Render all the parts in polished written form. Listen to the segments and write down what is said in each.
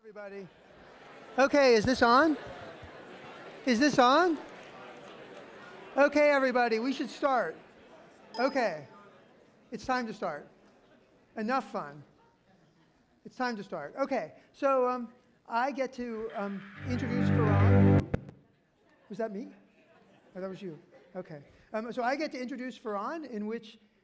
Everybody. Okay, is this on? Is this on? Okay, everybody, we should start. Okay, it's time to start. Enough fun. It's time to start. Okay, so I get to introduce Ferran. Was that me? Oh, that was you. Okay. So I get to introduce Ferran,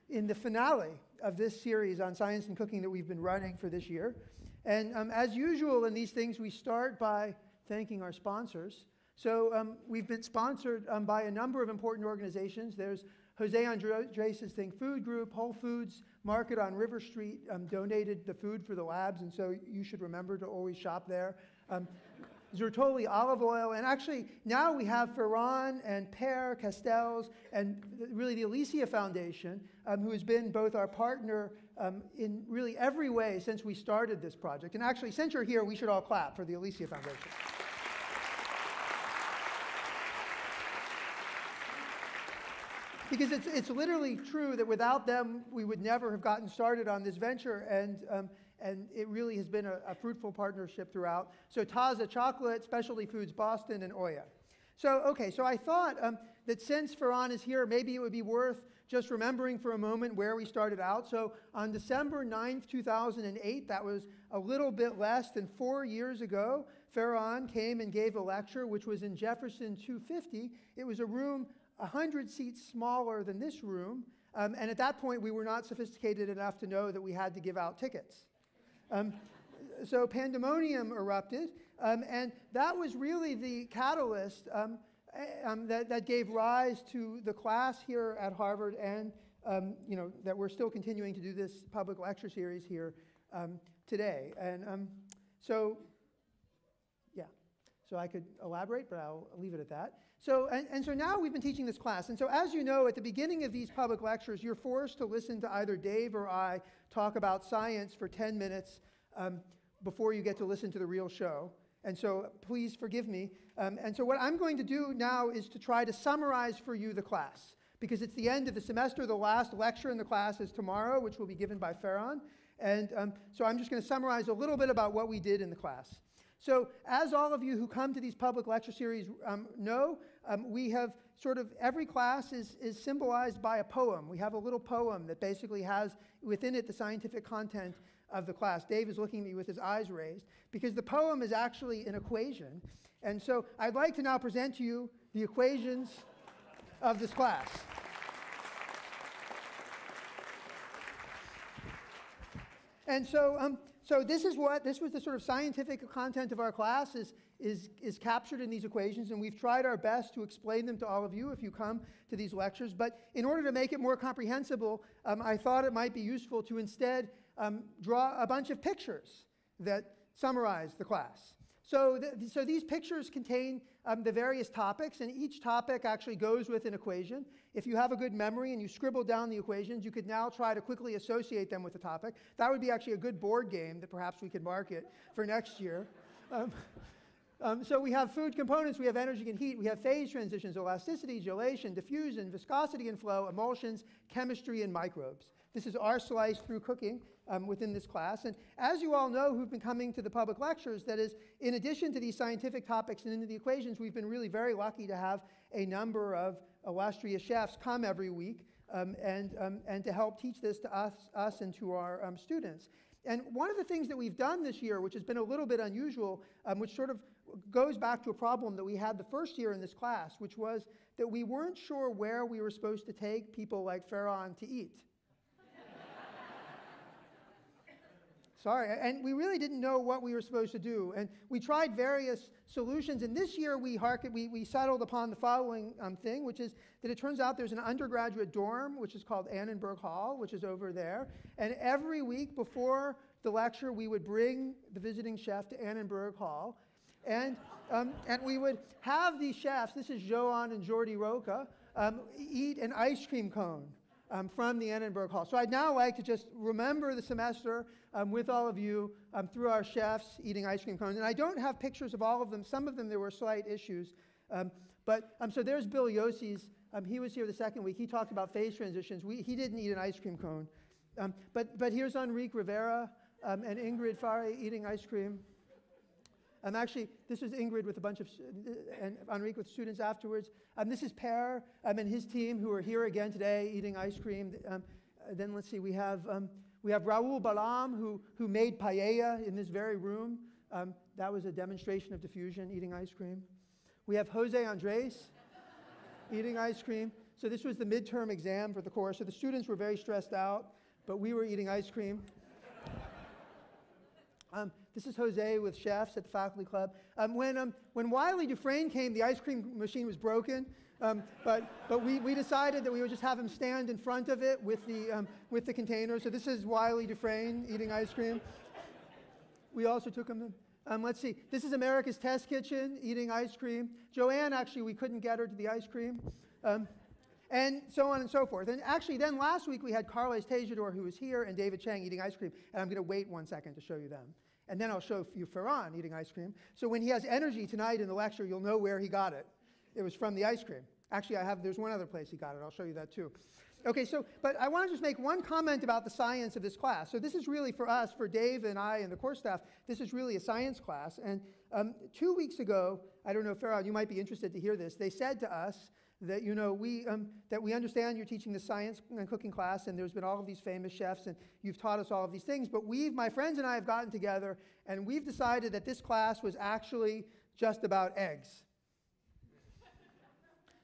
in the finale of this series on science and cooking that we've been running for this year. And as usual in these things, we start by thanking our sponsors. So we've been sponsored by a number of important organizations. There's Jose Andres' Think Food Group, Whole Foods Market on River Street donated the food for the labs, and so you should remember to always shop there. Zertoli Olive Oil, and actually now we have Ferran and Per Castells and really the Alicia Foundation, who has been both our partner in really every way since we started this project. And actually, since you're here, we should all clap for the Alicia Foundation. Because it's literally true that without them, we would never have gotten started on this venture, and it really has been a fruitful partnership throughout. So Taza Chocolate, Specialty Foods Boston, and Oya. So, okay, so I thought that since Ferran is here, maybe it would be worth just remembering for a moment where we started out. So on December 9th, 2008, that was a little bit less than 4 years ago, Ferran came and gave a lecture, which was in Jefferson 250. It was a room 100 seats smaller than this room, and at that point, we were not sophisticated enough to know that we had to give out tickets. So pandemonium erupted, and that was really the catalyst that gave rise to the class here at Harvard, and that we're still continuing to do this public lecture series here today. And so I could elaborate, but I'll leave it at that. So so now we've been teaching this class, and so as you know, at the beginning of these public lectures, you're forced to listen to either Dave or I talk about science for 10 minutes before you get to listen to the real show. And so please forgive me. And so what I'm going to do now is to try to summarize for you the class, because it's the end of the semester. The last lecture in the class is tomorrow, which will be given by Ferran. And so I'm just going to summarize a little bit about what we did in the class. So as all of you who come to these public lecture series know, we have sort of, every class is symbolized by a poem. We have a little poem that basically has within it the scientific content of the class. Dave is looking at me with his eyes raised, because the poem is actually an equation. And so I'd like to now present to you the equations of this class. And so, this was the sort of scientific content of our class is captured in these equations, and we've tried our best to explain them to all of you if you come to these lectures. But in order to make it more comprehensible, I thought it might be useful to instead draw a bunch of pictures that summarize the class. So these pictures contain the various topics, and each topic actually goes with an equation. If you have a good memory and you scribble down the equations, you could now try to quickly associate them with the topic. That would be actually a good board game that perhaps we could market for next year. So we have food components, we have energy and heat, we have phase transitions, elasticity, gelation, diffusion, viscosity and flow, emulsions, chemistry, and microbes. This is our slice through cooking within this class. And as you all know who've been coming to the public lectures, that is, in addition to these scientific topics and into the equations, we've been really very lucky to have a number of illustrious chefs come every week and to help teach this to us and to our students. And one of the things that we've done this year, which has been a little bit unusual, which sort of goes back to a problem that we had the first year in this class, which was that we weren't sure where we were supposed to take people like Ferran to eat. Sorry, and we really didn't know what we were supposed to do. And we tried various solutions, and this year we settled upon the following thing, which is that it turns out there's an undergraduate dorm, which is called Annenberg Hall, which is over there. And every week before the lecture, we would bring the visiting chef to Annenberg Hall. And we would have these chefs, this is Joan and Jordi Roca, eat an ice cream cone from the Annenberg Hall. So I'd now like to just remember the semester with all of you through our chefs eating ice cream cones. And I don't have pictures of all of them. Some of them there were slight issues. So there's Bill Yossi's. He was here the second week. He talked about phase transitions. He didn't eat an ice cream cone. But here's Enrique Rivera and Ingrid Fari eating ice cream. Actually, this was Ingrid with a bunch of, and Enrique with students afterwards. This is Per and his team who are here again today eating ice cream. Then let's see, we have Raul Balam who made paella in this very room. That was a demonstration of diffusion, eating ice cream. We have Jose Andres eating ice cream. So this was the midterm exam for the course. So the students were very stressed out, but we were eating ice cream. This is Jose with chefs at the faculty club. When Wiley Dufresne came, the ice cream machine was broken, but we decided that we would just have him stand in front of it with the container. So this is Wiley Dufresne eating ice cream. We also took him to, let's see, this is America's Test Kitchen eating ice cream. Joanne, actually, we couldn't get her to the ice cream. And so on and so forth. And actually, then last week we had Carles Tejador, who was here, and David Chang eating ice cream. And I'm going to wait 1 second to show you them. And then I'll show you Ferran eating ice cream. So when he has energy tonight in the lecture, you'll know where he got it. It was from the ice cream. Actually, there's one other place he got it. I'll show you that too. Okay, but I want to just make one comment about the science of this class. So this is really for us, for Dave and I and the course staff, this is really a science class. And 2 weeks ago, I don't know, Ferran, you might be interested to hear this. They said to us that, that we understand you're teaching the science and cooking class, and there's been all of these famous chefs, and you've taught us all of these things, but my friends and I have gotten together, and we've decided that this class was actually just about eggs.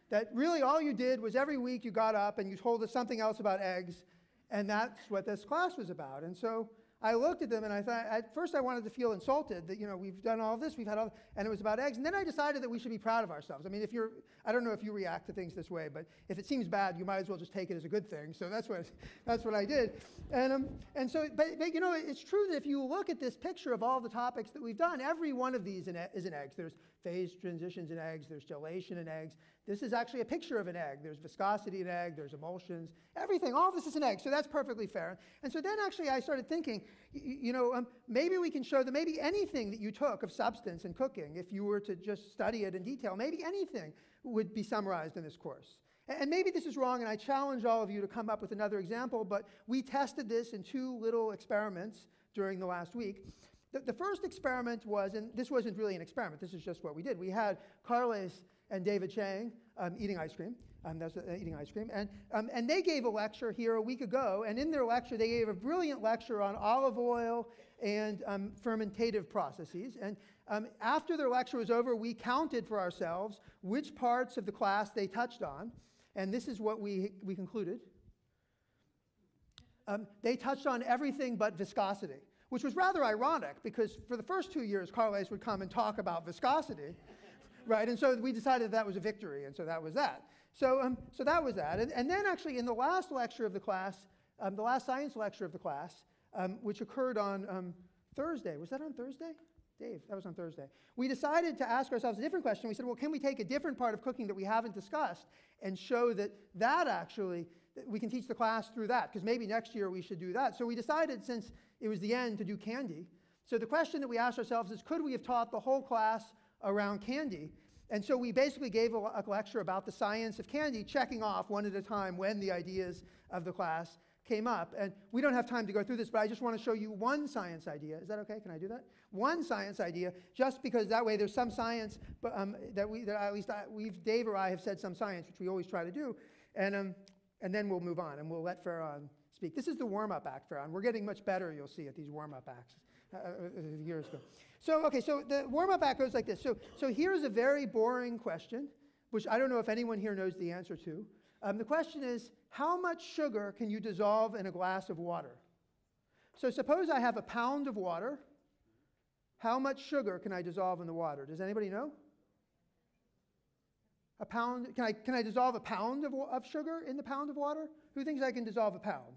That really all you did was every week you got up and you told us something else about eggs, and that's what this class was about. And so I looked at them and I thought, at first I wanted to feel insulted that, we've done all this, and it was about eggs. And then I decided that we should be proud of ourselves. I mean, I don't know if you react to things this way, but if it seems bad, you might as well just take it as a good thing. So that's what I did. And so, but it's true that if you look at this picture of all the topics that we've done, every one of these is in eggs. There's phase transitions in eggs, there's gelation in eggs. This is actually a picture of an egg. There's viscosity in egg, there's emulsions, everything, all of this is an egg, so that's perfectly fair. And so then actually I started thinking, maybe we can show that maybe anything that you took of substance in cooking, if you were to just study it in detail, maybe anything would be summarized in this course. And maybe this is wrong, and I challenge all of you to come up with another example, but we tested this in 2 little experiments during the last week. The first experiment was, and this wasn't really an experiment, this is just what we did. We had Carles and David Chang eating ice cream. And they gave a lecture here a week ago, and in their lecture they gave a brilliant lecture on olive oil and fermentative processes. And after their lecture was over, we counted for ourselves which parts of the class they touched on, and this is what we concluded. They touched on everything but viscosity, which was rather ironic because for the first 2 years, Carles would come and talk about viscosity. Right, and so we decided that was a victory, and so that was that. So that was that. And then actually in the last lecture of the class, the last science lecture of the class, which occurred on Thursday. Was that on Thursday? Dave, that was on Thursday. We decided to ask ourselves a different question. We said, well, can we take a different part of cooking that we haven't discussed and show that actually, that we can teach the class through that? Because maybe next year we should do that. So we decided, since it was the end, to do candy. So the question that we asked ourselves is, could we have taught the whole class around candy? And so we basically gave a lecture about the science of candy, checking off one at a time when the ideas of the class came up. And we don't have time to go through this, but I just want to show you one science idea. Is that okay? Can I do that? One science idea, just because that way there's some science, but Dave or I have said some science, which we always try to do, and then we'll move on, and we'll let Ferran speak. This is the warm-up act, Ferran. We're getting much better, you'll see, at these warm-up acts. Years ago. So the warm-up act goes like this. So here's a very boring question, which I don't know if anyone here knows the answer to. The question is, how much sugar can you dissolve in a glass of water? So suppose I have a pound of water. How much sugar can I dissolve in the water? Does anybody know? A pound, can I dissolve a pound of sugar in the pound of water? Who thinks I can dissolve a pound?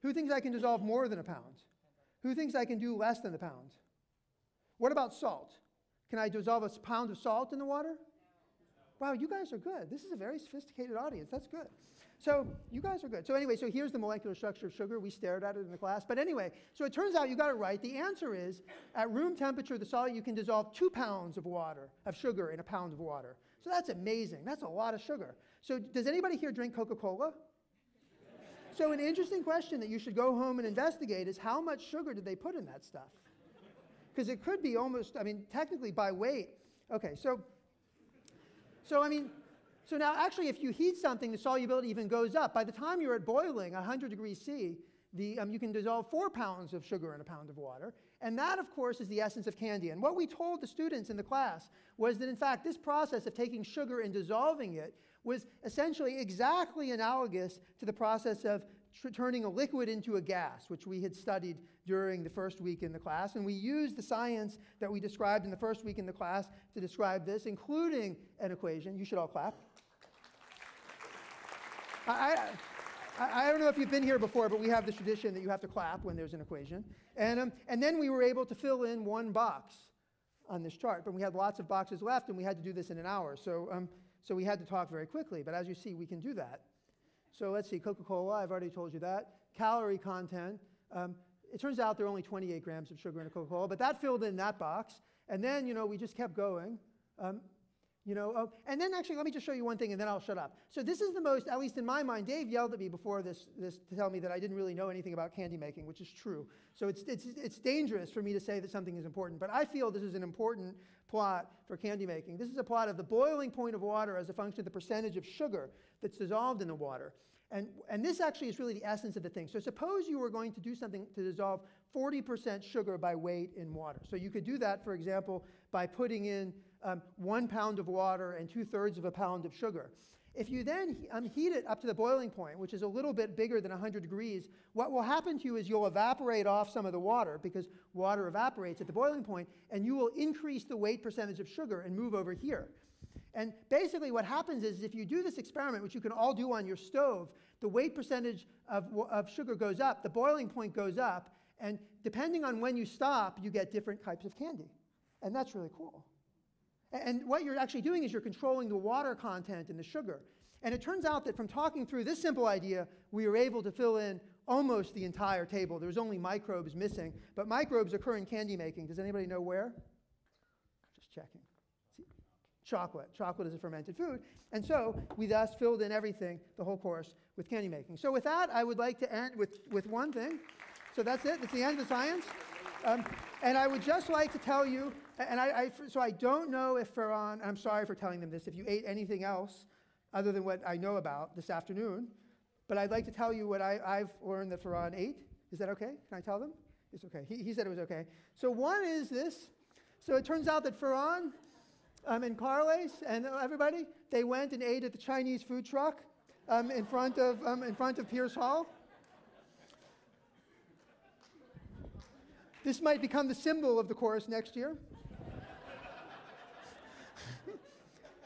Who thinks I can dissolve more than a pound? Who thinks I can do less than a pound? What about salt? Can I dissolve a pound of salt in the water? Wow, you guys are good. This is a very sophisticated audience. That's good. So you guys are good. So anyway, so here's the molecular structure of sugar. We stared at it in the class. But anyway, so it turns out you got it right. The answer is, at room temperature, the salt, you can dissolve 2 pounds of sugar in a pound of water. So that's amazing. That's a lot of sugar. So does anybody here drink Coca-Cola? So an interesting question that you should go home and investigate is, how much sugar did they put in that stuff? because it could be almost, I mean, technically by weight. Okay, so now actually if you heat something, the solubility even goes up. By the time you're at boiling, 100 degrees C, you can dissolve 4 pounds of sugar in a pound of water. And that, of course, is the essence of candy. And what we told the students in the class was that, in fact, this process of taking sugar and dissolving it was essentially exactly analogous to the process of turning a liquid into a gas, which we had studied during the first week in the class. And we used the science that we described in the first week in the class to describe this, including an equation. You should all clap. I don't know if you've been here before, but we have this tradition that you have to clap when there's an equation. And then we were able to fill in 1 box on this chart. But we had lots of boxes left, and we had to do this in an hour. So we had to talk very quickly. But as you see, we can do that. So let's see, Coca-Cola, I've already told you that. Calorie content. It turns out there are only 28 grams of sugar in a Coca-Cola, but that filled in that box. And then, we just kept going. And then actually, let me just show you one thing, and then I'll shut up. So this is the most, at least in my mind, Dave yelled at me before this to tell me that I didn't really know anything about candy making, which is true. So it's dangerous for me to say that something is important, but I feel this is an important plot for candy making. This is a plot of the boiling point of water as a function of the percentage of sugar that's dissolved in the water. And this actually is really the essence of the thing. So suppose you were going to do something to dissolve 40% sugar by weight in water. So you could do that, for example, by putting in 1 pound of water and 2/3 of a pound of sugar. If you then heat it up to the boiling point, which is a little bit bigger than 100 degrees, what will happen to you is you'll evaporate off some of the water, because water evaporates at the boiling point, and you will increase the weight percentage of sugar and move over here. And basically what happens is if you do this experiment, which you can all do on your stove, the weight percentage of sugar goes up, the boiling point goes up, and depending on when you stop, you get different types of candy. And that's really cool. And what you're actually doing is you're controlling the water content in the sugar. And it turns out that from talking through this simple idea, we were able to fill in almost the entire table. There was only microbes missing, but microbes occur in candy making. Does anybody know where? Just checking. See? Chocolate. Chocolate is a fermented food. And so we thus filled in everything, the whole course, with candy making. So with that, I would like to end with one thing. So that's it. That's the end of the science. And I would just like to tell you, and so I don't know if Ferran, I'm sorry for telling them this, if you ate anything else other than what I know about this afternoon, but I'd like to tell you what I've learned that Ferran ate. Is that okay? Can I tell them? It's okay. He said it was okay. So one is this. So it turns out that Ferran and Carles and everybody, they went and ate at the Chinese food truck in front of Pierce Hall. This might become the symbol of the course next year.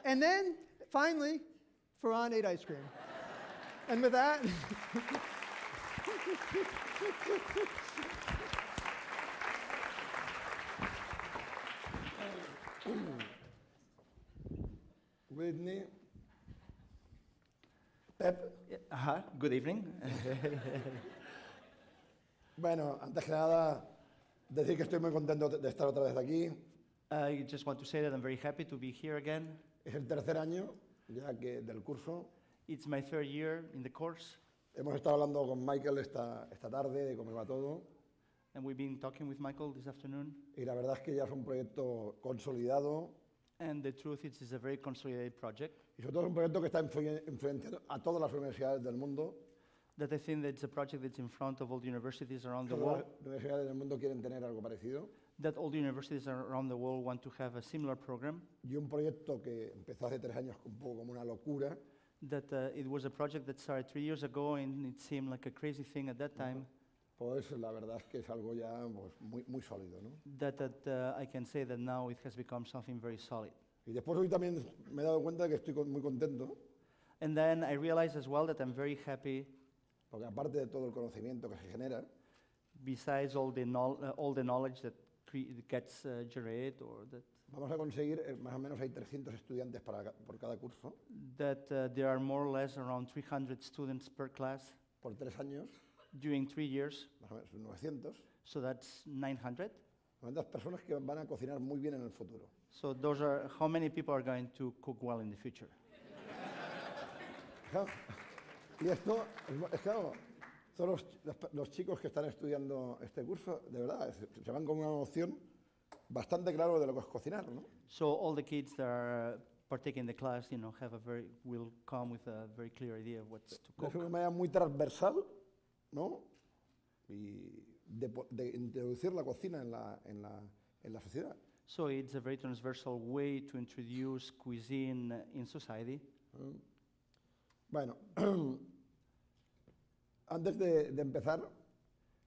And then, finally, Ferran ate ice cream. And with that... Whitney. Pep. Good evening. Bueno, antes que nada, decir que estoy muy contento de estar otra vez aquí. I just want to say that I'm very happy to be here again. Es el tercer año ya que del curso. It's my 3rd year in the course. Hemos estado hablando con Michael esta tarde de cómo va todo. And we've been talking with Michael this afternoon. Y la verdad es que ya es un proyecto consolidado. And the truth is, it's a very consolidated project. Y sobre todo es un proyecto que está influenciando a todas las universidades del mundo. That I think that's a project that's in front of all the universities around the Todas world. las universidades del mundo quieren tener algo parecido. That all the universities around the world want to have a similar program. Y un proyecto que empezó hace 3 años un poco como una locura. That it was a project that started 3 years ago, and it seemed like a crazy thing at that time. Pues la verdad es que es algo ya pues, muy sólido, ¿no? That I can say that now it has become something very solid. Y después hoy también me he dado cuenta de que estoy muy contento. And then I realized as well that I'm very happy. Porque aparte de todo el conocimiento que se genera, besides all the knowledge that gets generated, or that vamos a conseguir, más o menos hay 300 estudiantes por cada curso. That there are more or less around 300 students per class. Por 3 años. During 3 years. Más o menos 900. So that's 900. 900 personas que van a cocinar muy bien en el futuro. So those are how many people are going to cook well in the future. Y esto, es claro, todos los chicos que están estudiando este curso, de verdad, se van con una emoción bastante claro de lo que es cocinar, ¿no? So all the kids that are partaking in the class, will come with a very clear idea of what's to Es cook. una manera muy transversal, ¿no? Y de introducir la cocina en la sociedad. So it's a very transversal way to introduce cuisine in society. Bueno, antes de empezar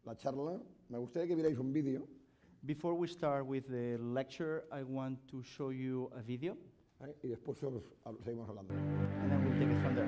la charla, me gustaría que vierais un vídeo. Before we start with the lecture, I want to show you a video, Y después seguimos hablando. and then we'll take it from there.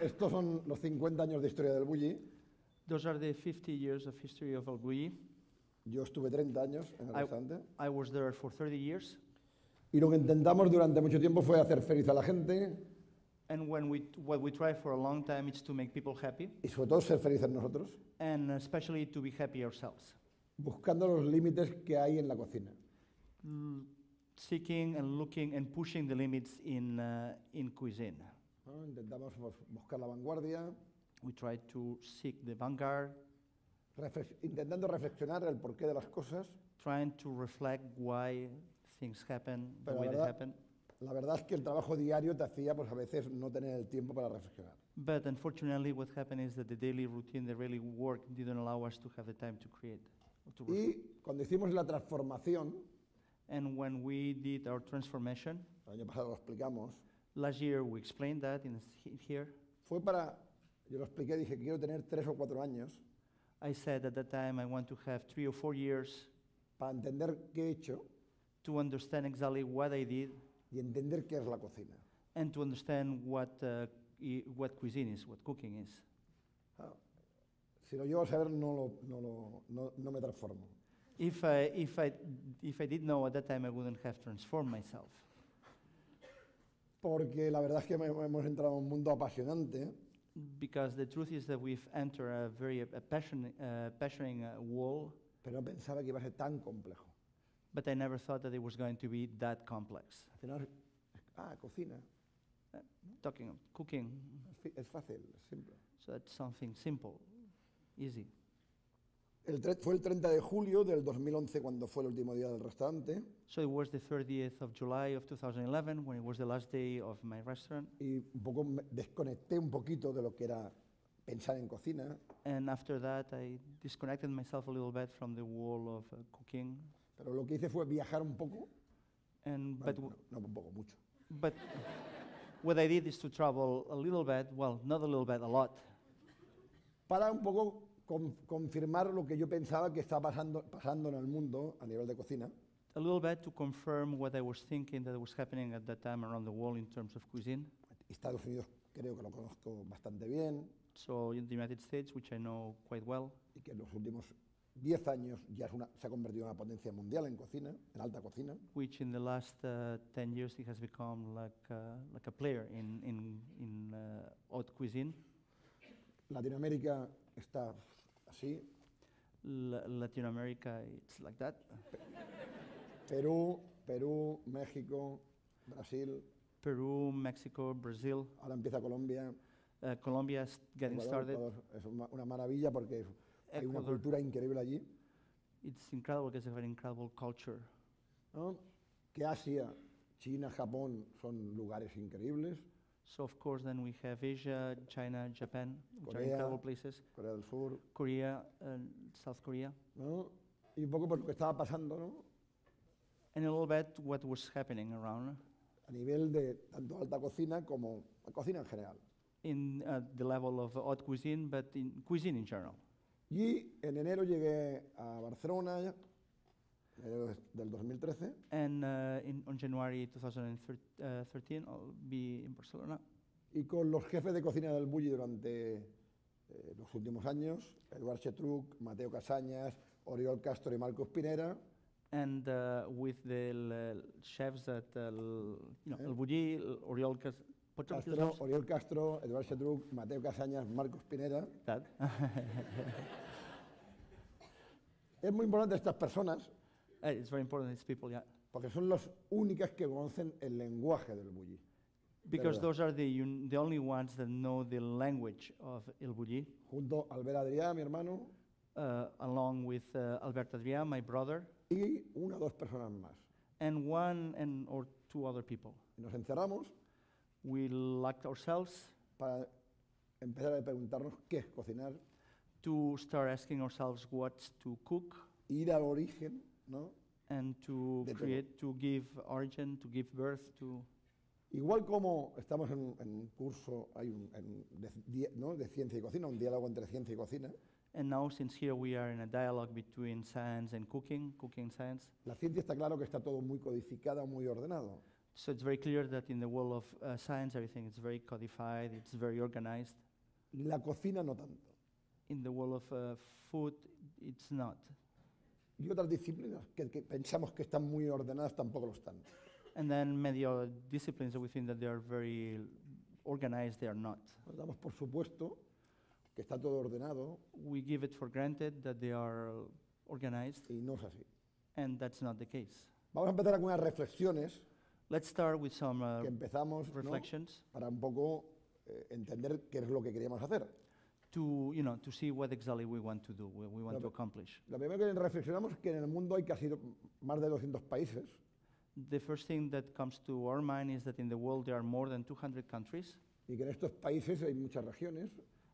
Estos son los 50 años de historia del bulli. Those are the 50 years of history of elBulli. Yo estuve 30 años en el restaurante. I was there for 30 years. Y lo que intentamos durante mucho tiempo fue hacer feliz a la gente And what we try for a long time is to make people happy, y sobre todo ser felices nosotros, and especially to be happy ourselves. buscando los límites que hay en la cocina. Seeking and looking and pushing the limits in cuisine. ¿No? Intentamos buscar la vanguardia, We try to seek the vanguard, intentando reflexionar el porqué de las cosas. trying to reflect why things happen the Pero way they la happen. verdad es que el trabajo diario te hacía pues, a veces no tener el tiempo para reflexionar. But unfortunately, what happened is that the daily routine, the daily work, didn't allow us to have the time to create. To Y cuando hicimos la transformación, and when we did our transformation, el año pasado lo explicamos, last year we explained that here. fue para, yo lo expliqué, dije, quiero tener 3 o 4 años I said at that time I want to have 3 or 4 years para entender qué he hecho to understand exactly what I did y entender qué es la cocina. and to understand what cuisine is, what cooking is. Claro, si lo llevo a saber, no me transformo. If I did know at that time, I wouldn't have transformed myself. Porque la verdad es que hemos entrado en un mundo apasionante, Because the truth is that we've entered a very passionate world, pero no pensaba que iba a ser tan complejo. but I never thought that it was going to be that complex. Al final, cocina, Talking of cooking, es fácil, es simple. so that's something simple, easy. Fue el 30 de julio del 2011 cuando fue el último día del restaurante So it was the 30th of July of 2011 when it was the last day of my restaurant. y un poco me desconecté un poquito de lo que era pensar en cocina, And after that, I disconnected myself a little bit from the world of cooking. pero lo que hice fue viajar un poco, And no un poco, mucho, but what I did is to travel a little bit, well, not a little bit, a lot, para un poco confirmar lo que yo pensaba que estaba pasando en el mundo a nivel de cocina. a little bit to confirm what I was thinking that was happening at that time around the world in terms of cuisine. Estados Unidos creo que lo conozco bastante bien So in the United States, which I know quite well, y que en los últimos 10 años ya se ha convertido en una potencia mundial en cocina, en alta cocina. which in the last 10 years it has become like a player in haute cuisine. Latinoamérica está así, Latin America, it's like that. Perú, México, Brasil, Peru, Mexico, Brazil, ahora empieza Colombia. Colombia is getting Ecuador, started. Ecuador. Es una maravilla porque hay una Ecuador. cultura increíble allí, It's incredible because they have an incredible culture. ¿no? Que Asia, China, Japón son lugares increíbles, So of course then we have Asia, China, Japan, which are Korea. incredible places. Corea del Sur, Korea, South Korea, ¿no? Y un poco por lo que estaba pasando, ¿no? and a little bit what was happening around A nivel de tanto alta cocina como la cocina en general. in the level of haute cuisine, but in cuisine in general. Y en enero llegué a Barcelona, enero del 2013, And on January 2013, I'll be in Barcelona. y con los jefes de cocina del Bulli durante los últimos años, Eduard Chetruc, Mateo Casañas, Oriol Castro y Marcos Pinera, And with the chefs at elBulli, Oriol Castro, Oriol Castro, Eduard Chetruc, Mateo Casañas, Marcos Pinera. that. Es muy importante estas personas It's very important, these people, yeah. porque son las únicas que conocen el lenguaje del Bulli. Because verdad. those are the only ones that know the language of elBulli, Junto a Albert Adrià, mi hermano, along with Albert Adrià, my brother, y una o dos personas más. and one or two other people. Y nos encerramos We locked ourselves para empezar a preguntarnos qué es cocinar, to start asking ourselves what's to cook, ir al origen, ¿no? and to De todo. create, to give origin, to give birth to. Igual como estamos en un curso ¿no? de ciencia y cocina, un diálogo entre ciencia y cocina, And now, since here we are in a dialogue between science and cooking, cooking science, la ciencia está claro que está todo muy codificada, muy ordenado. So it's very clear that in the world of science, everything is very codified, it's very organized. La cocina no tanto. In the world of food, it's not. Y otras disciplinas que pensamos que están muy ordenadas tampoco lo están. And then many other disciplines that we think that they are very organized, they are not. Nos damos por supuesto que está todo ordenado We give it for granted that they are organized, y no es así. and that's not the case. Vamos a empezar algunas reflexiones Let's start with some que empezamos, ¿no?, reflections para un poco entender qué es lo que queríamos hacer. to see what exactly we want to do, what we want to Lo- accomplish. Lo primero que reflexionamos es que en el mundo hay casi más de 200 países The first thing that comes to our mind is that in the world there are more than 200 countries, y que en estos países hay muchas regiones.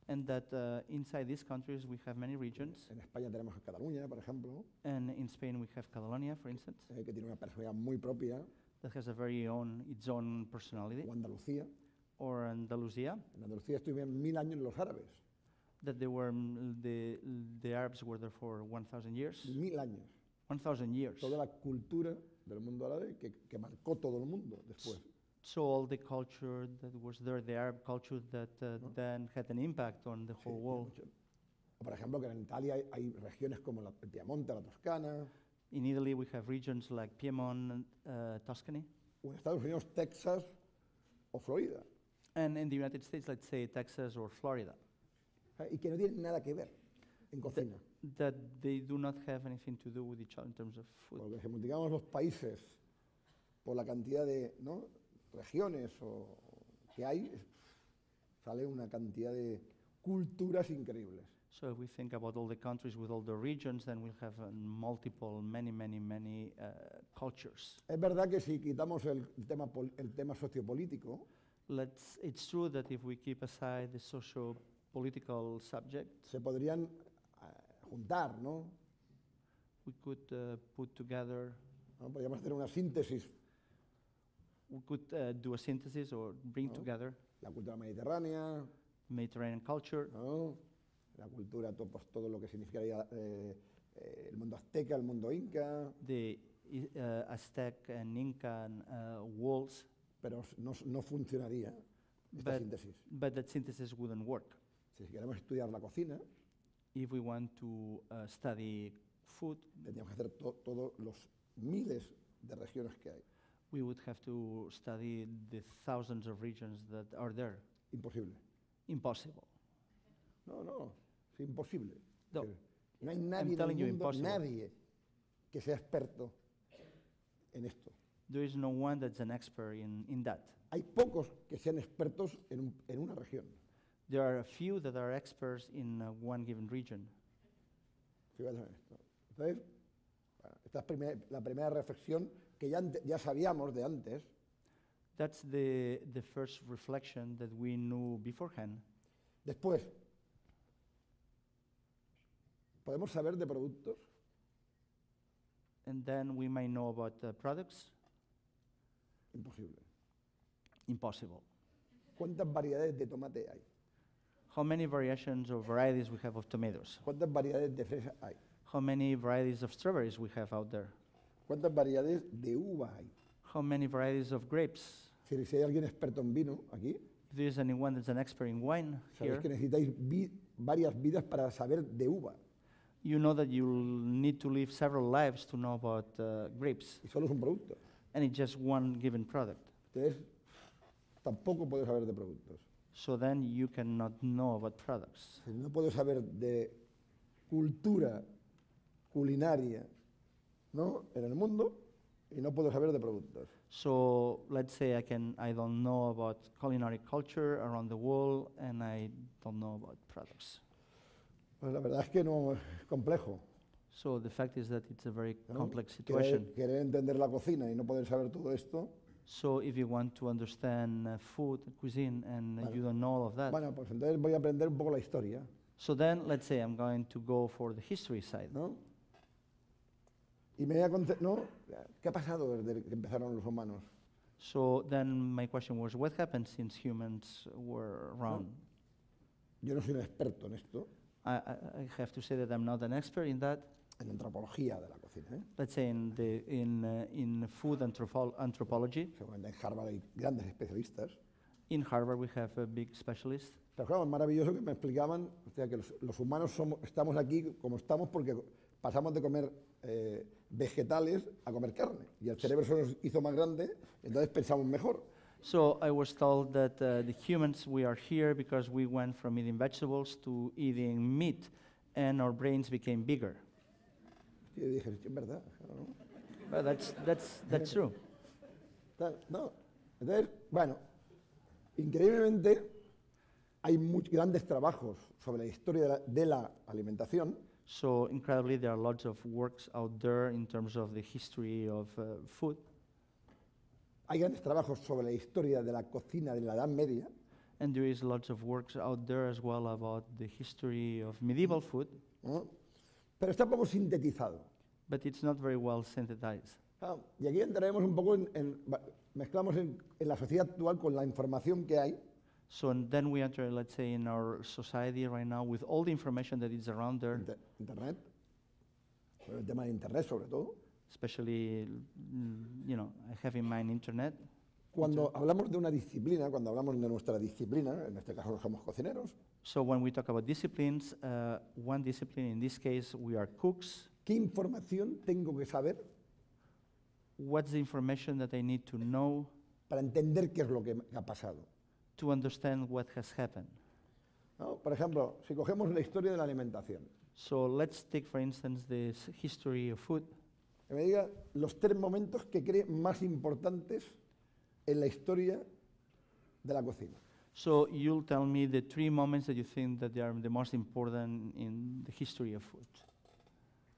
and that inside these countries we have many regions. En España tenemos Cataluña, por ejemplo, And in Spain we have Catalonia, for instance, que tiene una personalidad muy propia, that has its own personality, o Andalucía. or Andalusia, En Andalucía estuvieron 1000 años los árabes, that the Arabs were there for 1,000 years. 1000 años. 1,000 years. Toda la cultura del mundo árabe que marcó todo el mundo después. So all the culture that was there, the Arab culture that then had an impact on the Sí, whole world. mucho. O por ejemplo, que en Italia hay regiones como el Piamonte, la Toscana, In Italy we have regions like Piedmont, Tuscany, o en Estados Unidos, Texas o Florida, and in the United States, let's say Texas or Florida, y que no tienen nada que ver en cocina. that they do not have anything to do with each other in terms of food. Porque si multiplicamos los países por la cantidad de, ¿no?, regiones que hay, sale una cantidad de culturas increíbles. So if we think about all the countries with all the regions, then we'll have many cultures. Es verdad que si quitamos el tema sociopolítico, It's true that if we keep aside the socio-political subject, se podrían juntar, ¿no? we could put together, ¿No? Podríamos hacer una síntesis. we could do a synthesis or bring No. together La cultura mediterránea, Mediterranean culture, ¿no?, la cultura, pues, todo lo que significaría el mundo azteca, el mundo inca, the Aztec and Inca walls, pero no funcionaría esta But- síntesis. but that synthesis wouldn't work. Si queremos estudiar la cocina, If we want to study food, tendríamos que hacer todos los miles de regiones que hay. we would have to study the thousands of regions that are there. Imposible. Impossible. No, es imposible. No. No hay nadie en telling you el mundo, impossible. nadie que sea experto en esto. There is no one that's an expert in that. Hay pocos que sean expertos en una región. There are a few that are experts in one given region. Fíjate en esto. Entonces, bueno, esta es la primera reflexión que ya sabíamos de antes, That's the first reflection that we knew beforehand. Después, ¿podemos saber de productos? And then we might know about products. Imposible. Impossible. ¿Cuántas variedades de tomate hay? How many variations or varieties we have of tomatoes? ¿Cuántas variedades de fresa hay? How many varieties of strawberries we have out there? ¿Cuántas variedades de uva hay? How many varieties of grapes? Si hay alguien experto en vino aquí, If there's anyone that's an expert in wine sabéis here, que necesitáis varias vidas para saber de uva. you know that you'll need to live several lives to know about grapes, Y solo es un producto. and it's just one given product. Entonces, tampoco puedo saber de productos. So then you cannot know about products. No puedo saber de cultura culinaria, ¿no?, en el mundo, y no puedo saber de productos. So let's say I don't know about culinary culture around the world, and I don't know about products. Pues la verdad es que no es complejo, So the fact is that it's a very ¿no? complex situation. Querer entender la cocina y no poder saber todo esto, So if you want to understand food, cuisine, and Bueno. you don't know all of that, bueno, pues entonces voy a aprender un poco la historia, so then let's say I'm going to go for the history side. ¿no? Y me voy a ¿no? ¿Qué ha pasado desde que empezaron los humanos? So then my question was, what happened since humans were around? Yo no soy un experto en esto, I have to say that I'm not an expert in that, en antropología de la cocina. let's say in food anthropology. Seguramente en Harvard hay grandes especialistas. In Harvard, we have a big specialist. Pero claro, es maravilloso que me explicaban, o sea, que los humanos estamos aquí como estamos porque pasamos de comer vegetales a comer carne. Y el cerebro se nos hizo más grande, entonces pensamos mejor. So I was told that the humans, we are here because we went from eating vegetables to eating meat, and our brains became bigger. Y yo dije, es verdad. ¿No? But that's true. No. Entonces, bueno, increíblemente hay grandes trabajos sobre la historia de la alimentación. So incredibly, there are lots of works out there in terms of the history of food. Hay grandes trabajos sobre la historia de la cocina de la Edad Media. And there is lots of works out there as well about the history of medieval food, ¿No? Pero está poco sintetizado. but it's not very well synthesized. Claro, y aquí entraremos un poco mezclamos en la sociedad actual con la información que hay. So and then we enter, let's say, in our society right now with all the information that is around there, Internet, sobre el tema de Internet sobre todo. especially, I have in mind internet. Cuando hablamos de una disciplina, cuando hablamos de nuestra disciplina, en este caso somos cocineros, So when we talk about disciplines, one discipline, in this case, we are cooks. ¿qué información tengo que saber What's the information that I need to know para entender qué es lo que ha pasado? to understand what has happened? ¿No? Por ejemplo, si cogemos la historia de la alimentación, So let's take, for instance, the history of food. que me diga los 3 momentos que cree más importantes en la historia de la cocina. So you'll tell me the 3 moments that you think that they are the most important in the history of food.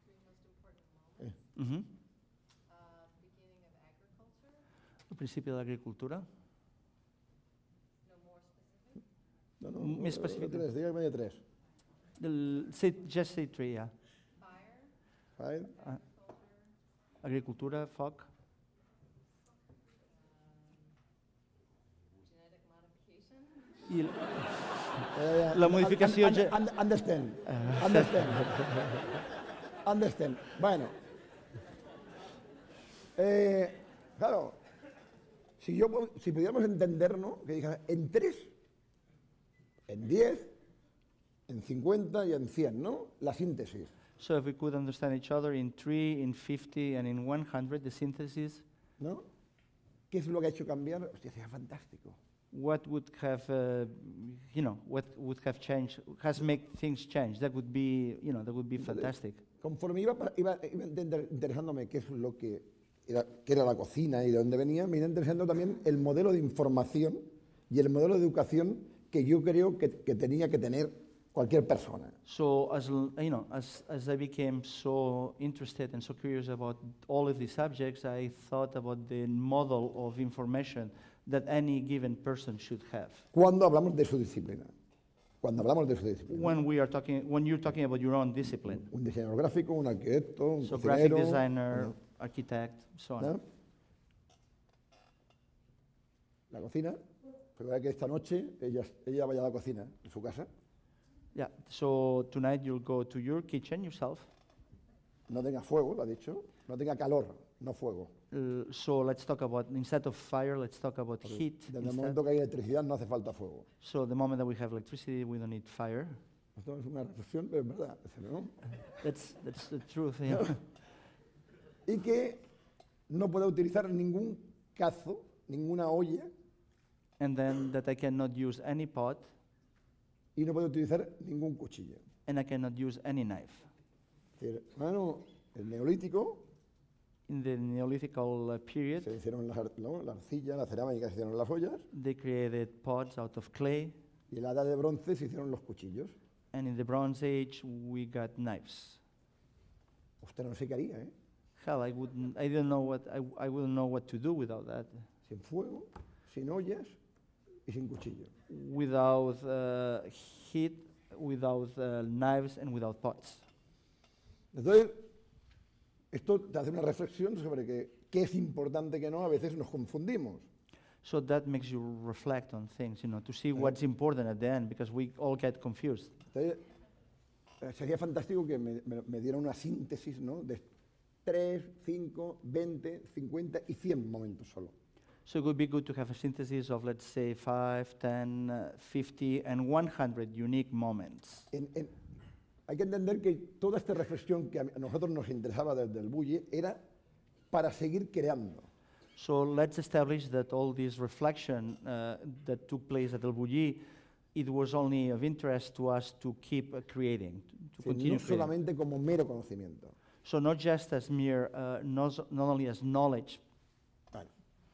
3 most important moments. Mhm. Beginning of agriculture. El principio de la agricultura. No more specific. No, Más específico. 3, dígame de 3. Just say 3, yeah. Fire. 5. Agricultura, foc, Genetic modification. y la modificación. Understand. Understand. Bueno. Claro, si pudiéramos entendernos, que diga en 3, en 10, en 50 y en 100, ¿no? La síntesis. So if we could understand each other in 3, in 50, and in 100, the synthesis, ¿No? ¿Qué es lo que ha hecho cambiar? Hostia, sería fantástico. what would have, what would have changed, has made things change? That would be, that would be fantastic. Conforme iba interesándome qué es lo que era la cocina y de dónde venía, me iba interesando también el modelo de información y el modelo de educación que yo creo que tenía que tener cualquier persona. So as I became so interested and so curious about all of these subjects, I thought about the model of information that any given person should have. Cuando hablamos de su disciplina. When you're talking about your own discipline. Un diseñador gráfico, un arquitecto, un So cocinero. graphic designer, ¿no? architect, so on. ¿No? La cocina. Pero que esta noche ella vaya a la cocina en su casa. Yeah, so tonight you'll go to your kitchen yourself. No tenga fuego, lo ha dicho. No tenga calor, no fuego. So let's talk about, instead of fire, let's talk about heat. Desde el instead. momento que hay electricidad no hace falta fuego. So the moment that we have electricity, we don't need fire. Esto es una reflexión, pero es verdad. ¿No? That's the truth. Yeah. Y que no puede utilizar ningún cazo, ninguna olla, And then that I cannot use any pot, y no puede utilizar ningún cuchillo. and I cannot use any knife. Es decir, bueno, el neolítico In the Neolithical period, se hicieron la arcilla, la cerámica, se hicieron las ollas, they created pots out of clay, y en la edad de bronce se hicieron los cuchillos. and in the Bronze Age, we got knives. Usted no sé qué haría, ¿eh? Hell, I wouldn't know what to do without that. Sin fuego, sin ollas y sin cuchillo. Without heat, without knives, and without pots. Entonces, esto te hace una reflexión sobre qué es importante que no, a veces nos confundimos. So that makes you reflect on things, to see what's important at the end, because we all get confused. Entonces, sería fantástico que me dieran una síntesis, ¿no?, de 3, 5, 20, 50 y 100 momentos solo. So it would be good to have a synthesis of, let's say, 5, 10, 50, and 100 unique moments. Hay que entender que toda esta reflexión que a nosotros nos interesaba desde elBulli era para seguir creando. So let's establish that all this reflection that took place at elBulli, it was only of interest to us to keep creating, to continue No creating. solamente como mero conocimiento. So not just as mere, not only as knowledge Vale.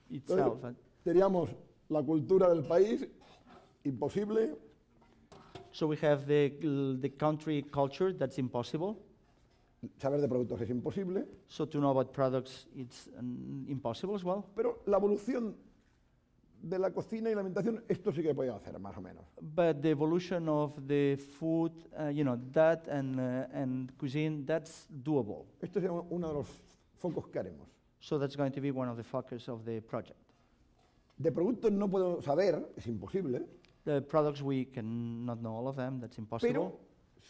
itself. Entonces, teníamos la cultura del país, imposible. So we have the country culture, that's impossible. Saber de productos es imposible. So to know about products, it's impossible as well. Pero la evolución de la cocina y la alimentación, esto sí que podía hacer, más o menos. But the evolution of the food, that and cuisine, that's doable. Esto es uno de los focos que haremos. So that's going to be one of the focus of the project. De productos no puedo saber, es imposible, The products, we cannot know all of them, that's impossible. pero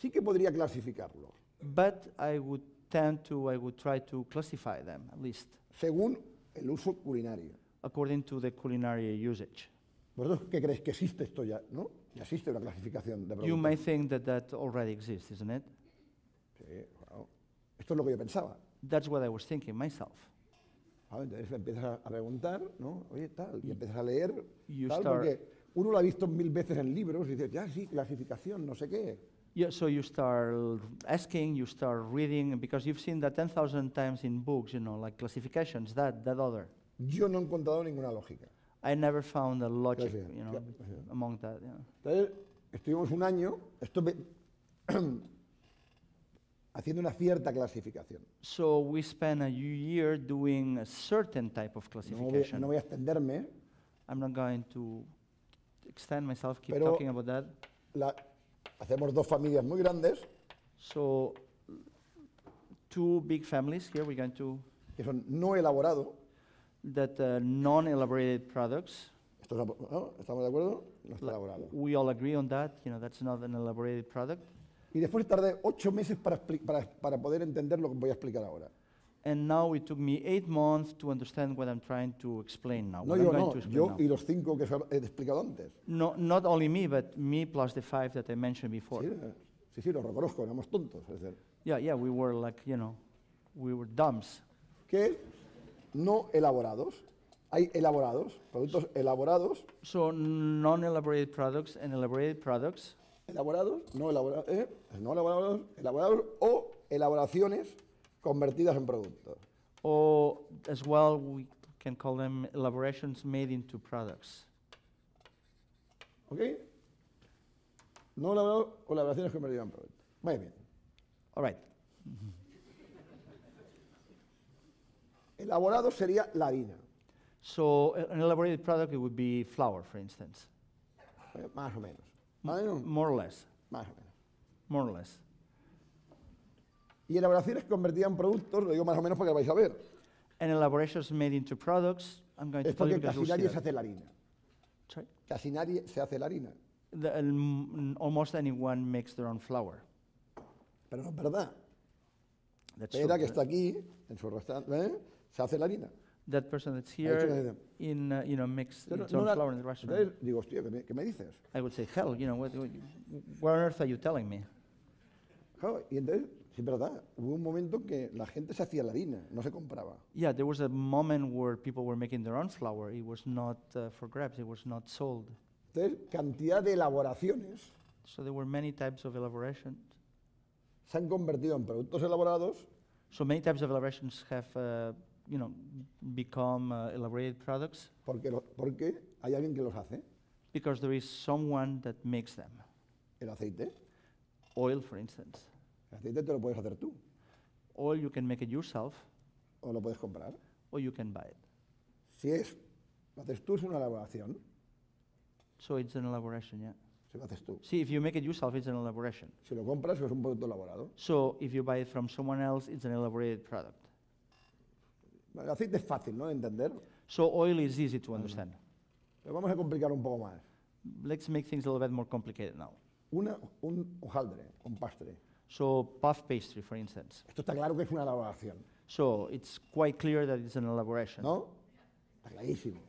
sí que podría clasificarlo, But I would try to classify them, at least, según el uso culinario. according to the culinary usage. ¿Vosotros qué creéis que existe esto ya? ¿No? Ya existe una clasificación de productos. You may think that already exists, isn't it? Sí, claro. Esto es lo que yo pensaba. That's what I was thinking myself. Entonces empiezas a preguntar, ¿no? Oye, tal, y empiezas a leer, You tal, start- porque uno lo ha visto 1000 veces en libros y dices, ya sí, clasificación, no sé qué. Yeah, so you start asking, you start reading, because you've seen that 10,000 times in books, like classifications, that other. Yo no he encontrado ninguna lógica. I never found a logic, Gracias. Yeah. among that. Yeah. Entonces, estuvimos un año haciendo una cierta clasificación. So we spent a year doing a certain type of No classification. voy a extenderme. I'm not going to extend myself, keep Pero- talking about that. Hacemos 2 familias muy grandes, So 2 big families here, we're going to, que son no elaborado. that non-elaborated products. ¿No? ¿Estamos de acuerdo? No está elaborado. We all agree on that, that's not an elaborated product. Y después tardé 8 meses para poder entender lo que voy a explicar ahora. And now it took me 8 months to understand what I'm trying to explain now. No what I'm yo, going no, to explain yo now. y los 5 que os he explicado antes. No, not only me, but me plus the 5 that I mentioned before. Sí, lo reconozco, éramos tontos. Es decir, Yeah, we were like, we were dumps. que no elaborados. Hay elaborados, productos elaborados, So non-elaborated products and elaborated products, elaborados, no elaborados, elaborados o elaboraciones convertidas en productos. or as well, we can call them elaborations made into products. ¿Ok? No elaborados o elaboraciones convertidas en productos. Muy bien. All right. Elaborado sería la harina, So an elaborated product, it would be flour, for instance. más o menos. ¿Vale? More or less. Más o menos. More or less. Y elaboraciones convertidas en productos, lo digo más o menos porque lo vais a ver. And elaborations made into products, I'm going to Es tell you porque because casi you'll see nadie se that. hace la harina. Sorry? Casi nadie se hace la harina. Almost anyone makes their own flour. Pero no es verdad. That's Pera, true. que está aquí, en su restaurante, se hace la harina. That person that's Ha hecho la here harina. makes Yo its own la- flour in the restaurant. Entonces digo, hostia, ¿qué me dices? I would say, hell, what on earth are you telling me? Claro, y entonces, sí es verdad, hubo un momento que la gente se hacía la harina, no se compraba. Yeah, there was a moment where people were making their own flour. It was not for grabs. It was not sold. Entonces, cantidad de elaboraciones So there were many types of elaborations. se han convertido en productos elaborados So many types of elaborations have, become elaborated products porque hay alguien que los hace. because there is someone that makes them. El aceite. Oil, for instance. El aceite te lo puedes hacer tú Oil, you can make it yourself, o lo puedes comprar. or you can buy it. Si lo haces tú es una elaboración, So it's an elaboration, yeah. si lo haces tú. See, if you make it yourself, it's an elaboration. Si lo compras es un producto elaborado. So if you buy it from someone else, it's an elaborated product. El aceite es fácil, ¿no?, de entender, So oil is easy to understand. pero vamos a complicar un poco más. Let's make things a little bit more complicated now. Un hojaldre, un pastre, So puff pastry, for instance. Esto está claro que es una elaboración, So it's quite clear that it's an elaboration. ¿no? Está clarísimo.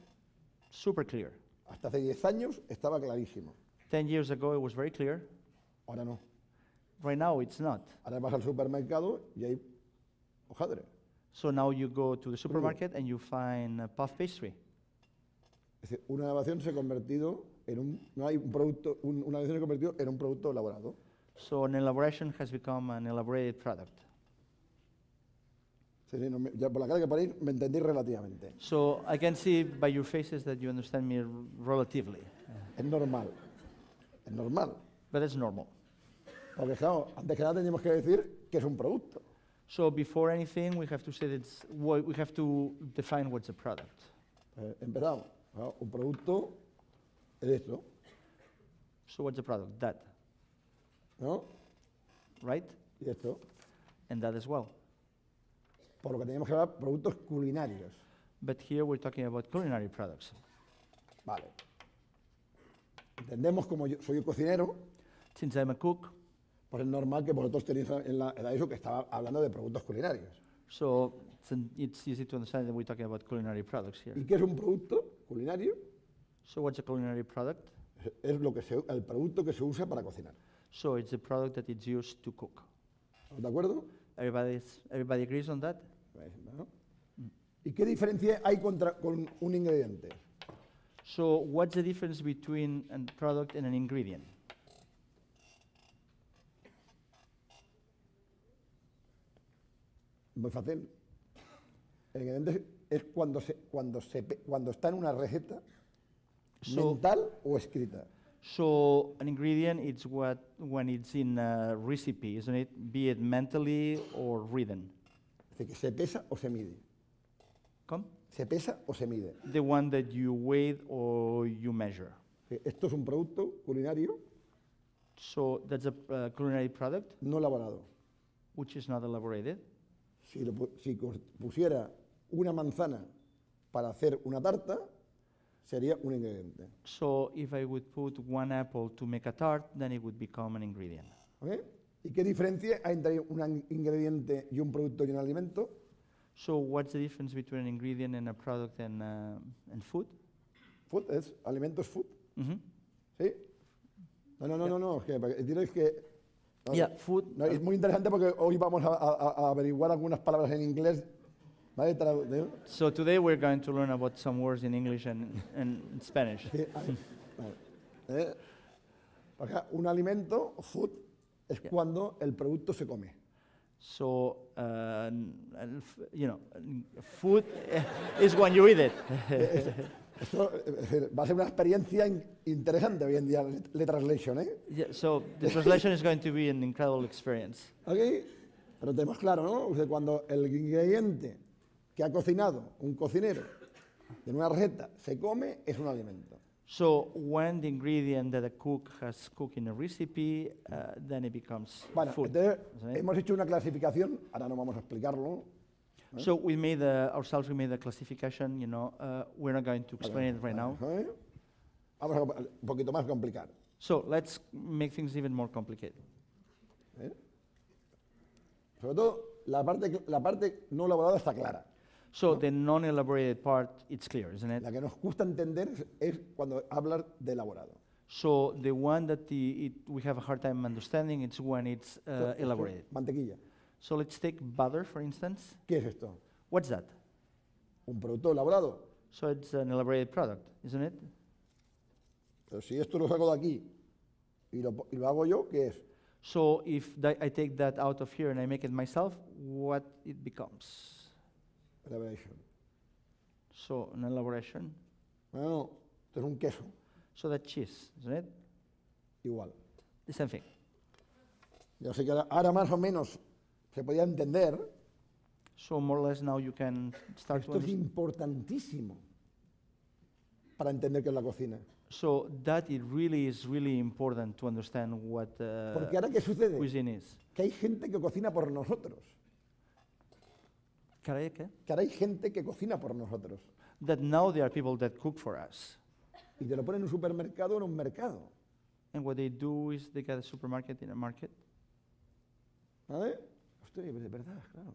Super clear. Hasta hace 10 años estaba clarísimo. 10 years ago, it was very clear. Ahora no. Right now, it's not. Ahora vas al supermercado y hay hojaldre. So now you go to the supermarket and you find puff pastry. Es decir, una elaboración se ha convertido en no hay un producto, una elaboración se ha convertido en un producto elaborado. So an elaboration has become an elaborated product. Sí, sí, ya por la cara que ponéis me entendéis relativamente. So I can see by your faces that you understand me relatively. Es normal. Es normal. But it's normal. Porque claro, antes que nada tenemos que decir que es un producto. So before anything, we have to say that we have to define what's a product. Empezamos. Claro, un producto es esto, So what's a product? That, ¿no? right? Y esto. And that as well. Por lo que tenemos que hablar productos culinarios. But here we're talking about culinary products. Vale. Entendemos como yo soy cocinero, Since I'm a cook, pues es normal que vosotros tenéis en la ESO que estaba hablando de productos culinarios. so it's easy to understand that we're talking about culinary products here. ¿Y qué es un producto culinario? So what's a culinary product? Es el producto que se usa para cocinar. So it's a product that is used to cook. ¿Estamos de acuerdo? Everybody agrees on that? ¿No? ¿Y qué diferencia hay con un ingrediente? So what's the difference between a product and an ingredient? Muy fácil. El ingrediente es cuando está en una receta So- mental o escrita. So an ingredient is when it's in a recipe, isn't it? Be it mentally or written. Es decir, que se pesa o se mide. Come? Se pesa o se mide. The one that you weigh or you measure. Esto es un producto culinario So that's a culinary product no elaborado. which is not elaborated. Si pusiera una manzana para hacer una tarta, sería un ingrediente. So if I would put one apple to make a tart, then it would become an ingredient. ¿Ok? ¿Y qué diferencia hay entre un ingrediente y un producto y un alimento? So what's the difference between an ingredient and a product and food? Food es, alimento es food. Mhm. ¿Sí? No, es que diréis que... no, Yeah, food. no, es muy interesante porque hoy vamos a averiguar algunas palabras en inglés. ¿Vale? So today we're going to learn about some words in English and in Spanish. Sí, vale. Porque un alimento, food, es Yeah. cuando el producto se come. So, food is when you eat it. Esto va a ser una experiencia interesante hoy en día, la translation, ¿eh? Yeah, so the translation is going to be an incredible experience. ¿Ok? Pero tenemos claro, ¿no? O sea, cuando el ingrediente que ha cocinado un cocinero de una receta se come, es un alimento. So when the ingredient that a cook has cooked in a recipe, then it becomes Bueno, food. entonces isn't it? hemos hecho una clasificación, ahora no vamos a explicarlo. So we made ourselves. We made a classification. We're not going to explain it right now. ¿Eh? Vamos a un poquito más complicar. So let's make things even more complicated. ¿Eh? Sobre todo, la parte no elaborada está clara. So the non-elaborated part, it's clear, isn't it? La que nos gusta entender es cuando hablas de elaborado. So the one that we have a hard time understanding, it's when it's Esto- elaborated. Mantequilla. So let's take butter, for instance. ¿Qué es esto? What's that? Un producto elaborado. So it's an elaborated product, isn't it? Pero si esto lo saco de aquí y lo hago yo, ¿qué es? So if I take that out of here and I make it myself, what it becomes? Elaboration. So an elaboration. No, esto es un queso. So that cheese, isn't it? Igual. The same thing. Yo sé que ahora más o menos se podía entender. So more or less now you can start to Esto es understand. importantísimo para entender qué es la cocina. So that it really is really important to understand what Porque ahora, ¿qué sucede? cuisine is. Que hay gente que cocina por nosotros. Caray, ¿qué? Que ahora hay gente que cocina por nosotros. That now there are people that cook for us. Y te lo ponen en un supermercado o en un mercado. And what they do is they get a supermarket in a market. ¿Vale? Hostia, de verdad, claro.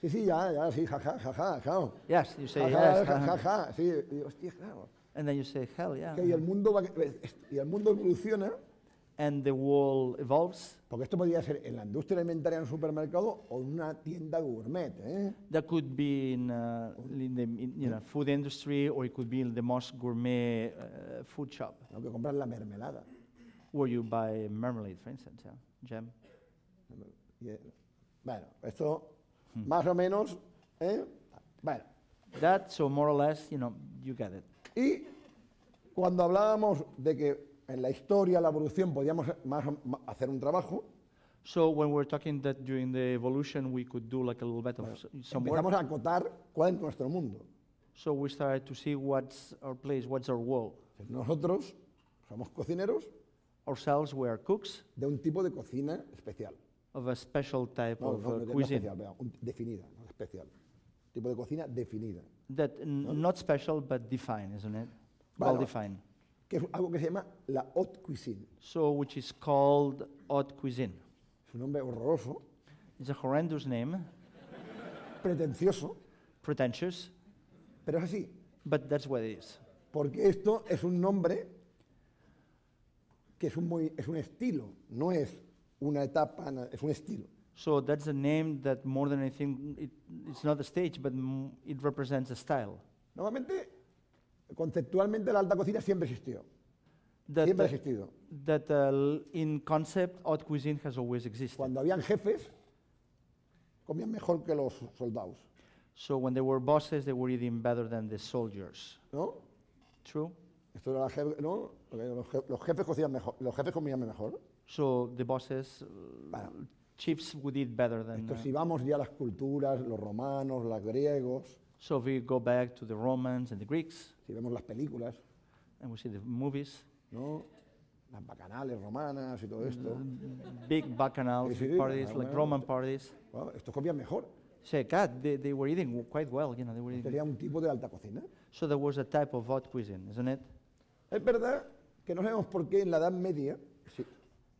Sí, ya, sí, jaja, claro. Yes, you say Jaja, yes. jaja, sí, y digo, hostia, claro. And then you say, hell yeah. Que y el mundo evoluciona, And the world evolves. porque esto podría ser en la industria alimentaria en un supermercado o en una tienda gourmet, ¿eh? That could be in the food industry, or it could be in the most gourmet food shop, Lo que compras la mermelada. where you buy marmalade, for instance, yeah, jam. Bueno, esto más o menos, ¿eh? Bueno, That, so more or less, you get it. y cuando hablábamos de que en la historia, la evolución, podíamos hacer un trabajo, So when we're talking that during the evolution we could do like a little bit of some work, empezamos a acotar cuál es nuestro mundo. so we started to see what's our place, what's our world. Nosotros somos cocineros Ourselves, we are cooks de un tipo de cocina especial. of a special type No, of no, no cuisine. especial, definida, no especial. Tipo de cocina definida. That not special but defined, isn't it? Bueno. Well defined. Que es algo que se llama la haute cuisine. So which is called haute cuisine. Es un nombre horroroso, It's a horrendous name, pretencioso, pretentious, pero es así. but that's what it is. Porque esto es un nombre que es un estilo, no es una etapa, es un estilo. So that's a name that more than anything, it's not a stage, but it represents a style. Normalmente, conceptualmente la alta cocina siempre existió. That, Siempre ha existido. that in concept, haute cuisine has always existed. Cuando habían jefes, comían mejor que los soldados, So when they were bosses, they were eating better than the soldiers. ¿no? True? Esto era ¿no? Porque los jefes cocían mejor, los jefes comían mejor. So the bosses, Bueno, chiefs would eat better than. esto si vamos ya a las culturas, los romanos, los griegos, So if we go back to the Romans and the Greeks, si vemos las películas, and we see the movies, ¿no? Las bacanales romanas y todo esto, big bacchanals, Sí, big sí, parties, like bueno. Roman parties. bueno, estos comían mejor. Say, God, they were eating quite well, they were eating. Sería un tipo de alta cocina. So there was a type of haute cuisine, isn't it? Es verdad que no sabemos por qué en la Edad Media, sí,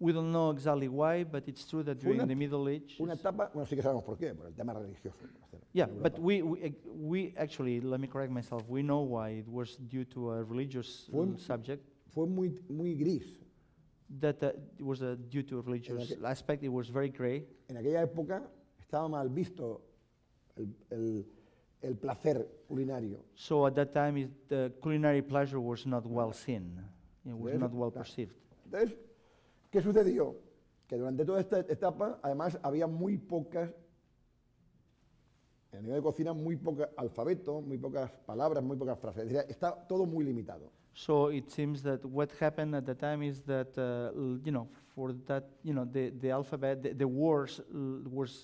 We don't know exactly why, but it's true that during the Middle Ages. una etapa, bueno, sí que sabemos por qué, por el tema religioso. Yeah, en but Europa. we actually, let me correct myself, we know why it was due to a religious subject, Fue muy gris. that it was due to a religious aspect, it was very gray. En aquella época estaba mal visto el placer culinario. So at that time, the culinary pleasure was not well seen, it was Yes, not well claro. perceived. Entonces, ¿qué sucedió? Que durante toda esta etapa, además, había muy pocas, a nivel de cocina, muy poco alfabeto, muy pocas palabras, muy pocas frases. Es decir, está todo muy limitado. So it seems that what happened at the time is that, for that, the alphabet, the words,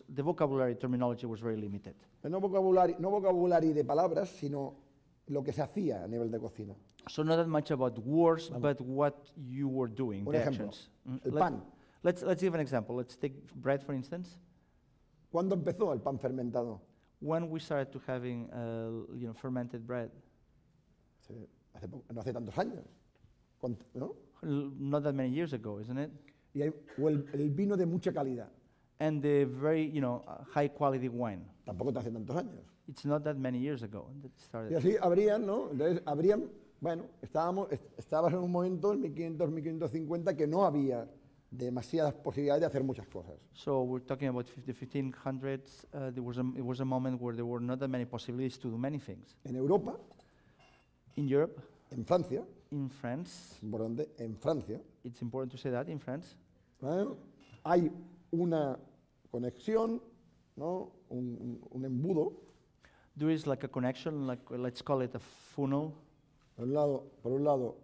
the vocabulary terminology was very limited. No vocabulario de palabras, sino lo que se hacía a nivel de cocina. So not that much about words, but what you were doing, Un the ejemplo, actions. el pan. Let's give an example. Let's take bread, for instance. ¿Cuándo empezó el pan fermentado? When we started to having, fermented bread, No hace tantos años. ¿No? not that many years ago, isn't it? O el vino de mucha calidad. And the very, high quality wine. Tampoco te hace tantos años. It's not that many years ago that it started. Y así habrían, ¿no? Entonces habrían, bueno, estabas en un momento en 1500, 1550 que no había demasiadas posibilidades de hacer muchas cosas. So we're talking about the 1500s. It was a moment where there were not that many possibilities to do many things. En Europa, In Europe, en Francia, in France, es importante, en Francia, it's important to say that in France, ¿vale? Hay una conexión, ¿no? Un embudo, there is like a connection, like let's call it a funnel. por un lado,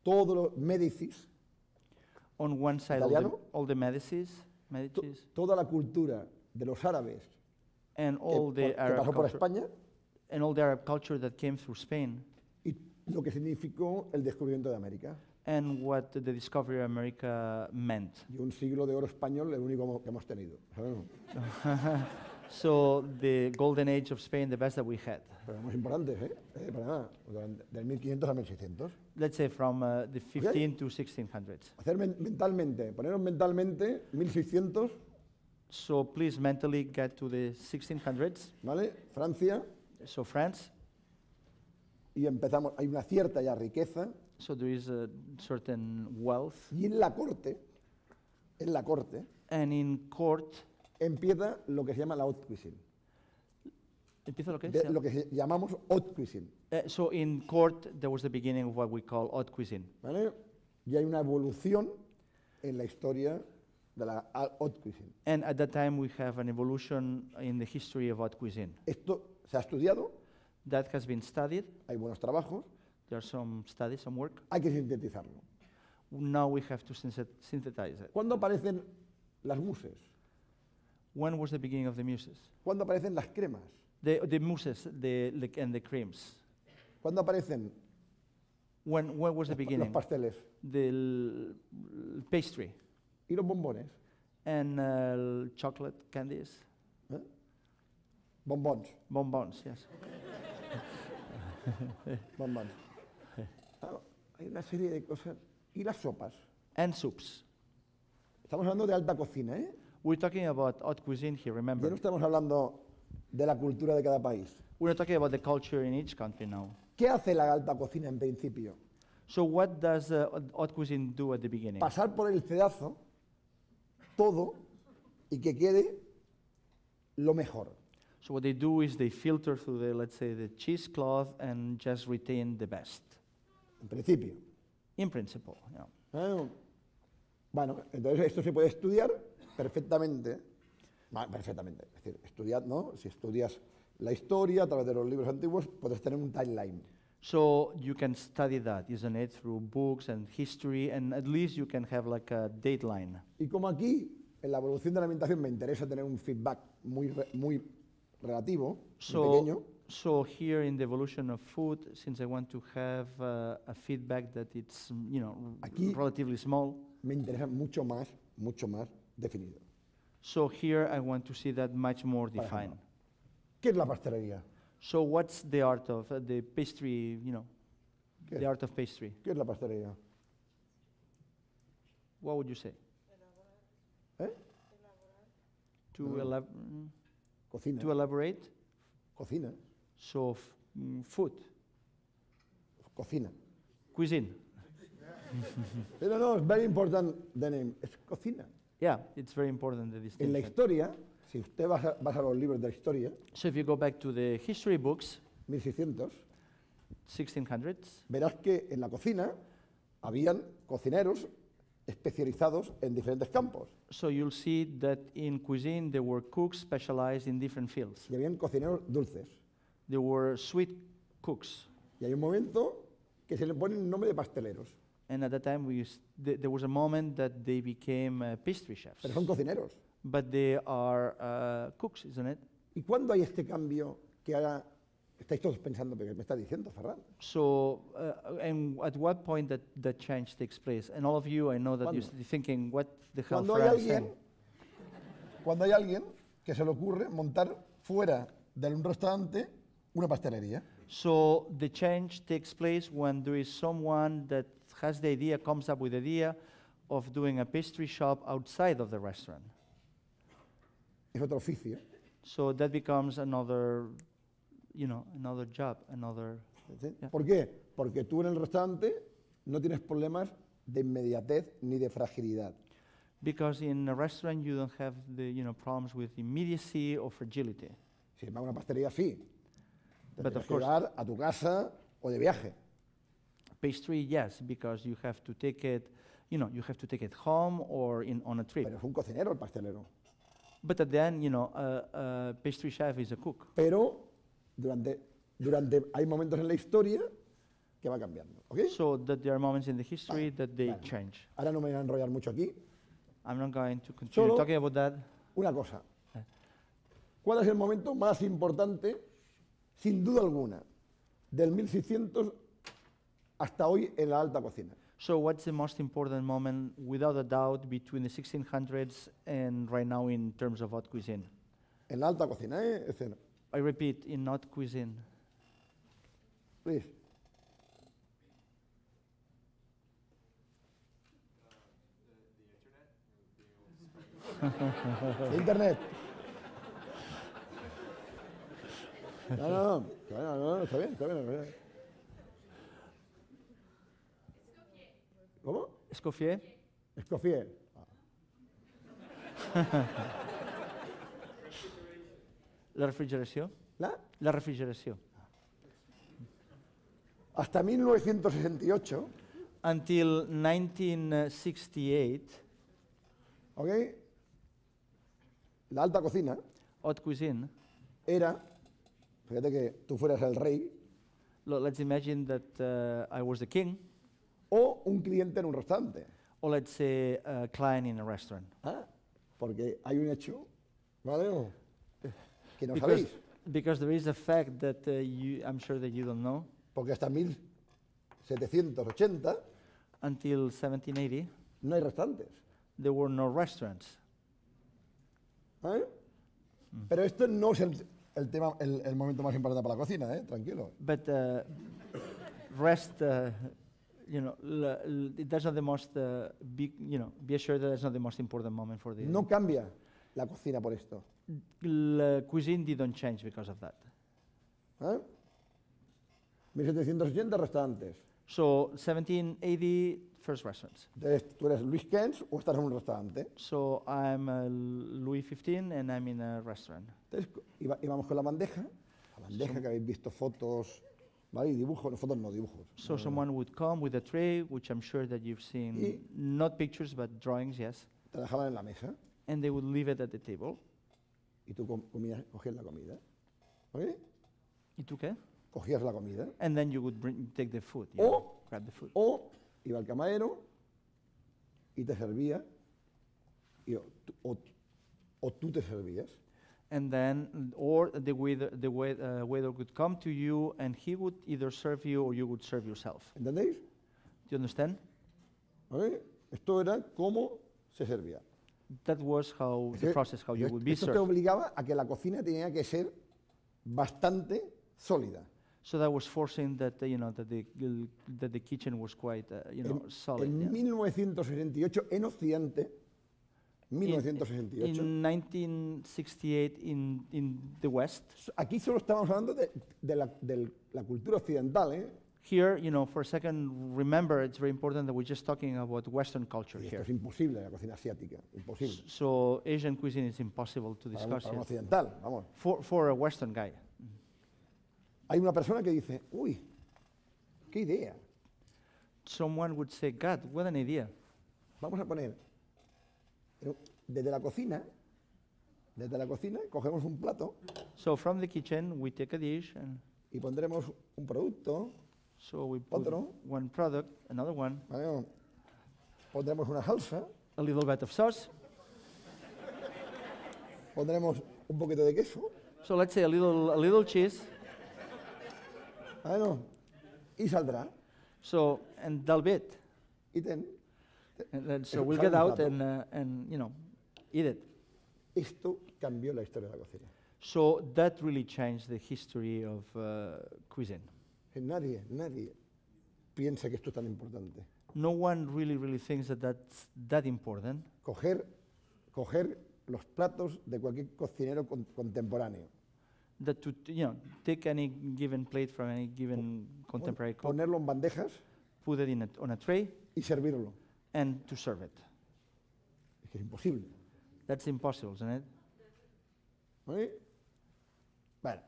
todos los Médicis, On one side, Italiano? all the Medicis, toda la cultura de los árabes and que, all the que Arab pasó por culture, España and all the Arab culture that came through Spain, y lo que significó el descubrimiento de América. and what the discovery of America meant. Y un siglo de oro español, el único que hemos tenido. ¿Sabes? So the golden age of Spain, the best that we had. Pero muy importantes, ¿eh? Para nada, del 1500 a 1600. Let's say from the 15 to 1600s. Hacer mentalmente, poneros mentalmente 1600, So please mentally get to the 1600s. ¿vale? Francia, So France. y empezamos, hay una cierta ya riqueza, So there is a certain wealth. y en la corte, And in court, empieza lo que se llama la haute cuisine, empieza lo que es, de lo que llamamos haute cuisine, so in court, there was the beginning of what we call haute cuisine. ¿vale? Y hay una evolución en la historia de la haute cuisine. And at that time, we have an evolution in the history of haute cuisine. Esto se ha estudiado, That has been studied. hay buenos trabajos, There are some studies, some work. hay que sintetizarlo. Now we have to synthesize it. ¿Cuándo aparecen las muses? When was the beginning of the muses? ¿Cuándo aparecen las cremas? The muses, and the creams. ¿Cuándo aparecen When was the los beginning? pasteles? The pastry ¿Y los bombones? and chocolate candies, ¿Eh? Bombons, bonbons. Yes. bombons. Claro, hay una serie de cosas. ¿Y las sopas? And soups. Estamos hablando de alta cocina, ¿eh? We're talking about haute cuisine here. Ya Remember, no estamos hablando de la cultura de cada país. we're talking about the culture in each country now. ¿Qué hace la alta cocina en principio? So what does haute cuisine do at the beginning? Pasar por el cedazo todo y que quede lo mejor. So what they do is they filter through the, let's say, the cheesecloth and just retain the best. En principio. In principle, yeah. Bueno, entonces esto se puede estudiar perfectamente. Perfectamente. Es decir, estudiar, ¿no? Si estudias la historia a través de los libros antiguos, puedes tener un timeline. So you can study that, isn't it, through books and history, and at least you can have like a deadline. Y como aquí, en la evolución de la alimentación, me interesa tener un feedback muy relativo, muy pequeño, So here in the evolution of food, since I want to have a feedback that it's, Aquí- relatively small, me interesa mucho más definido. so here I want to see that much more Por defined. ejemplo, ¿qué es la pastelería? So what's the art of the pastry, ¿Qué, the art of pastry? qué es la pastelería? What would you say? ¿Eh? To, No. Cocina. to elaborate? Cocina. So food, Cocina. cuisine. Pero no, es very important the name. Es cocina. Yeah, it's very important, the En la distinction. historia, si usted vas a los libros de la historia, So if you go back to the history books, 1600, 1600s, verás que en la cocina habían cocineros especializados en diferentes campos. so you'll see that in cuisine there were cooks specialized in different fields. Y habían cocineros dulces. There were sweet cooks, Y hay un momento que se le pone el nombre de pasteleros. and at that time there was a moment that they became pastry chefs. Pero son cocineros. But they are cooks, isn't it? ¿Y cuándo hay este cambio que haga? Estáis todos pensando, ¿qué me está diciendo, Ferran? So, and at what point that change takes place? And all of you, I know that you're ¿Cuándo? thinking, what the hell Cuando hay Ferran is saying? cuando hay alguien que se le ocurre montar fuera de un restaurante una pastelería. So the change takes place when there is someone that has the idea, comes up with the idea of doing a pastry shop outside of the restaurant. Es otro oficio. So that becomes another, another job, another. ¿Sí? Yeah. ¿Por qué? Porque tú en el restaurante no tienes problemas de inmediatez ni de fragilidad. Because in a restaurant you don't have the, problems with immediacy or fragility. Si vas a una pastelería, sí. Te But tienes of que course- llevar a tu casa o de viaje. Pastry, yes, because you have to take it, you have to take it home or on a trip. Pero es un cocinero el pastelero. But at the end, a pastry chef is a cook. Pero hay momentos en la historia que va cambiando. ¿Ok? So that there are moments in the history that they Vale. change. Ahora no me voy a enrollar mucho aquí. I'm not going to continue Solo- talking about that. Una cosa. ¿Cuál es el momento más importante, sin duda alguna, del 1600 hasta hoy en la alta cocina? So what's the most important moment, without a doubt, between the 1600s and right now in terms of haute cuisine? En la alta cocina, ¿eh? Escena. I repeat, in haute cuisine. Please. Internet. No, está bien, está bien. ¿Cómo? Escoffier? Escoffier. La refrigeració? ¿La? La refrigeració. Hasta 1968, Until 1968, ¿ok? La alta cocina haute cuisine, era, fíjate que tú fueras el rey let's imagine that I was the king, o un cliente en un restaurante. or let's say a client in a restaurant. ¿Ah? Porque hay un hecho, ¿vale? Que no Because, sabéis. because there is a fact that I'm sure that you don't know. Porque hasta 1780 Until 1780, no hay restaurantes. there were no restaurants. ¿Eh? Pero esto no es el tema, el momento más importante para la cocina, ¿eh? Tranquilo. But rest, that's not the most big, be assured that that's not the most important moment for the. No cambia la cocina por esto. The cuisine didn't change because of that. ¿Eh? 1780 restaurantes. So 1780, first restaurants. Entonces, tú eres Luis Kens o estás en un restaurante. So I'm Louis XV and I'm in a restaurant. Entonces, íbamos con la bandeja que habéis visto fotos, ¿vale? Y dibujos, no, fotos no, dibujos. So someone would come with a tray, which I'm sure that you've seen, not pictures, but drawings, yes. Te dejaban en la mesa And they would leave it at the table. y tú cogías la comida. ¿Ok? ¿Y tú qué? Cogías la comida. And then you would take the food, grab the food. O iba el camarero y te servía, o tú te servías. And then, or the waiter would come to you and he would either serve you or you would serve yourself. ¿Entendéis? Do you understand? ¿Ok? Esto era cómo se servía. That was how the process, how you would be Esto te served. obligaba a que la cocina tenía que ser bastante sólida. So that was forcing that, that the kitchen was quite, solid. En Yeah. 1968, en Occidente, 1968, In 1968 in the West, aquí solo estamos hablando de la cultura occidental, ¿eh? here, for a second, remember, it's very important that we're just talking about Western culture Y esto here. es imposible, la cocina asiática, imposible. So Asian cuisine is impossible to Para discuss un here. occidental, vamos. For a Western guy. Hay una persona que dice, uy, qué idea. Someone would say, God, what an idea. Vamos a poner, pero desde la cocina, cogemos un plato So from the kitchen, we take a dish, and y pondremos un producto, so we put Otro. one product, another one, ¿vale? Pondremos una salsa, a little bit of sauce. pondremos un poquito de queso, So let's say a little cheese. ¿vale? Y saldrá. So, and that'll be it. Y ten, And then, so Eso we'll sale get un out plato. and eat it. esto cambió la historia de la cocina. So that really changed the history of cuisine. Nadie piensa que esto es tan importante. No one really thinks that that's that important. Coger los platos de cualquier cocinero contemporáneo, That to take any given plate from any given contemporary cook, ponerlo en bandejas put it on a tray, y servirlo. and to serve it. Es que es imposible. That's impossible, isn't it? ¿Vale? Bueno.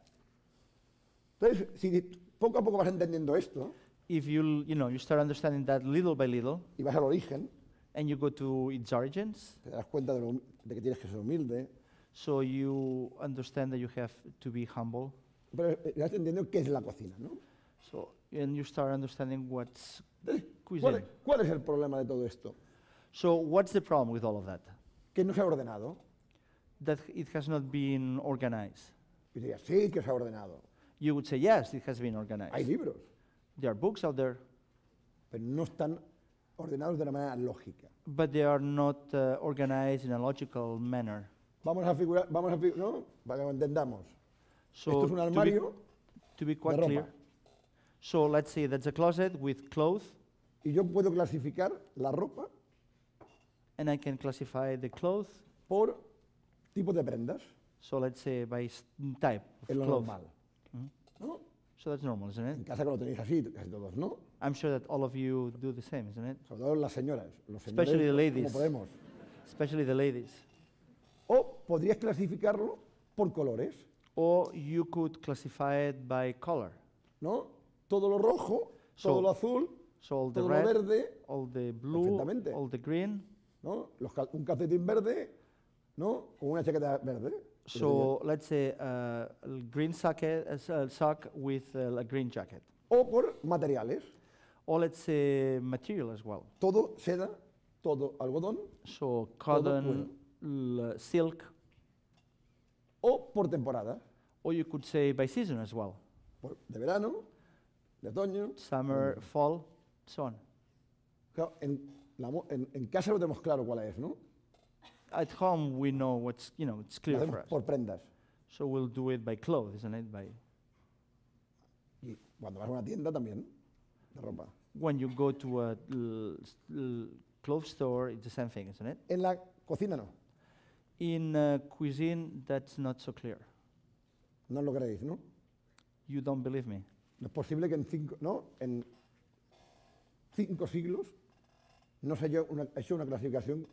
Entonces, si poco a poco vas entendiendo esto If you start understanding that little by little, y vas al origen, and you go to its origins, te das cuenta de que tienes que ser humilde, so you understand that you have to be humble. pero vas entendiendo qué es la cocina, ¿no? So, and you start understanding what's Entonces, cuisine. ¿cuál es el problema de todo esto? So what's the problem with all of that? Que no se ha ordenado. That it has not been organized. Y dirías, sí que se ha ordenado. You would say, yes, it has been organized. Hay libros, There are books out there, pero no están ordenados de una manera lógica. but they are not organized in a logical manner. Vamos a figurar, ¿no? Para que lo entendamos. So Esto es un armario to be quite de ropa. clear. So let's say that's a closet with clothes, y yo puedo clasificar la ropa and I can classify the clothes. por tipo de prendas. So let's say by type Es of lo clothes. normal. Mhm. ¿No? So that's normal, isn't En it? casa que lo tenéis así, casi todos, ¿no? I'm sure that all of you do the same, isn't it? Sobre todo las señoras. Los Especially the señores, ladies. como podemos. Especially the ladies. O podrías clasificarlo por colores, Or you could classify it by color. ¿no? Todo lo rojo, todo So- lo azul, So all the todo lo red, verde, all the blue, Perfectamente. all the green. ¿no? Un calcetín verde, ¿no? Con una chaqueta verde. So let's say a green sock with a green jacket. O por materiales. Or let's say material as well. Todo seda, todo algodón. So Todo cotton, silk, O por temporada. or you could say by season as well. De verano, de otoño. Summer, fall, so on. Claro, en casa lo tenemos claro cuál es, ¿no? At home we know what's, it's Lo clear for hacemos us. por prendas. So we'll do it by clothes, isn't it? Y cuando vas a una tienda también, de ropa. When you go to a clothes store, it's the same thing, isn't it? En la cocina no. In cuisine, that's not so clear. No lo creéis, ¿no? You don't believe me. No es posible que en 5 siglos no se haya hecho una clasificación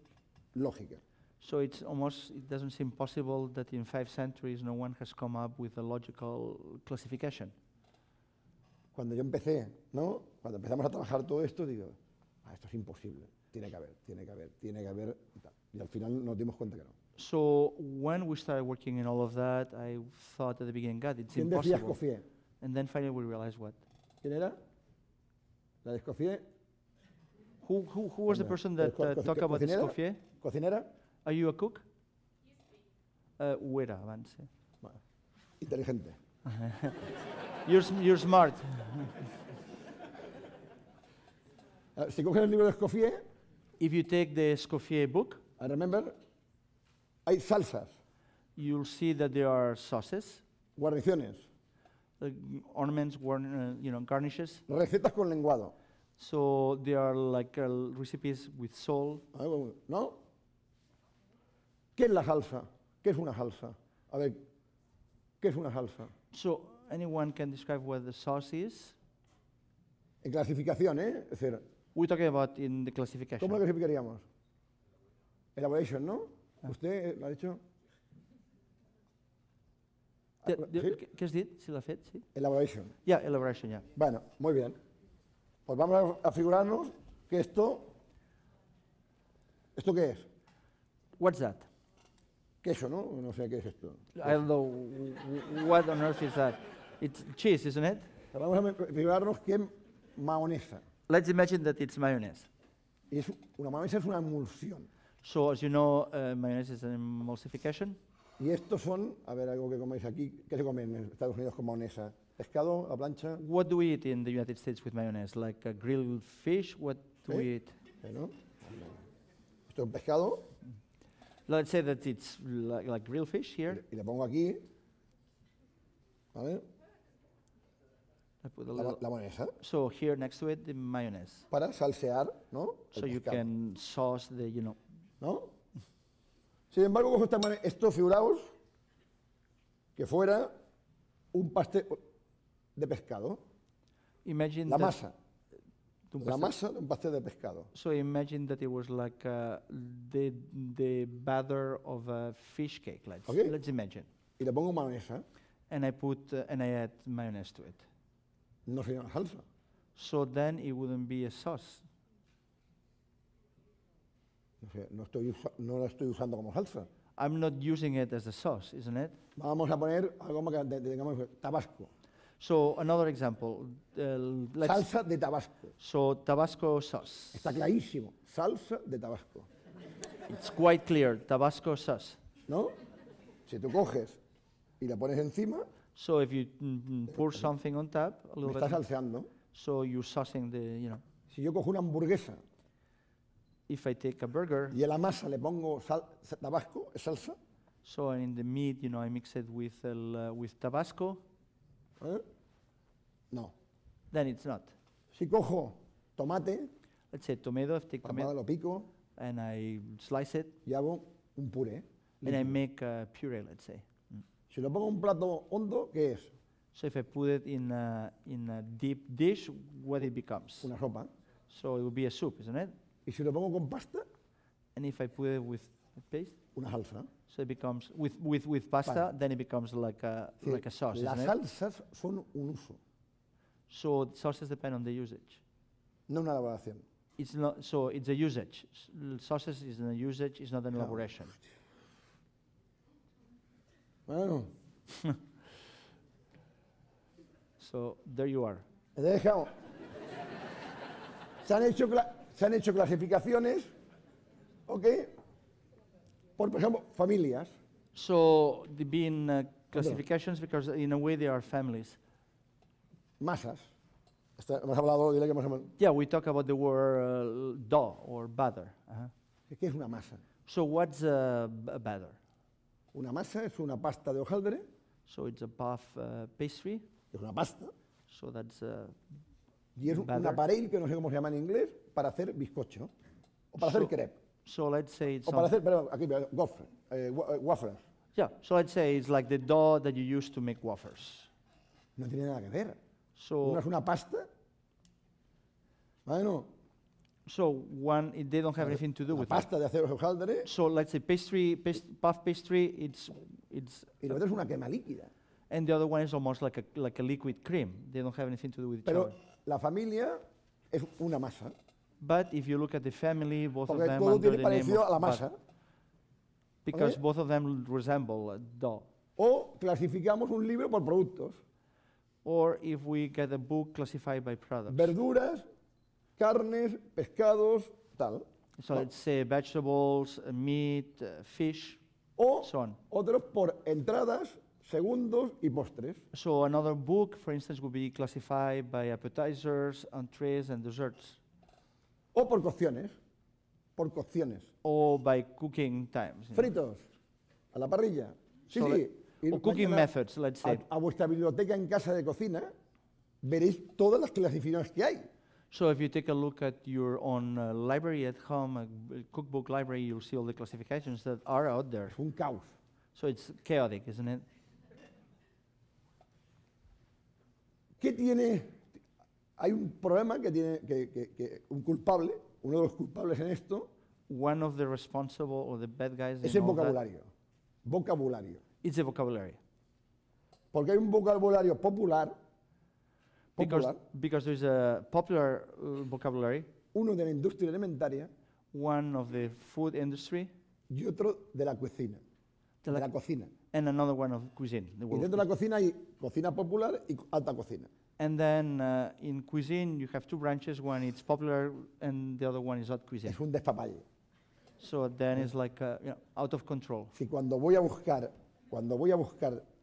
lógica. So it doesn't seem possible that in 5 centuries no one has come up with a logical classification. Cuando yo empecé, ¿no? Cuando empezamos a trabajar todo esto, digo, esto es imposible, tiene que haber. Y tal. Y al final nos dimos cuenta que no. So when we started working in all of that, I thought at the beginning, God, it's ¿Quién decía impossible. Escoffier? And then finally we realized what? ¿Quién era? La de Escoffier. Who was the Hombre, person that talked about Escoffier? Cocinera. Are you a cook? Ho era abans, sí. Bueno, inteligente. You're smart. Si coges el libro de Escoffier, If you take the Escoffier book, I remember, hay salsas, you'll see that there are sauces, guarniciones, ornaments, garnishes. recetas con lenguado. So there are like recipes with salt. ¿No? ¿Qué es la salsa? ¿Qué es una salsa? A ver, ¿qué es una salsa? So anyone can describe what the sauce is? En clasificación, ¿eh? Es decir, We're talking about in the classification. ¿cómo lo clasificaríamos? Elaboration, ¿no? ¿Usted lo ha dicho? The- ¿Sí? Què has dit? Si l'ha fet, sí? Elaboration. Yeah, elaboration, yeah. Bueno, muy bien. Pues vamos a figurarnos que ¿esto qué es? What's that? Queso, ¿no? No sé qué es esto. I don't know what on earth is that. It's cheese, isn't it? Vamos a figurarnos que es mayonesa. Let's imagine that it's mayonnaise. Y una mayonesa es una emulsión. So as you know, mayonnaise is an emulsification. Y estos son, a ver, algo que coméis aquí. ¿Qué se come en Estados Unidos con mayonesa? ¿Pescado, a la plancha? What do we eat in the United States with mayonnaise? Like a grilled fish? What do we eat? ¿No? Esto es un pescado Let's say that it's like grilled fish here. y le pongo aquí, ¿vale? I put a La little, mayonesa so here next to it, the mayonnaise. para salsear, ¿no? El So you pescado, can sauce the, ¿no? Sin embargo, cojo esto, figuraos que fuera un pastel de pescado. imagine La that masa. La masa de un pastel de pescado. So imagine that it was like the batter of a fish cake. Okay. Let's imagine, Y le pongo mayonesa. and I add mayonnaise to it. No sería una salsa. So then it wouldn't be a sauce. No sé, no la estoy usando como salsa. I'm not using it as a sauce, isn't it? Vamos a poner algo más que digamos Tabasco. So another example, Salsa de Tabasco. so Tabasco sauce. Está clarísimo. Salsa de Tabasco. It's quite clear, Tabasco sauce. ¿No? Si tú coges y la pones encima, So if you pour something on top, a me little está bit, salseando. so you're saucing the, Si yo cojo una hamburguesa if I take a burger, y a la masa le pongo Tabasco, es salsa, So in the meat, I mix it with Tabasco. ¿Eh? No. Then it's not. Si cojo tomate, Let's say tomato, I take palmada, tomato lo pico and I slice it y hago un puré. and I líquido. make a puree, let's say. Si lo pongo en un plato hondo, ¿qué es? So if I put it in a deep dish, what it becomes? Una sopa. So it will be a soup, isn't it? Y si lo pongo con pasta, And if I put it with paste, una salsa. so it becomes with pasta, then it becomes like a sauce, Las isn't it? salsas son un uso, So sauces depend on the usage. no una elaboración. It's not, so it's a usage. Sauces is a usage, it's not an Claro. elaboration. Bueno, So there you are. he dejado. Se han hecho clasificaciones, ¿ok? Por ejemplo, familias. So the being classifications because in a way they are families. Masas. Hemos hablado, dile que hemos hablado. Yeah, we talk about the word dough or batter. ¿Qué es una masa? So what's a batter? Una masa es una pasta de hojaldre, So it's a puff pastry. es una pasta, So that's y es un Batter. aparell, que no sé cómo se llama en inglés, para hacer bizcocho, o para hacer So- crepe, so let's say it's o para some- hacer, perdón, aquí, waffles. yeah. So let's say it's like the dough that you use to make wafers. No tiene nada que ver. So Una es una pasta. Bueno, they don't have anything to do la with it. pasta de hacer hojaldre, So let's say puff pastry. It's y la otra es una quema líquida. and the other one is almost like a liquid cream. They don't have anything to do with each Pero other. la familia es una masa, But if you look at the family, both of porque them todo under tiene the name parecido a la of masa. butter, because ¿Vale? both of them resemble a dough. O clasificamos un libro por productos. Or if we get a book classified by products. Verduras, carnes, pescados, tal. So ¿no? let's say vegetables, meat, fish, O so on. otros por entradas, segundos y postres. So another book, for instance, would be classified by appetizers, entrees, and desserts, O por cocciones. Por cocciones. or by cooking times. Fritos, a la parrilla. Sí, So sí. Ir Or cooking mañana methods, let's say. a vuestra biblioteca en casa de cocina, veréis todas las clasificaciones que hay. So if you take a look at your own library at home, a cookbook library, you'll see all the classifications that are out there. Es un caos. So it's chaotic, isn't it? ¿Qué tiene? Hay un problema que tiene que un culpable, uno de los culpables en esto, One of the responsible or the bad guys es in el all that, vocabulario. Vocabulario. it's the vocabulary. Porque hay un vocabulario popular, Because there's a popular vocabulary, uno de la industria alimentaria one of the food industry, y otro de la cocina. De De la- la cocina. and another one of cuisine. The Y world dentro de la cocina hay cocina popular y alta cocina. And then in cuisine, you have two branches. One is popular, and the other one is not cuisine. Es un despapalle. So then it's like out of control. Si cuando voy a buscar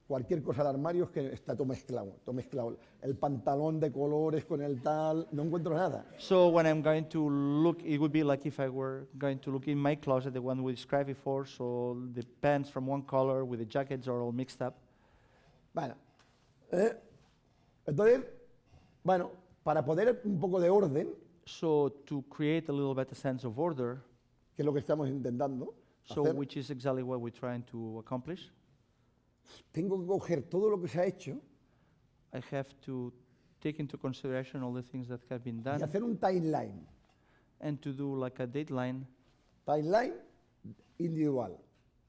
cualquier cosa al armario es que está todo mezclado, todo mezclado. El pantalón de colores con el tal, no encuentro nada. So when I'm going to look, it would be like if I were going to look in my closet, the one we described before. So the pants from one color with the jackets are all mixed up. Bueno, entonces, bueno, para poder un poco de orden, So to create a little bit a sense of order, que es lo que estamos intentando so hacer, which is exactly what we're trying to accomplish, tengo que coger todo lo que se ha hecho I have to take into consideration all the things that have been y done hacer un timeline. and to do like a deadline, Timeline individual.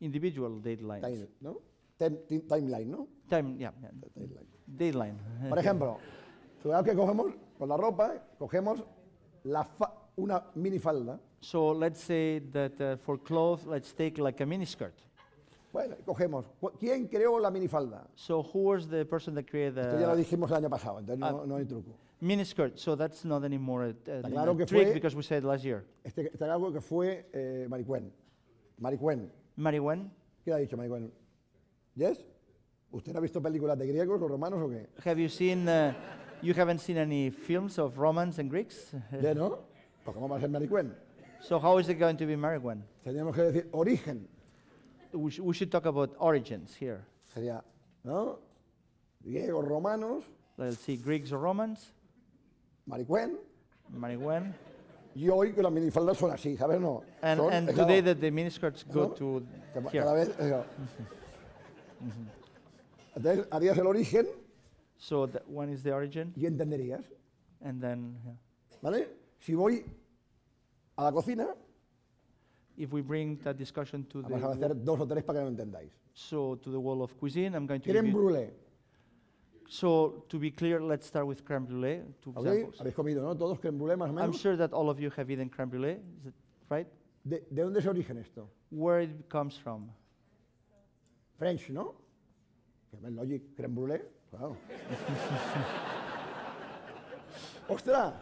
individual deadlines. ¿No? Timeline, ¿no? Timeline. Timeline. Deadline. Por ejemplo, fijaos que cogemos con la ropa, cogemos una minifalda. So let's say that for clothes, let's take like a miniskirt. Bueno, cogemos. ¿Quién creó la minifalda? So who was the person that created Esto ya lo the dijimos el año pasado, entonces no hay truco. miniskirt? So that's not anymore a claro que trick fue- because we said last year. Este algo que fue Maricuen. Maricuen. Marijuana, ¿Qué ha dicho Maricuen? ¿Yes? ¿Usted no ha visto películas de griegos o romanos o qué? have you seen, you haven't seen any films of Romans and Greeks? ¿Ya no? Pues ¿cómo va a ser Maricuen? So how is it going to be marijuana? Teníamos que decir origen. we should talk about origins here. Sería, ¿no? Griegos, romanos, Let's see, Greeks or Romans, maricuén, marijuana. y hoy que las minifaldas son así, ¿sabes? No. And, son, and es today como- that the miniskirts go ¿no? to Cada here. vez, entonces harías el origen So that one is the origin, y entenderías, and then yeah. ¿vale? Si voy a la cocina, If we bring that discussion to vamos a hacer 2 o 3 para que lo entendáis. to the wall of cuisine, I'm going to give Crème you. brûlée, So to be clear, let's start with crème brûlée. Two ¿ok? examples. Habéis comido, ¿no? Todos crème brûlée más o I'm menos. sure that all of you have eaten crème brûlée. Is it right? ¿De dónde es origen esto? Where it comes from? French, ¿no? Que me logic, crème brûlée, claro. ¡Ostras!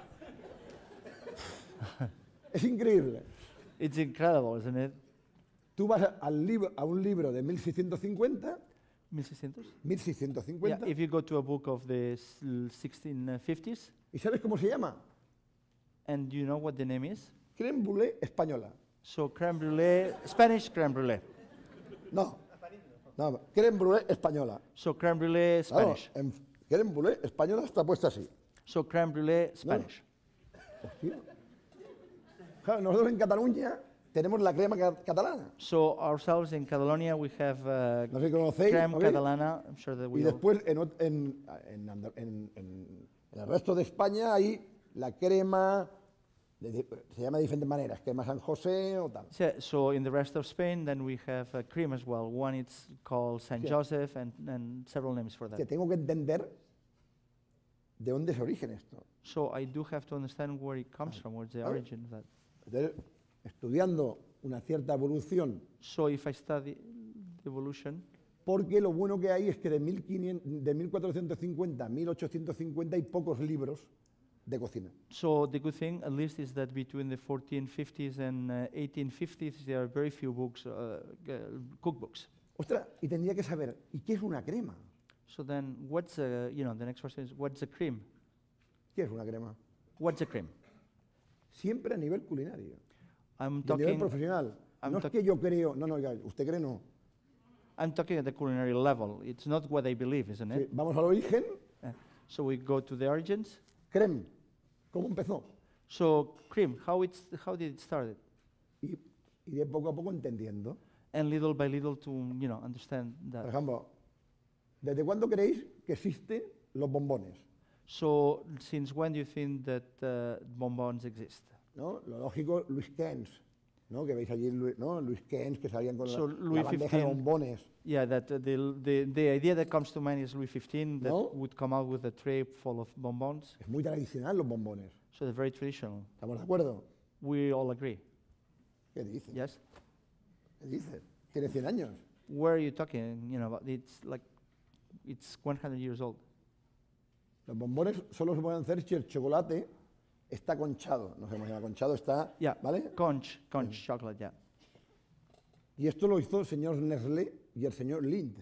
Es increíble. It's incredible, isn't it? Tú vas a un libro de 1650, 1600? 1650, Yeah, if you go to a book of the 1650s, ¿y sabes cómo se llama? and you know what the name is? Crème brûlée española. So crème brûlée, Spanish crème brûlée. No, no, crème brûlée española. So crème brûlée Claro, Spanish. en crème brûlée española está puesta así. So crème brûlée Spanish. Hostia. Claro, nosotros en Cataluña tenemos la crema catalana. So ourselves in Catalonia, we have No sé si conocéis. crème ¿no veis? catalana. I'm sure that Y we all. después en el resto de España hay la crema, se llama de diferentes maneras, crema San José o tal. So in the rest of Spain, then we have cream as well. One it's called Saint Yeah. Joseph, and several names for that. Que tengo que entender de dónde es origen esto. So I do have to understand where it comes from, where's the Claro. origin of that. Entonces, estudiando una cierta evolución, So if I study the evolution, porque lo bueno que hay es que de 1450 a 1850 hay pocos libros de cocina. so the good thing, at least, is that between the 1450s and 1850s, there are very few books, cookbooks. Ostras, y tendría que saber, ¿y qué es una crema? So then, what's the next question is, what's a cream? ¿Qué es una crema? What's a cream? Siempre a nivel culinario. I'm Y a nivel talking, profesional. I'm No es talk- que yo creo, no, oiga, usted cree no. I'm talking at the culinary level. It's not what I believe, isn't Sí, it? vamos al origen, So we go to the origins. creme, ¿cómo empezó? So cream, how did it start? Y de poco a poco entendiendo. And little by little to understand Por that. ejemplo, ¿desde cuándo creéis que existen los bombones? So since when do you think that bonbons exist? ¿No? Lo lógico, Louis XV, ¿no? Que veis allí, ¿no? Louis XV, que salían con So la Louis bandeja de XV. bombones. Yeah, that the idea that comes to mind is Louis XV that No. would come out with a tray full of bonbons. Es muy tradicional los bombones. So they're very traditional. ¿Estamos de acuerdo? We all agree. ¿Qué dices? Yes. ¿Qué dices? Tiene 100 años. Where are you talking? About it's 100 years old. Los bombones solo se pueden hacer si el chocolate está conchado. No sé cómo se llama, conchado está, Yeah. ¿vale? Conch chocolate. Yeah. Y esto lo hizo el señor Nestlé y el señor Lind.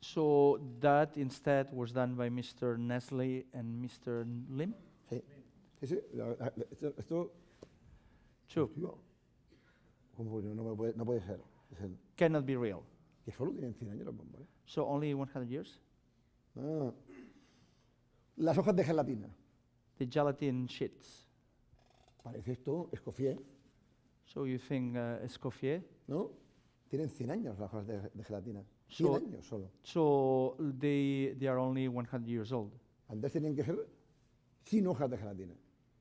So that instead was done by Mr. Nestle and Mr. Lim. Sí. Sí, sí. Esto True. tío, ¿cómo? No puede ser. Dicen, Cannot be real. que solo tienen 100 años los bombones. So only 100 years. Ah. Las hojas de gelatina. The gelatin sheets. Parece esto Escoffier, So you think Escoffier? ¿no? Tienen 100 años las hojas de gelatina. 100 So- años solo. So they are only 100 years old. Antes tenían que ser sin hojas de gelatina.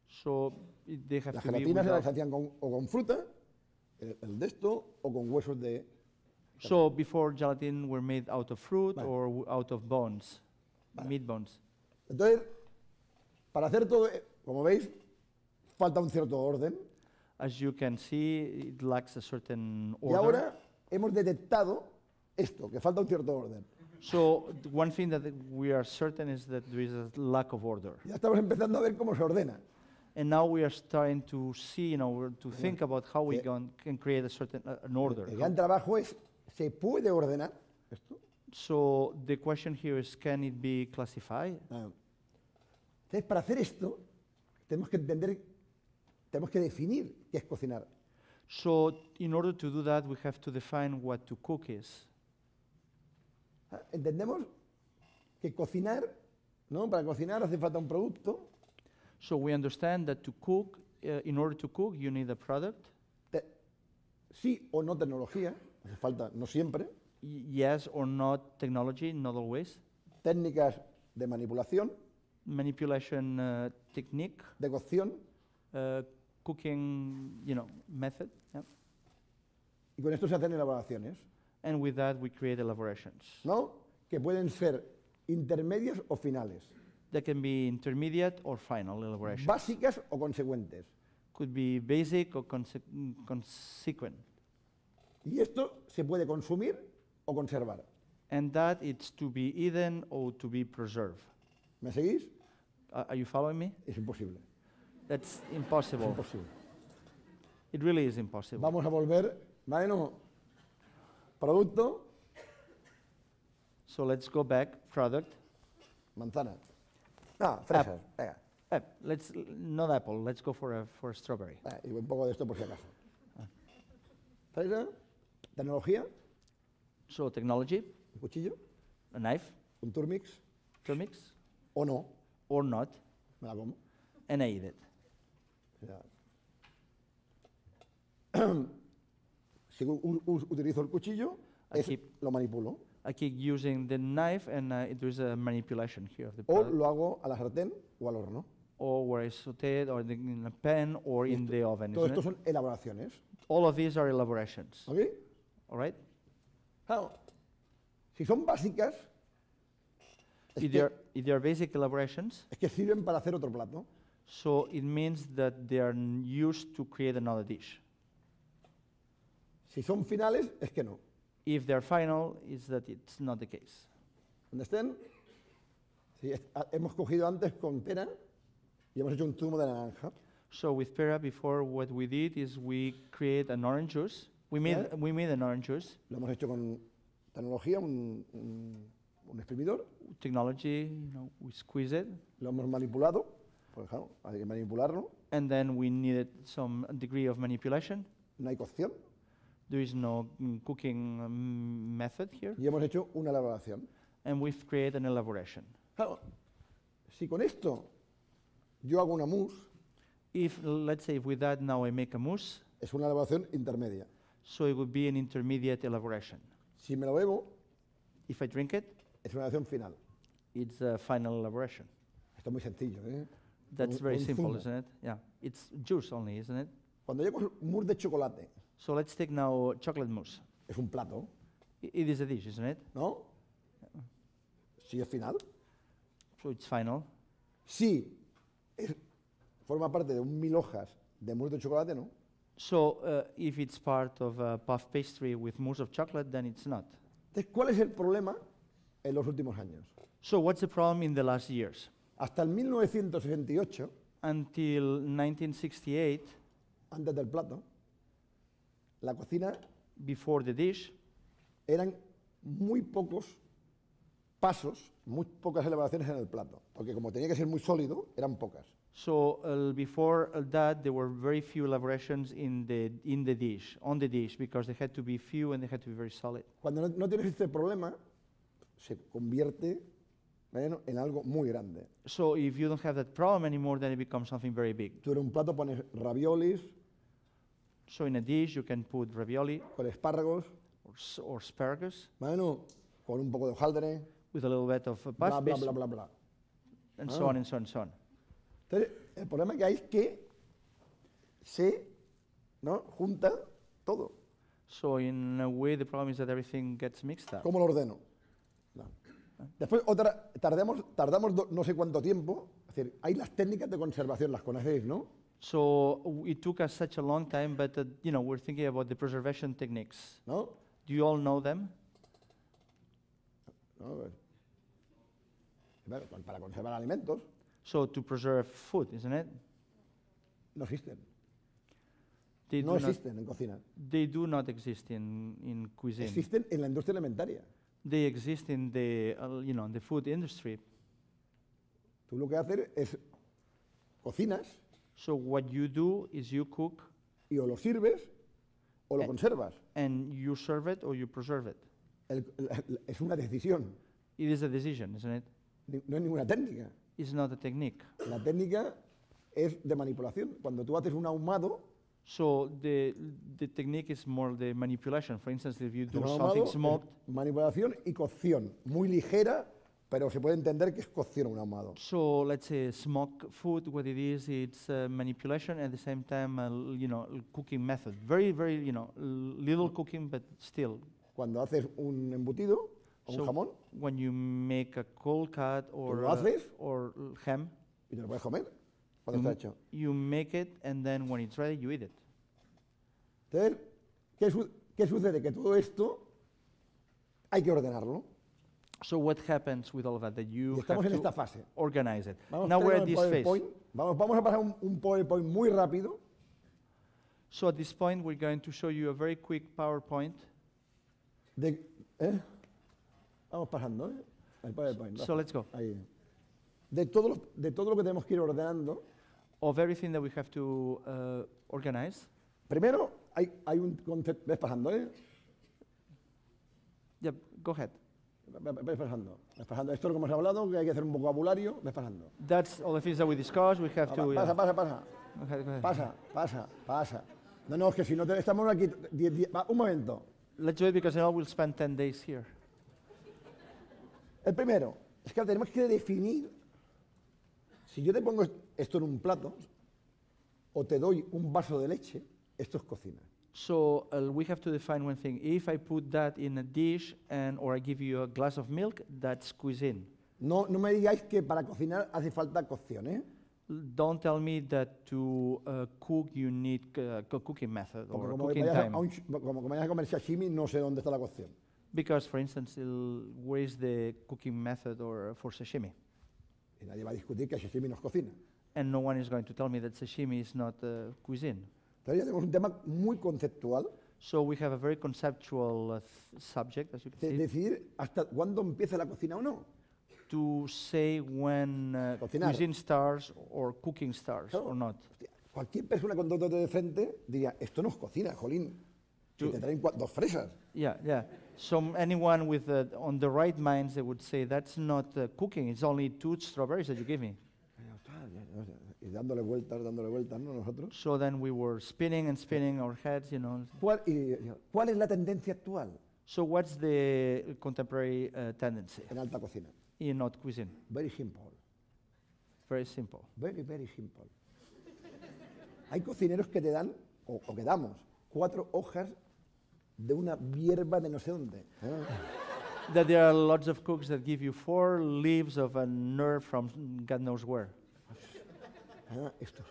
So they have Las to be gelatinas se las without. hacían o con fruta, el de esto, o con huesos de... So before gelatin were made out of fruit Vale. or out of bones, Vale. meat bones. Entonces, para hacer todo, como veis, falta un cierto orden. As you can see, it lacks a certain Y order. ahora hemos detectado esto, que falta un cierto orden. So one thing that we are certain is that there is a lack of order. Ya estamos empezando a ver cómo se ordena. And now we are starting to see, to think about how we Sí. can create a certain an order. El gran trabajo es, ¿se puede ordenar esto? So the question here is, can it be classified? Ah. Entonces, para hacer esto, tenemos que entender, tenemos que definir qué es cocinar. So in order to do that, we have to define what to cook is. Entendemos que cocinar, ¿no? Para cocinar hace falta un producto. So we understand that to cook, in order to cook, you need a product. Sí o no tecnología, hace falta, no siempre. Yes or not technology, not always. Técnicas de manipulación, Manipulation technique, de cocción, cooking, method. Yeah. y con esto se hacen elaboraciones, And with that, we create elaborations. ¿no? Que pueden ser intermedias o finales, That can be intermediate or final elaborations. básicas o consecuentes. Could be basic or consequent. Y esto se puede consumir o conservar. And that it's to be eaten or to be preserved. ¿Me seguís? Are you following me? Es imposible. That's Es impossible. imposible. It really is impossible. Vamos a volver, bueno, producto, So let's go back. Product. manzana. Ah, fresas. Venga. Let's not apple. Let's go for a strawberry. Y un poco de esto por si acaso. Fresa, tecnología, So technology, un cuchillo, a knife, un turmix, to mix o no, or not, me la como. and I eat it. O sea, si utilizo el cuchillo, Aquí- lo manipulo. I keep using the knife, and there's a manipulation here of the O product. lo hago a la sartén o al horno. Or where it's sauteed, or in a pan, or in the oven. Todo Isn't esto it? son elaboraciones. All of these are elaborations. ¿Ok? All right. Claro, si son básicas, es If they are basic elaborations, que sirven para hacer otro plato. so it means that they are used to create another dish. Si son finales, es que no. If they are final, is that it's not the case. ¿Understand? Si hemos cogido antes con pera y hemos hecho un zumo de naranja. So with pera, before what we did is we create an orange juice. We made an orange juice. Lo hemos hecho con tecnología, un exprimidor. Technology, we squeeze it, Lo hemos manipulado. Pues claro, hay que manipularlo. and then we needed some degree of manipulation. No hay cocción. There is no cooking method here, Y hemos hecho una elaboración. and we've created an elaboration. Claro, si con esto yo hago una mousse, If, let's say, with that now I make a mousse, es una elaboración intermedia. so it would be an intermediate elaboration. Si me lo bebo, If I drink it, es una elaboración final. it's a final elaboration. Esto es muy sencillo, ¿eh? That's Un- very un simple, zumo. isn't it? Yeah, it's juice only, isn't it? Cuando yo cojo mousse de chocolate, So let's take now chocolate mousse. es un plato, It is a dish, isn't it? ¿no? Si es final. So it's final. Si forma parte de un 1000 hojas de mousse de chocolate, no. So if it's part of a puff pastry with mousse of chocolate, then it's not. Entonces, ¿cuál es el problema en los últimos años? So what's the problem in the last years? Hasta el 1968, Until 1968, antes del plato, la cocina before the dish, eran muy pocos pasos, muy pocas elaboraciones en el plato, porque como tenía que ser muy sólido, eran pocas. so before that, there were very few elaborations in the dish, on the dish, because they had to be few and they had to be very solid. Cuando no tienes este problema, se convierte en algo muy grande. So if you don't have that problem anymore, then it becomes something very big. Tú en un plato pones raviolis So in a dish, you can put ravioli con espárragos, or asparagus con un poco de hojaldre, with a little bit of bla, puff bla, paste, bla, bla, bla. and so on and so on and so on. Entonces, el problema que hay es que se junta todo. So in a way, the problem is that everything gets mixed up. ¿Cómo lo ordeno? No. Después, tardamos no sé cuánto tiempo. Es decir, hay las técnicas de conservación, las conocéis, ¿no? So it took us such a long time, but we're thinking about the preservation techniques. ¿No? Do you all know them? ¿No? Bueno, para conservar alimentos So to preserve food, isn't it? no existen. They No do not, existen en cocina. they do not exist in cuisine. Existen en la industria alimentaria. They exist in the in the food industry. Tú lo que haces es cocinas So what you do is you cook, y o lo sirves o lo conservas. and you serve it or you preserve it. Es una decisión, It is a decision, isn't it? no es ninguna técnica. It's not a technique. La técnica es de manipulación. Cuando tú haces un ahumado, So the technique is more the manipulation. For instance, if you do un something ahumado es smoked, manipulación y cocción. Muy ligera, pero se puede entender que es cocción un ahumado. so let's say smoke food, what it is, it's manipulation at the same time, cooking method. Very, very, little cooking, but still. Cuando haces un embutido o un So jamón when you make a cold cut lo haces or ham, y te lo puedes comer cuando está hecho. you make it, and then when it's ready, you eat it. Entonces, ¿qué sucede? Que todo esto hay que ordenarlo. So what happens with all of that? That Y you estamos have en esta to fase. organize it. Vamos Now a we're tener at el this phase. PowerPoint. Vamos a pasar un PowerPoint muy rápido. So at this point, we're going to show you a very quick PowerPoint. Vamos pasando, ¿eh? El PowerPoint. So let's go. Ahí. De todo lo que tenemos que ir ordenando. Of everything that we have to organize. Primero, hay un concepto. ¿Ves pasando, eh? Yeah, go ahead. Ves pasando. Ves pasando. Esto es lo que hemos hablado, que hay que hacer un vocabulario. Ves pasando. That's all the things that we discussed. We have to. Pasa. Go ahead. Pasa. No, es que si no estamos aquí. Un momento. Let's do it because now we'll spend 10 days here. El primero, es que tenemos que definir. Si yo te pongo esto en un plato o te doy un vaso de leche, esto es cocina. So we have to define one thing. If I put that in a dish or I give you a glass of milk, that's cuisine. No me digáis que para cocinar hace falta cocción, ¿eh? Don't tell me that to cook you need cooking method or Como cooking vayas time. como vayas a comer sashimi, no sé dónde está la cocción. Because, for instance, where is the cooking method or for sashimi? Y nadie va a discutir que sashimi no es cocina. And no one is going to tell me that sashimi is not cuisine. Entonces ya tenemos un tema muy conceptual So we have a very conceptual subject, as you can de see, decidir hasta cuándo empieza la cocina o no. to say when Cocinar. cuisine starts or cooking starts Claro. or not. Hostia, cualquier persona con dos dedos de frente diría, esto no es cocina, jolín. Si Tú- te traen dos fresas. Yeah. So anyone with on the right minds, they would say that's not cooking. It's only 2 strawberries that you give me. Y dándole vueltas, ¿no? Nosotros. So then we were spinning and spinning our heads, ¿Cuál es la tendencia actual So what's the contemporary tendency en alta cocina? in haute cuisine? Very simple. Very simple. Very, very simple. Hay cocineros que te dan, o que damos, 4 hojas de una hierba de no sé dónde. That there are lots of cooks that give you 4 leaves of a nerve from God knows where. Esto es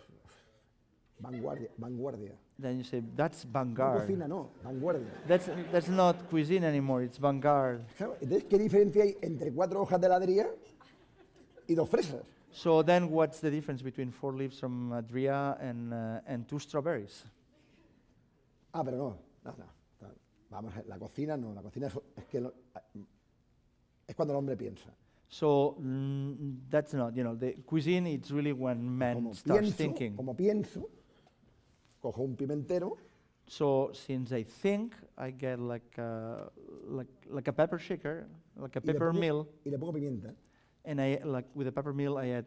vanguardia. Then you say, that's No vanguard. cocina, no, vanguardia. That's not cuisine anymore, it's vanguard. Claro, entonces, ¿qué diferencia hay entre 4 hojas de ladrilla y 2 fresas? So then what's the difference between 4 leaves from Adrià and 2 strawberries? Pero no. Vamos, la cocina no, la cocina es cuando el hombre piensa. So that's not, the cuisine, it's really when man starts thinking. Como pienso, cojo un pimentero, So since I think, I get like a pepper shaker, like a pepper mill, y le pongo pimienta. and I like with a pepper mill I add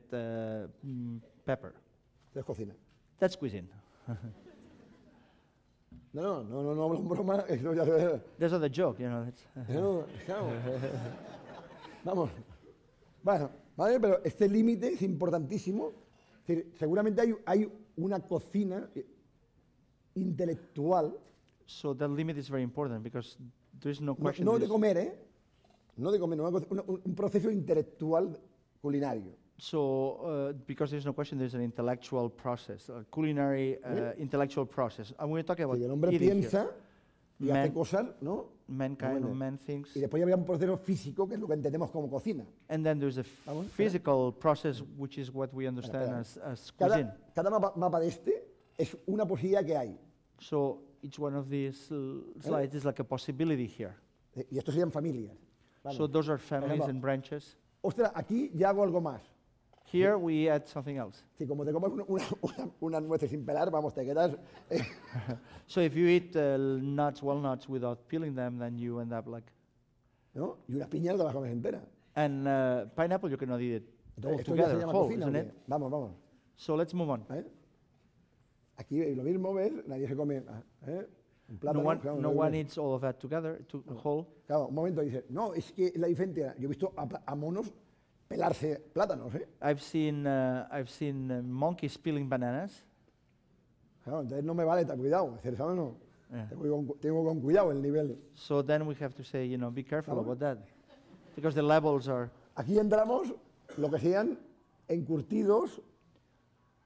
pepper. Entonces cocina. That's cuisine. No hablo en broma. Eso ya, That's not a joke, It's, no, claro. Vamos. Bueno, ¿vale? Pero este límite es importantísimo. Es decir, seguramente hay una cocina intelectual. so that limit is very important because there's no question. No de there's- comer, ¿eh? No de comer, un proceso intelectual culinario. So because there's no question, there's an intellectual process, a culinary intellectual process. And we're talking about Que el hombre eating piensa y Man- hace cosas, ¿no? mankind, Bueno. man thinks. Y después ya había un proceso físico, que es lo que entendemos como cocina. And then there's a Vamos, physical process, which is what we understand espera. as cuisine. Cada mapa de este es una posibilidad que hay. So each one of these slides is like a possibility here. Y esto serían familias. Vale. So those are families ejemplo, and branches. Ostras, aquí ya hago algo más. Here we add something else. Si como te comes unas nueces sin pelar, vamos, te quedas... So if you eat nuts, walnuts without peeling them, then you end up like... ¿no? Y unas piñas te las comes enteras. And pineapple, you cannot eat it all Entonces, ¿esto ya se together, llama whole, cocina o isn't qué? it? Vamos, vamos. So let's move on. ¿eh? Aquí lo mismo, ¿ves? Nadie se come un plátano. claro, No one eats all of that together, whole. Claro, un momento dice, no, es que la diferencia, yo he visto a monos pelarse plátanos, ¿eh? I've seen monkeys peeling bananas. Claro, entonces no me vale, cuidado, es decir, ¿sabes? No, Yeah. tengo con cuidado el nivel. So then we have to say, be careful Claro. about that, because the levels are. Aquí entramos lo que sean encurtidos,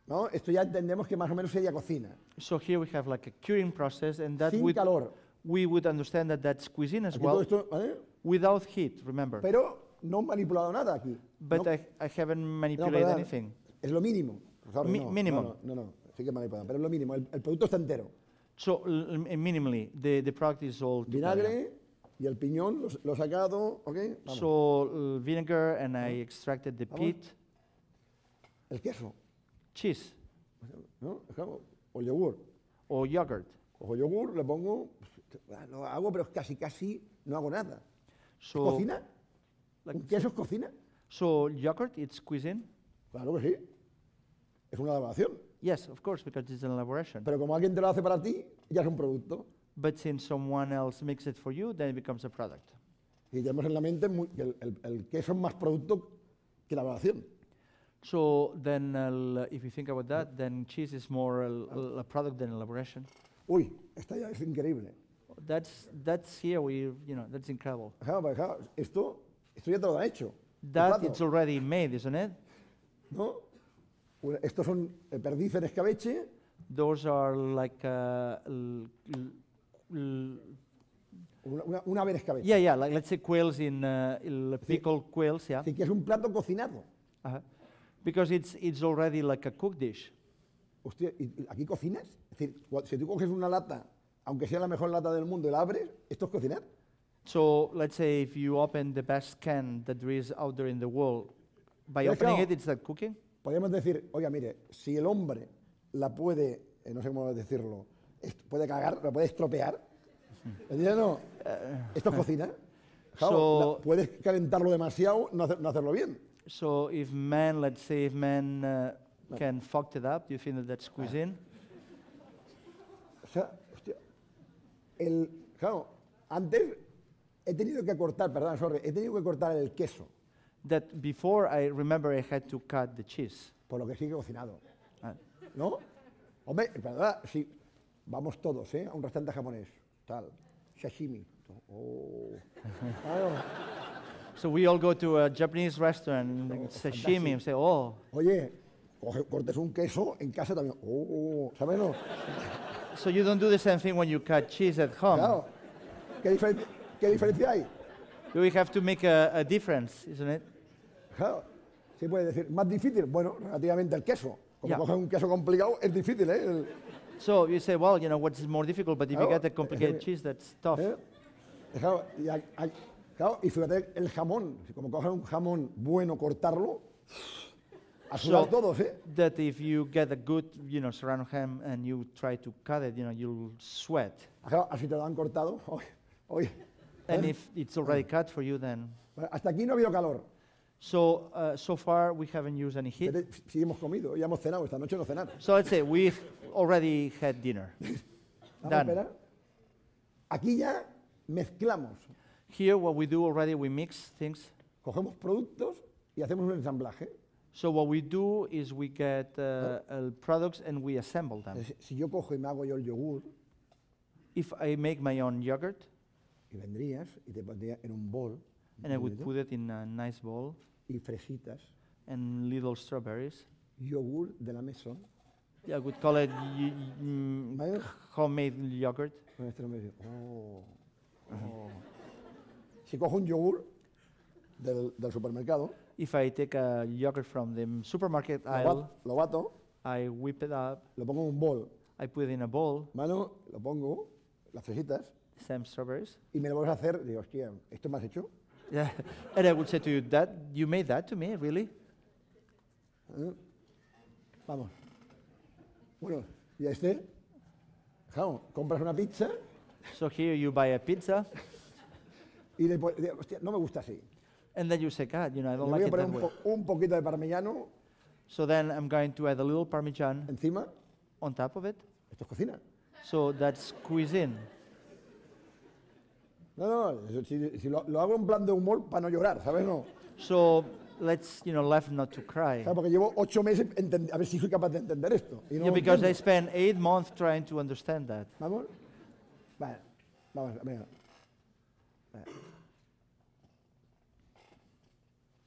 ¿no? Esto ya entendemos que más o menos sería cocina. So here we have like a curing process, and that Sin calor. we would understand that that's cuisine as Aquí todo well, esto, ¿eh? without heat. Remember, Pero no he manipulado nada aquí. but no, I haven't no, manipulated ¿verdad? anything. Es lo mínimo. Sorry, no, Minimum. No, sí que manipulado, pero es lo mínimo. El producto está entero. So minimally, the product is all together. Vinagre y el piñón lo he sacado, ¿ok? Vamos. So vinegar, and I extracted the Vamos. pit. El queso, Cheese ¿no? Claro, o el yogur. or yogurt. Cojo yogur, le pongo, lo hago, pero casi no hago nada. ¿Es So cocina? like- ¿Un queso es cocina? So yogurt, it's cuisine. Claro que sí. Es una elaboración. Yes, of course, because it's an elaboration. Pero como alguien te lo hace para ti, ya es un producto. But since someone else makes it for you, then it becomes a product. Y tenemos en la mente que el queso es más producto que elaboración. So then, if you think about that, then cheese is more a product than elaboration. Uy, esta ya es increíble. That's here that's incredible. Claro, esto ya te lo han hecho. el That plato, it's already made, isn't it? ¿no? Estos son perdiz en escabeche. Those are like Una ave en escabeche. yeah, like let's say quails in pickled quails, yeah. Así que es un plato cocinado. Uh-huh. Because it's already like a cooked dish. Hostia, ¿y aquí cocinas? Es decir, si tú coges una lata, aunque sea la mejor lata del mundo, y la abres, ¿esto es cocinar? So let's say if you open the best can that there is out there in the world, by Yeah, opening claro. it, it's like cooking. Podríamos decir, oiga, mire, si el hombre la puede, no sé cómo decirlo, puede cagar, la puede estropear, ¿entiendes? No, esto es cocina. Claro, So- puedes calentarlo demasiado, no hacerlo bien. So let's say if man can fuck it up, do you think that that's cuisine? O sea, hostia, claro, antes he tenido que cortar, perdón, he tenido que cortar el queso, That before I remember I had to cut the cheese. por lo que sigue cocinado, Uh, ¿no? Hombre, verdad, sí, vamos todos, a un restaurante japonés, tal, sashimi. Oh. Claro. So we all go to a Japanese restaurant, and sashimi, and say, oh. Oye, cortes un queso en casa también. ¿Sabes? No? So you don't do the same thing when you cut cheese at home. Claro. ¿Qué diferencia hay? We have to make a difference, isn't it? Claro. Sí puede decir, más difícil. Bueno, relativamente el queso. Como Yeah. coges un queso complicado, es difícil, ¿eh? So you say, well, what's more difficult, but if you Claro, get a complicated cheese, that's tough. Claro, claro, y fíjate el jamón. Como coges un jamón bueno, cortarlo, a sudar So todos, ¿eh? that if you get a good, serrano ham and you try to cut it, you'll sweat. Claro, así te lo han cortado. Oye, And if it's already cut for you, then. hasta aquí no ha habido calor. So far we haven't used any heat. Sí hemos comido, ya hemos cenado. Esta noche no cenar. So let's say we've already had dinner. Vamos a Done. esperar. Aquí ya mezclamos. Here, what we do already, we mix things. Cogemos productos y hacemos un ensamblaje. So what we do is we get products and we assemble them. Si yo cojo y me hago yo el yogur, If I make my own yogurt, y vendrías y te pondría en un bol and I would bonito, put it in a nice bowl, y fresitas, and little strawberries, yogur de la maison. I would call it ¿Vale? homemade yogurt. Con este nombre, Si cojo un yogur del supermercado, If I take a yogurt from the supermarket aisle, lo bato, I whip it up, lo pongo en un bol, I put it in a bowl, mano, lo pongo, las fresitas, some strawberries. y me lo vuelves a hacer, digo, hostia, ¿esto me has hecho? Yeah. And I would say to you, that you made that to me, really? Vamos. Bueno, y claro, compras una pizza So here you buy a pizza, y después, hostia, no me gusta así. and then you say, God, I Le don't voy like a it poner that way. un poquito de parmigiano So then I'm going to add a little Parmesan encima. on top of it. Esto es cocina. So that's cuisine. No, si lo hago en plan de humor para no llorar, ¿sabes? No. So let's, laugh not to cry. ¿Sabes? Porque llevo 8 meses a ver si soy capaz de entender esto. Y no Yeah, lo because I entiendo. spent 8 months trying to understand that. ¿Vamos? Vale, vamos, venga. Vale.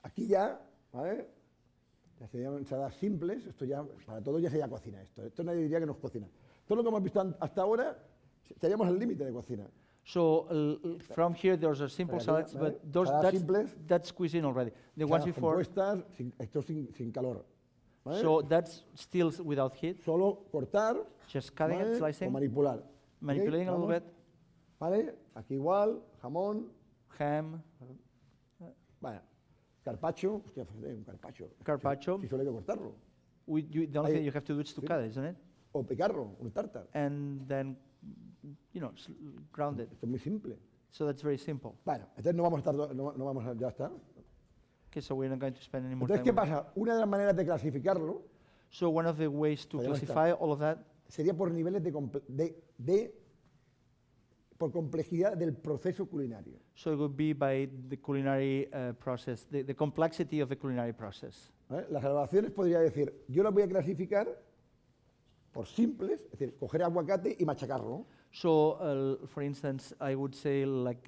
Aquí ya, ¿vale? Ya serían ensaladas simples, esto ya, para todos ya sería cocina esto. Esto nadie diría que no es cocina. Todo lo que hemos visto hasta ahora, estaríamos al límite de cocina. So from here, those are simple Aquí, salads, ¿vale? but those, Saladas simples, that's cuisine already. The ones ensaladas before, compuestas, esto sin calor. ¿Vale? so that's still without heat. Solo cortar, Just cutting ¿vale? it, slicing, O manipular. manipulating ¿Ok? a little Vamos. bit. ¿Vale? Aquí igual, jamón, Ham, vale. Carpaccio, hostia, un carpaccio. Carpaccio. Si solo hay que cortarlo. the only Ahí- thing you have to do is to sí. cut it, isn't it? O picarlo, un tartar. And then, ground it. Esto es muy simple. So that's very simple. Bueno, entonces no vamos a estar, no vamos a, ya está. Okay, so we're not going to spend any more Entonces, time. ¿qué with it. pasa? Una de las maneras de clasificarlo So one of the ways to Podemos classify all of that, sería por niveles por complejidad del proceso culinario. so it would be by the culinary process, the complexity of the culinary process. ¿Vale? Las evaluaciones podría decir, yo las voy a clasificar por simples, es decir, coger aguacate y machacarlo. So, for instance, I would say like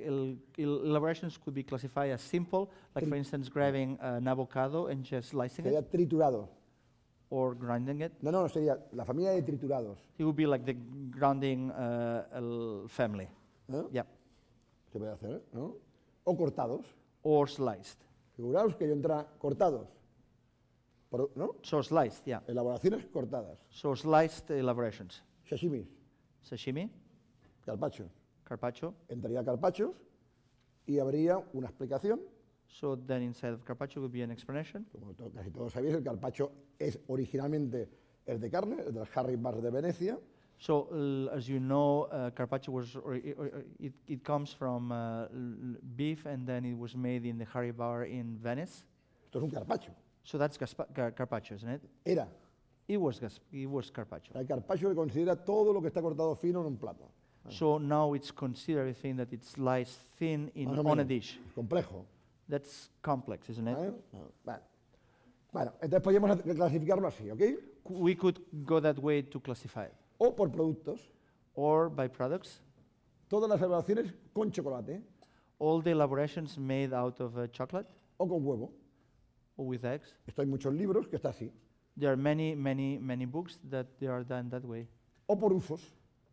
elaborations could be classified as simple, like for instance, grabbing an avocado and just slicing Sería it triturado. or grinding it. No, sería la familia de triturados. It would be like the grounding family. ¿Eh? Yeah. Se puede hacer, ¿no? O cortados. Or sliced. Figuraos que yo entra cortados. ¿No? So sliced, yeah. Elaboraciones cortadas. So sliced elaborations. Sashimis, Sashimi, carpaccio. carpaccio. Entraría carpaccios y habría una explicación. So then inside of carpaccio would be an explanation. Como casi todos sabéis, el carpaccio es originalmente el de carne, el de las Harry Bars de Venecia. So as you know, carpaccio was it comes from beef, and then it was made in the Harry Bar in Venice. Esto es un carpaccio. So that's carpaccio, isn't it? Era. It was carpaccio. El carpaccio que considera todo lo que está cortado fino en un plato. So now it's considered everything that it's sliced thin Más o on a menos. dish. Complejo. That's complex, isn't it? ¿Vale? Vale. Bueno, entonces podríamos clasificarlo así, ¿ok? We could go that way to classify it. O por productos. Or by products. Todas las elaboraciones con chocolate All the elaborations made out of chocolate o con huevo. or with eggs. Esto hay muchos libros que está así. There are many books that they are done that way. O por usos,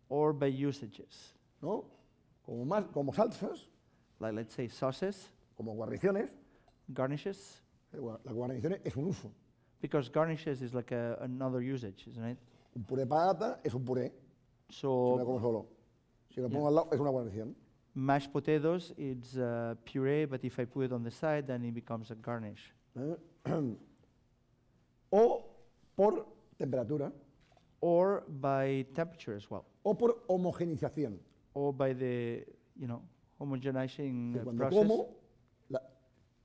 Or by usages. ¿no? Como salsas, Like let's say sauces, como guarniciones. garnishes. Las guarniciones es un uso. Because garnishes is like another usage, isn't it? Un puré de patata es un puré, si me lo So como solo. Si lo pongo al lado es una guarnición. mashed potatoes, it's puree, but if I put it on the side, then it becomes a garnish. ¿Eh? O por temperatura, Or by temperature as well. o por homogenización. Or by the, homogenizing Que cuando process. como,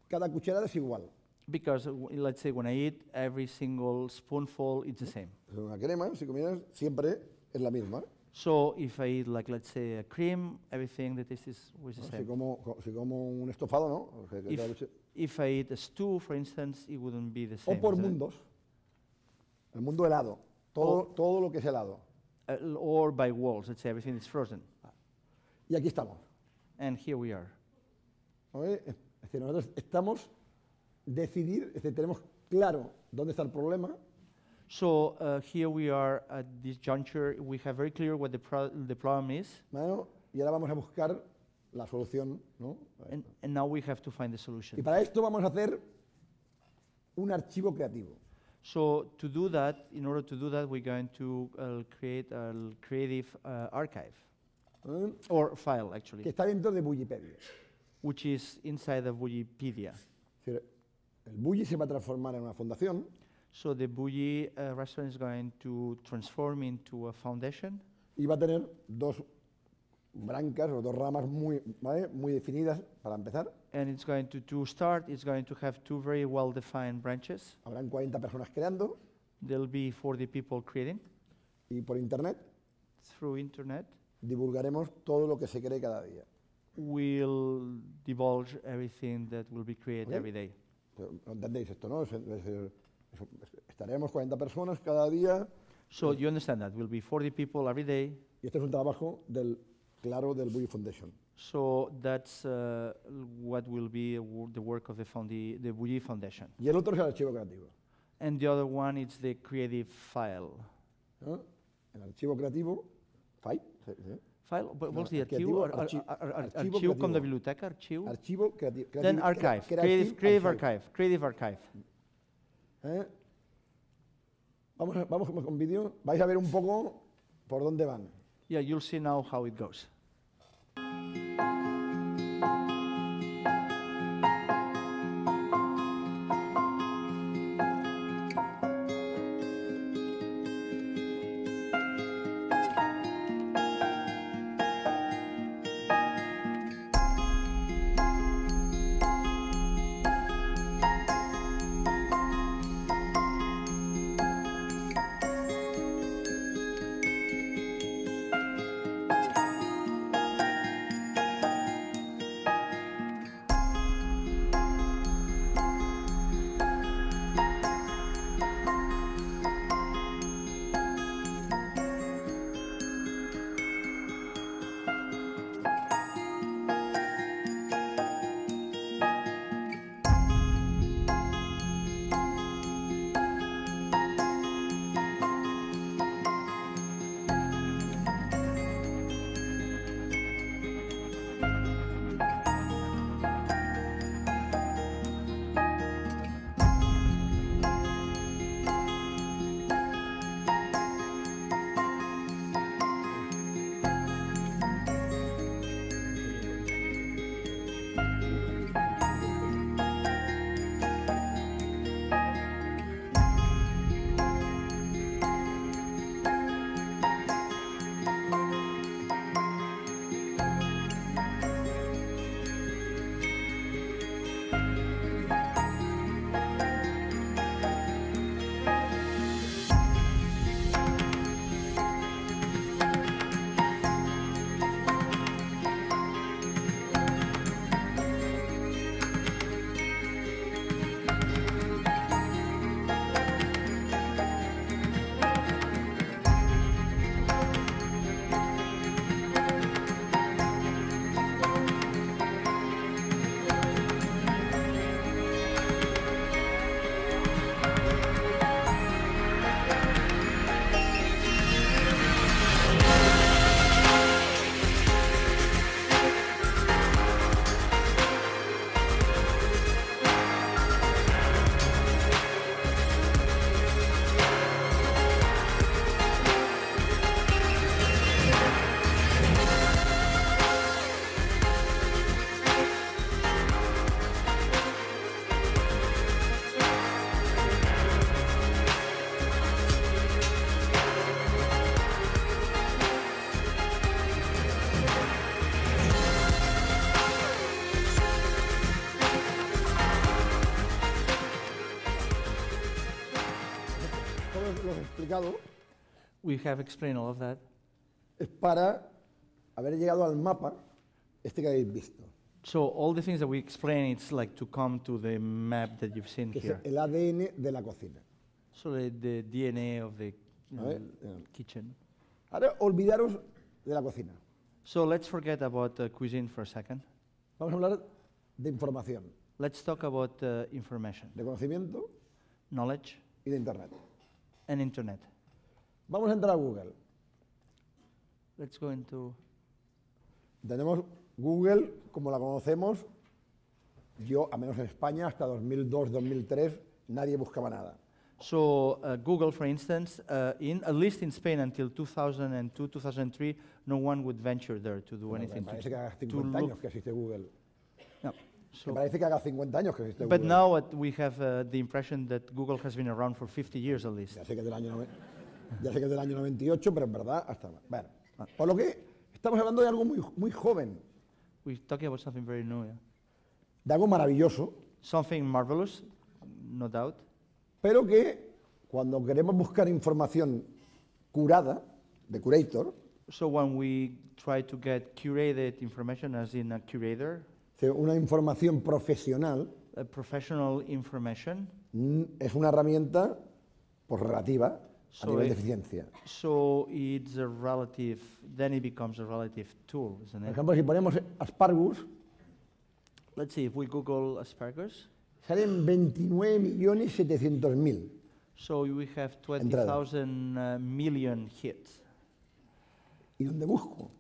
cada cucharada es igual. Because let's say when I eat, every single spoonful, it's the same. Es una crema, si comieras, siempre es la misma. So if I eat, like let's say a cream, everything that is was the ¿No? same. Si como un estofado, ¿no? O sea, que cada If I eat a stew, for instance, it wouldn't be the O same. por isn't it? mundos. El mundo helado. Todo lo que es helado. Or by walls, let's say everything is frozen. Y aquí estamos. And here we are. ¿Vale? Es decir, nosotros estamos decidir, es decir, tenemos claro dónde está el problema, So here we are at this juncture. We have very clear what the problem is, ¿vale? Y ahora vamos a buscar la solución, ¿no? and now we have to find the Y solution. para esto vamos a hacer un archivo creativo. So to do that, in order to do that, we're going to create a creative archive, ¿Vale? or file Que actually, está dentro de Bullipedia. which is inside of Wikipedia. Es decir, el Bulli se va a transformar en una fundación So the elBulli restaurant is going to transform into a foundation, y va a tener dos brancas o dos ramas muy, ¿vale? Muy definidas para empezar. and it's going to start, it's going to have two very well-defined branches. Habrán 40 personas creando There'll be 40 people creating. y por internet Through internet, divulgaremos todo lo que se cree cada día. we'll divulge everything that will be created Okay. every day. Pero, ¿no entendéis esto, no? Estaremos 40 personas cada día So you understand that will be 40 people every day. y este es un trabajo del elBulli Foundation. So that's what will be the work of the elBulli Foundation. Y el otro es el archivo creativo. And the other one is the creative file. ¿No? El archivo creativo, file, sí. File? What's the creativo, archivo? archivo Archivo com creativo. de biblioteca? Archivo? Archivo creativo. Then archive. Creative archive. Creative archive. ¿Eh? Vamos con vídeo. Vais a ver un poco por dónde van. Yeah, you'll see now how it goes. explicado We have explained all of that. es para haber llegado al mapa este que habéis visto, So all the things that we explain, it's like to come to the map that you've seen que es here. el ADN de la cocina. So the DNA of the A ver, kitchen. ahora olvidaros de la cocina. So let's forget about cuisine for a second. Vamos a hablar de información, Let's talk about information, de conocimiento knowledge, y de Internet. and internet. Vamos a entrar a Google. Let's go into... Tenemos Google como la conocemos. Yo, a menos en España, hasta 2002-2003, nadie buscaba nada. So Google, for instance, at least in Spain until 2002, 2003, no one would venture there to do Bueno, anything. me parece que hace to 50 look- años que existe Google. No. Me So, parece que haga 50 años que existe but Google. now we have the impression that Google has been around for 50 years at least. Ya sé que es del año, ya sé que es del año 98, pero en verdad hasta más. Bueno, por lo que estamos hablando de algo muy joven, We're talking about something very new, yeah. de algo maravilloso, Something marvelous, no doubt. pero que cuando queremos buscar información curada, de curator, So when we try to get curated information, as in a curator, una información profesional, a professional information, es una herramienta pues, relativa a So nivel de it- eficiencia. so it's a relative, then it becomes a relative tool, isn't Por it? ejemplo, si ponemos aspargus, Let's see, if we Google asparagus, salen 29.700.000. so we have 20,000 million hits. ¿Y dónde busco?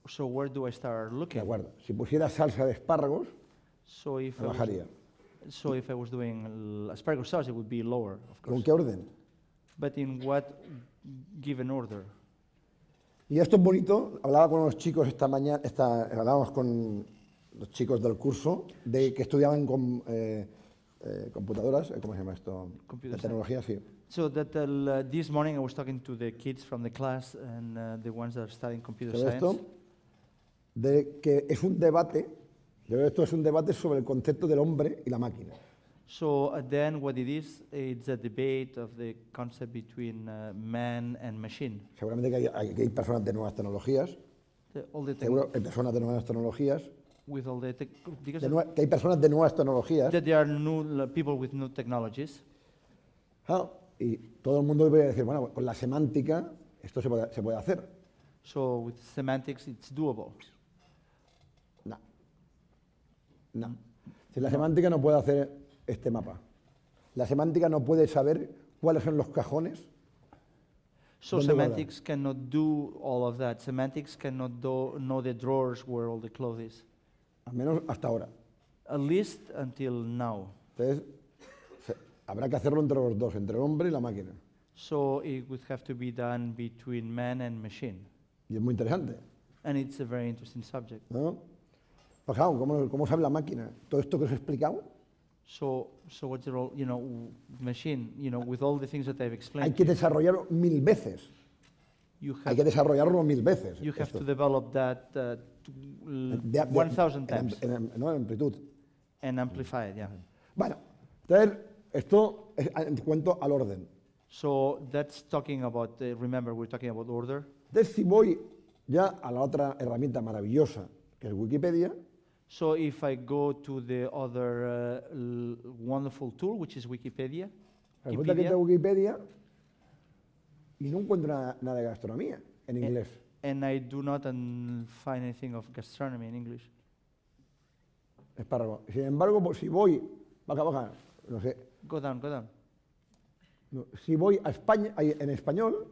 So where do I start De looking? acuerdo. Si pusiera salsa de espárragos, So if me I was, bajaría. so if I was doing asparagus sauce, it would be lower, of ¿Con course. qué orden? But in what given order? Y esto es bonito. Hablaba con los chicos esta mañana, hablábamos con los chicos del curso de que estudiaban con computadoras, ¿cómo se llama esto? Computer La tecnología, sí. So that this morning I was talking to the kids from the class and the ones that are studying computer Todo science. esto de que es un debate, yo creo que esto es un debate sobre el concepto del hombre y la máquina. So then what it is, it's a debate of the concept between man and machine. Seguramente que hay personas de nuevas tecnologías, All the seguro hay personas de nuevas tecnologías, with all the because que hay personas de nuevas tecnologías, that there are new people with new technologies. y todo el mundo debería decir, bueno, con la semántica esto se puede hacer. So with semantics, it's doable. No. No. Si la semántica no puede hacer este mapa, la semántica no puede saber cuáles son los cajones. So ¿Dónde guardan? semantics cannot do all of that. Semantics cannot know the drawers where all the clothes is. Al menos hasta ahora. At least until now. Entonces, habrá que hacerlo entre los dos, entre el hombre y la máquina. So it would have to be done between man and machine. Y es muy interesante, And it's a very interesting subject. ¿no? Pues claro, ¿cómo sabe la máquina? Todo esto que os he explicado, So what's the role, machine, with all the things that I've hay explained, que desarrollarlo 1000 veces. you Hay have, que desarrollarlo 1000 veces. you have esto. to develop that De- 1,000 times ¿no? En amplitud. and amplify it, yeah. Bueno, entonces, esto es en cuanto al orden. So that's talking about, remember, we're talking about order. Entonces, si voy ya a la otra herramienta maravillosa, que es Wikipedia, So if I go to the other wonderful tool, which is Wikipedia, resulta que entro a Wikipedia y no encuentro nada de gastronomía en inglés. and I do not find anything of gastronomy in English. Espárrago. Sin embargo, pues, si voy, baja, no sé, Go down, go down. no, si voy a España, en español,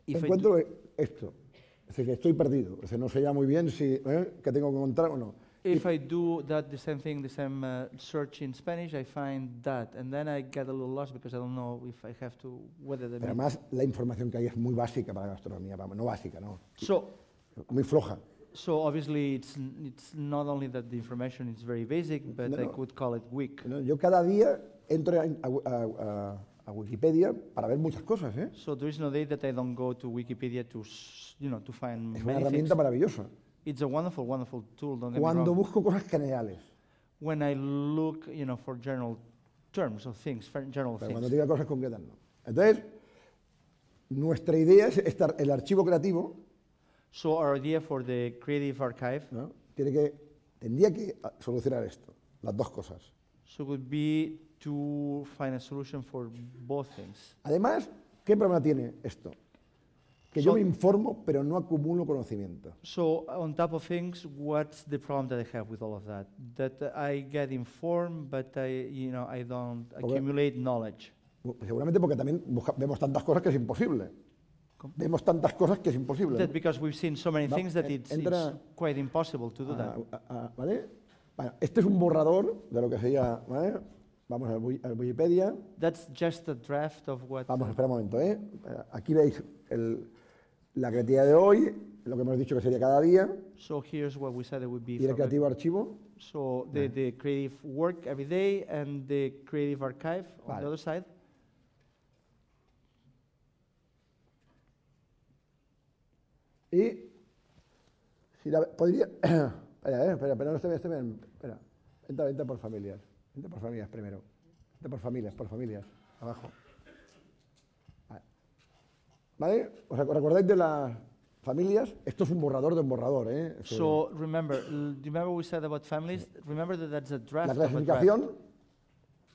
If I do- encuentro esto. Es decir, que estoy perdido. Es decir, no sé ya muy bien si qué tengo que encontrar o no. If I do that, the same thing, the same search in Spanish, I find that, and then I get a little lost because I don't know if I have to, whether the Pero además, la información que hay es muy básica para la gastronomía. Vamos, no básica, no. So Muy floja. obviously it's not only that the information is very basic, but No, I no. could call it weak. ¿No? Yo cada día entro a Wikipedia para ver muchas cosas. ¿Eh? So there is no day that I don't go to Wikipedia to, to find Es una many things. herramienta maravillosa. It's a wonderful, wonderful tool, don't get me Cuando wrong. busco cosas generales. When I look, for general terms of things, for general Pero cuando things. diga cosas concretas, no. Entonces, nuestra idea es el archivo creativo, So our idea for the Creative Archive, ¿no? Tendría que solucionar esto, las dos cosas. so would be to find a solution for both things. Además, ¿qué problema tiene esto? Que yo So- me informo, pero no acumulo conocimiento. So on top of things, what's the problem that I have with all of that? That I get informed, but I don't Okay. accumulate knowledge. Seguramente porque también vemos tantas cosas que es imposible. ¿Cómo? Vemos tantas cosas que es imposible. That because we've seen so many Va- things that it's entra- quite impossible to do that. ¿Vale? Bueno, este es un borrador de lo que sería, ¿vale? Vamos a Wikipedia. That's just a draft of what. Vamos, espera un momento, ¿eh? Aquí veis la creatividad de hoy, lo que hemos dicho que sería cada día, So here's what we said it would be. y el for the- creativo archivo. So the creative work every day and the creative archive on Vale. the other side. Y si podría. Espera, no esté bien. Espera. Entra por familias. Entra por familias primero. Entra por familias. Abajo. ¿Vale? ¿Os recordáis de las familias? Esto es un borrador de un borrador, ¿eh? So remember, do you remember we said about families? Remember that that's a draft La of a draft. clasificación,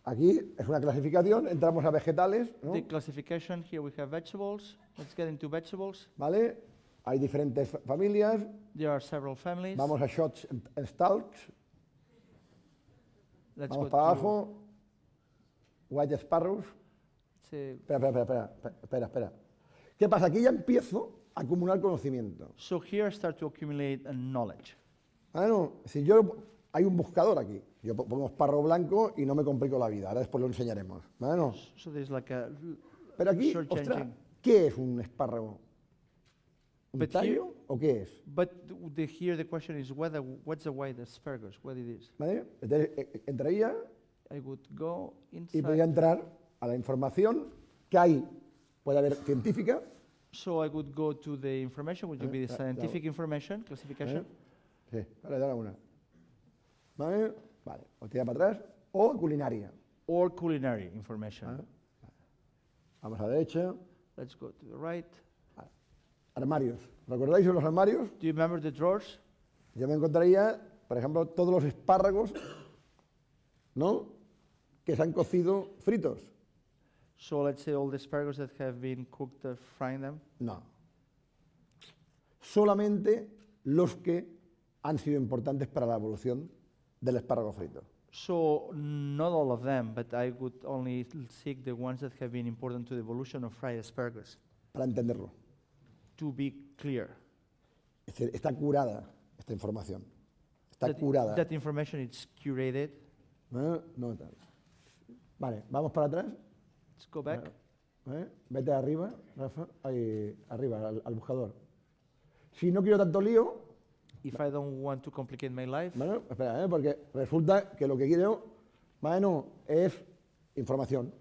aquí es una clasificación, entramos a vegetales, ¿no? The classification, here we have vegetables. Let's get into vegetables. ¿Vale? Hay diferentes familias, There are several families. vamos a shots and stalks, Let's vamos go para to- abajo, white sparrows. say- Espera. ¿Qué pasa? Aquí ya empiezo a acumular conocimiento. So here I start to accumulate knowledge. Si hay un buscador aquí, yo pongo espárrago blanco y no me complico la vida, ahora después lo enseñaremos. ¿Vale? So there's like a Pero aquí, search ostras, engine. ¿qué es un espárrago? ¿Un But tallo o qué es? But here the question is what's the white asparagus, what it is. ¿Vale? Entonces, entraría I would go y inside. podría entrar a la información que hay, puede haber científica, So I would go to the information, which would be the scientific information, classification, sí, vale, dale una. ¿Vale? Vale, o tira para atrás, o culinaria. or culinary information. ¿Vale? Vamos a la derecha, Let's go to the right. armarios. ¿Recordáis de los armarios? Do you remember the drawers? Yo me encontraría, por ejemplo, todos los espárragos, ¿no? Que se han cocido fritos. So let's say all the asparagus that have been cooked, frying them. No. Solamente los que han sido importantes para la evolución del espárrago frito. So not all of them, but I would only seek the ones that have been important to the evolution of fried asparagus, Para entenderlo. to be clear. Es decir, está curada esta información. Está That, curada. that information is curated. No tal. Vale, vamos para atrás. Let's go back. Vete arriba, Rafa. Ahí, arriba, al buscador. Si no quiero tanto lío, If I don't want to complicate my life, bueno, espera, porque resulta que lo que quiero, bueno, es información.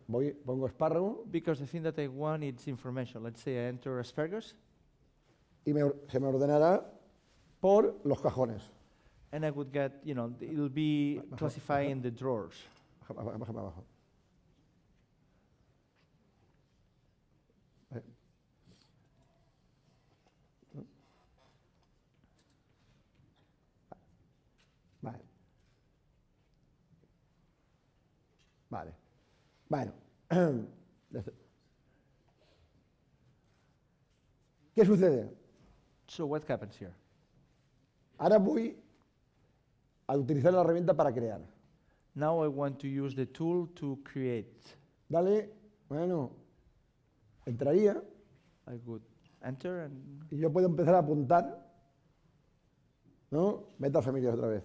Pongo espárrago because the thing that I want is information. Let's say I enter asparagus, y se me ordenará por los cajones. and I would get, it'll be classified in the drawers. Bájame abajo. Vale. Vale. Bueno. ¿Qué sucede? So what happens here? Ahora voy a utilizar la herramienta para crear. Now I want to use the tool to create. Dale, bueno, entraría I would enter and y yo puedo empezar a apuntar, ¿no? Meta familias otra vez.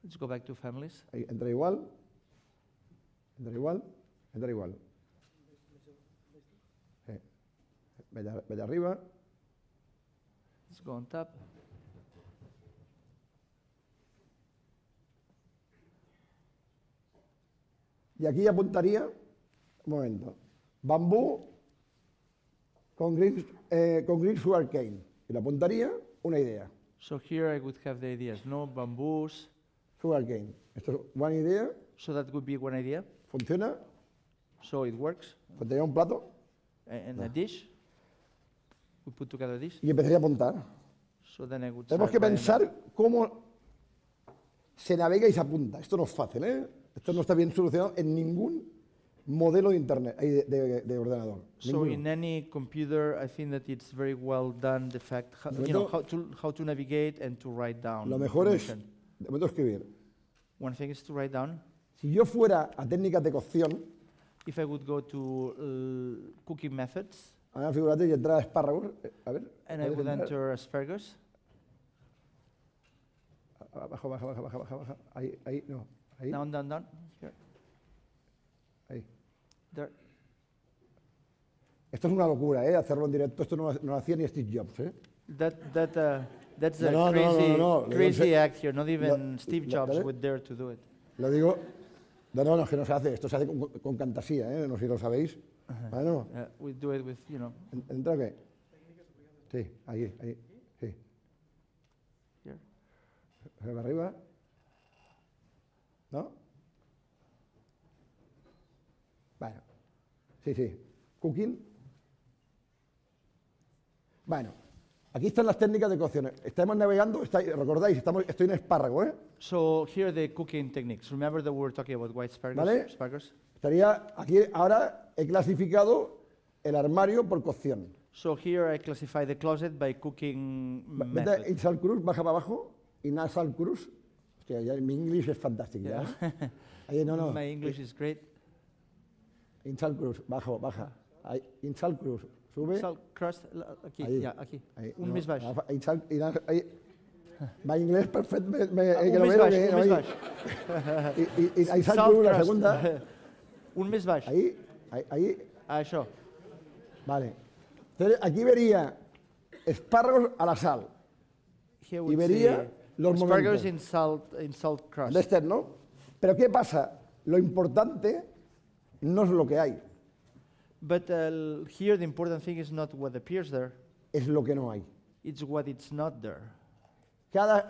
let's go back to families. Ahí, entra igual, entra igual, entra igual. Sí. Vete arriba. Let's go on top. Y aquí apuntaría, un momento, bambú con green sugar cane. Y le apuntaría una idea, So here I would have the ideas, no bamboos. sugar cane. Esto es una idea, So that would be one idea. funciona, So it works. pondría un plato And a dish. We put together a dish. y empezaría a apuntar. So then I would Tenemos start que writing pensar cómo se navega y se apunta. Esto no es fácil, ¿eh? Esto no está bien solucionado en ningún modelo de internet, de ordenador. So Ninguno. in any computer, I think that it's very well done. The fact, how to navigate and to write down. Lo mejor es, information. de momento, escribir. One thing is to write down. Si yo fuera a técnicas de cocción, If I would go to cooking methods, ahora figúrate y entrar a espárragos. A ver. and I ¿puedes would entrar? enter asparagus. Baja. Ahí, no. Ahí, Down. Here, ahí. there. Esto es una locura, hacerlo en directo. Esto no lo hacía ni Steve Jobs, That's a No, no, no, crazy, no, no. crazy act here. Not even Lo- Steve lo- Jobs dale. would dare to do it. Lo digo, no, es que no se hace. Esto se hace con fantasía, no sé si lo sabéis. Bueno, We do it with, ¿entra qué? Sí, ahí, sí. here. ¿Para arriba? ¿No? Bueno, sí. Cooking. Bueno, aquí están las técnicas de cocción. Estamos navegando, recordáis, estoy en espárrago, So here are the cooking techniques. Remember that we were talking about white asparagus? ¿Vale? Asparagus? Estaría aquí, ahora he clasificado el armario por cocción. So here I classify the closet by cooking Vete method. Insal Cruz, baja para abajo, y Nasal Cruz. Hostia, ya mi inglés es fantástico. Yeah. ¿Ya? Ahí, no. My English is great. Insal Cruz, baja. Ahí, Insal Cruz, sube. Salt crust, aquí, Ahí. aquí. Ahí, Un no, més baix. Ahí. Mi inglés perfecto, que Un lo més veo baix, que un més ahí. baix. Y Insal Salt Cruz, la crust. segunda. Un més baix. Ahí. Això. Vale. Entonces, aquí vería espárragos a la sal. Here Y would vería say los asparagus momentos. in salt crust. De este, ¿no? Pero ¿qué pasa? Lo importante no es lo que hay, But here the important thing is not what appears there, es lo que no hay. it's what it's not there. Cada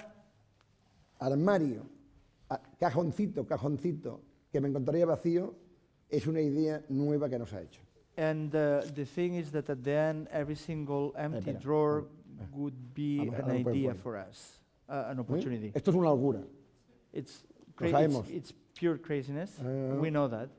armario, cajoncito que me encontraría vacío es una idea nueva que nos ha hecho. And the thing is that at the end, every single empty espera. drawer would be Vamos, an ahora lo puedes idea poner. for us, an opportunity. Esto es una locura. It's, Lo sabemos. it's pure craziness. We know that.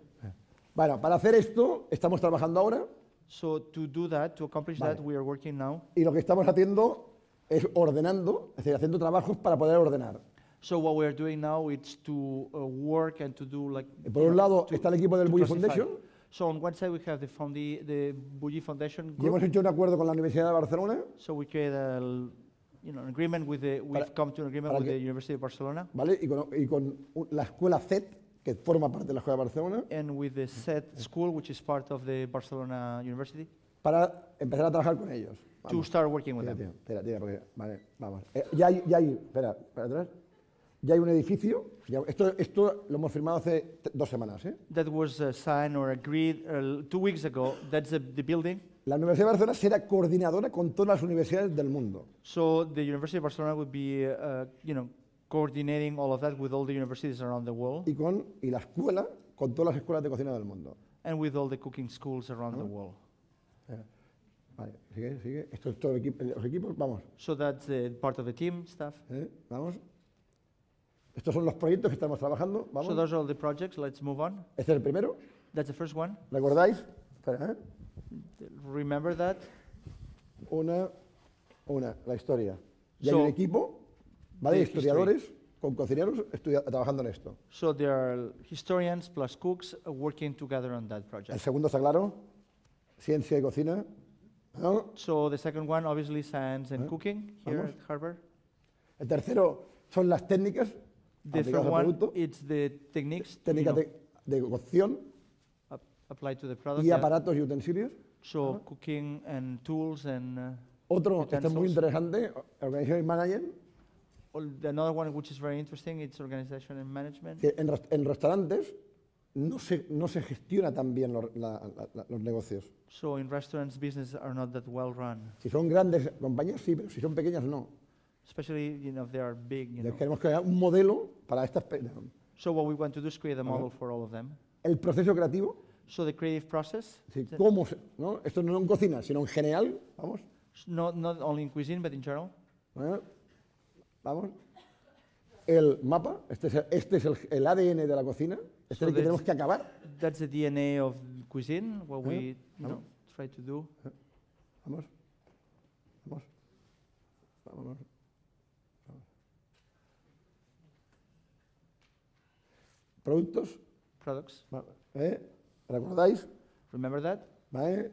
Bueno, para hacer esto estamos trabajando ahora So to do that, to accomplish Vale. that, we are working now. y lo que estamos haciendo es ordenando, es decir, haciendo trabajos para poder ordenar. So what we are doing now is to work and to do like. Por un lado está el equipo del to Bulli classify. Foundation So on one side we have the Bulli Foundation y group. hemos hecho un acuerdo con la Universidad de Barcelona, So we create an agreement with we've come to an agreement para with que- the University of Barcelona ¿vale? Y con la escuela CET, que forma parte de la Escuela de Barcelona, and with the SET school, which is part of the Barcelona University, para empezar a trabajar con ellos. to Vamos. start working with Tira, them. tira, porque, vale, vamos. Espera, para atrás. Ya hay un edificio, esto lo hemos firmado hace 2 semanas, That was signed or agreed 2 weeks ago. That's the building. La Universidad de Barcelona será coordinadora con todas las universidades del mundo. So the University of Barcelona would be, coordinating all of that with all the universities around the world Y la escuela con todas las escuelas de cocina del mundo. and with all the cooking schools around the world. Vale, sigue. Esto es todo los equipos, vamos. So that's part of the team stuff. Vamos. Estos son los proyectos que estamos trabajando, So vamos. those are all the projects. Let's move on. Este es el primero, That's the first one. ¿recordáis? Espera, Remember that. Una, la historia. Y hay So, un equipo, ¿vale? the Historiadores con cocineros trabajando en esto. So there are historians plus cooks working together on that El project. segundo está claro, ciencia y cocina. ¿no? So the second one, obviously, science and cooking here Vamos. at Harvard. El tercero son las técnicas The aplicadas third al one, producto, it's the techniques técnicas de cocción applied to the product. y yeah. aparatos y utensilios. So cooking and tools and Otro, este es muy utensils. interesante, Organization and Management. Another one which is very interesting, it's organization and management. Que en restaurantes no se gestiona tan bien los negocios. So in restaurants, business are not that well run, Si son grandes compañías, sí, pero si son pequeñas, no. especially if they are big. Entonces queremos crear un modelo para estas. So what we want to do is create a model for all of them. El proceso creativo, So the creative process, sí, cómo ¿no? Esto no en cocina, sino en general, vamos. not only in cuisine but in general. ¿eh? Vamos. El mapa, este es el ADN de la cocina, este So es el que that's- tenemos que acabar. That's the DNA of cuisine, what we Vamos. try to do. Vamos. Vamos. Vámonos. Productos, Products, ¿recordáis? remember that? ¿Vale?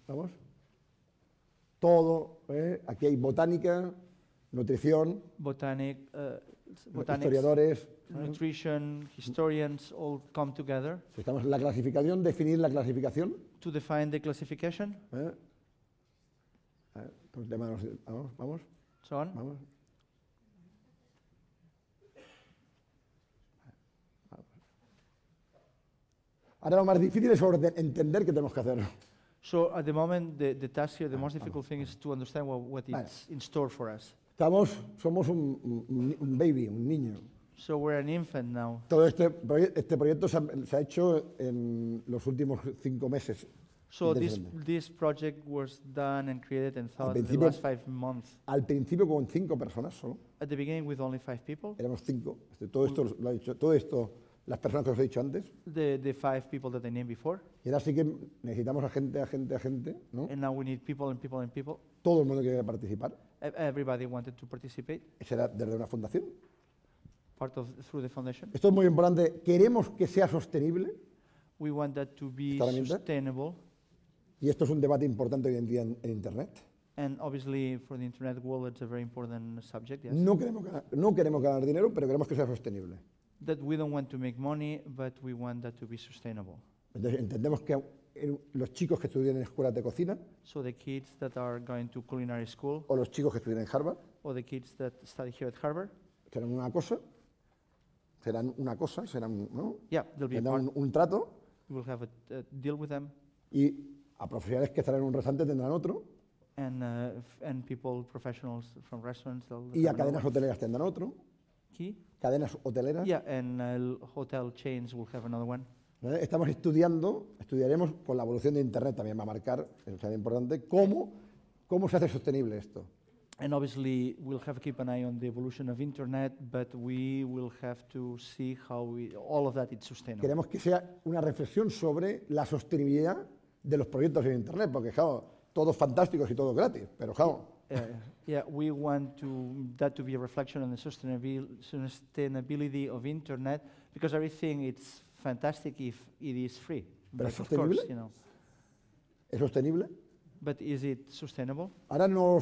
Vamos. Todo, aquí hay botánica, nutrición, botanics, historiadores. nutrition, historians all come together Estamos en la clasificación, definir la clasificación. to define the classification, ¿eh? Entonces, vamos. so on. Vamos. Ahora lo más difícil es entender qué tenemos que hacer. So at the moment, the task here, the most difficult thing is to understand what is in store for us. Somos un baby, un niño. So we're an infant now. Todo este proyecto se ha hecho en los últimos 5 meses. So intensamente. this project was done and created and thought in the principio- last 5 months. Al principio con 5 personas solo, At the beginning with only 5 people. éramos 5. Todo esto, las personas que os he dicho antes. The 5 people that I named before. Y ahora sí que necesitamos a gente, ¿no? And now we need people and people and people. Todo el mundo quiere participar. Everybody wanted to participate, Será desde una fundación. through the foundation. Esto es muy importante. Queremos que sea sostenible. We want that to be Esta herramienta. sustainable. Y esto es un debate importante hoy en día en Internet. And obviously for the internet world, it's a very important subject, yes. No queremos ganar dinero, pero queremos que sea sostenible. That we don't want to make money, but we want that to be sustainable. Entonces entendemos que los chicos que estudian en escuelas de cocina So the kids that are going to culinary school o los chicos que estudian en Harvard or the kids that study here at Harvard, serán una cosa, ¿no? yeah, they'll be a Tendrán part. un trato We'll have a deal with them, y a profesionales que estarán en un restaurante tendrán otro and people, professionals from restaurants, they'll y a have cadenas another hoteleras tendrán otro. key. Cadenas hoteleras. Yeah, and hotel chains will have another one. ¿Vale? Estudiaremos con la evolución de Internet, también va a marcar, es importante, cómo se hace sostenible esto. And obviously, we'll have to keep an eye on the evolution of internet, but we will have to see how all of that is sustainable. Queremos que sea una reflexión sobre la sostenibilidad de los proyectos en Internet, porque claro, todos fantásticos y todo gratis, pero claro, Yeah, we want that to be a reflection on the sustainability of internet, because everything it's fantastic if it is free. Pero But ¿es of course, sostenible? ¿Es sostenible? But is it sustainable? Ahora no,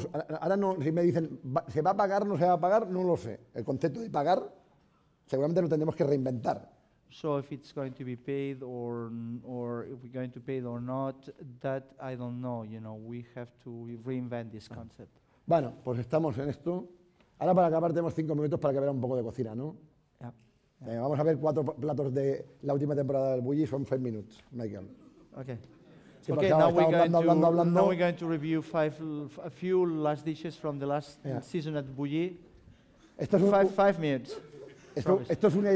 si me dicen, ¿se va a pagar, no se va a pagar? No lo sé. El concepto de pagar seguramente lo tendremos que reinventar. So if it's going to be paid or if we're going to pay it or not, that I don't know. We have to reinvent this concept. Bueno, pues estamos en esto. Ahora para acabar tenemos 5 minutos para que vean un poco de cocina, ¿no? Yeah. Vamos a ver 4 platos de la última temporada del Bulli, son 5 minutos, Michael. Okay. Sí, Okay, porque now we're estamos going hablando. now we're going to review a few last dishes from the last Yeah. season at Bulli. Esto es, 5 minutes. promise. esto es una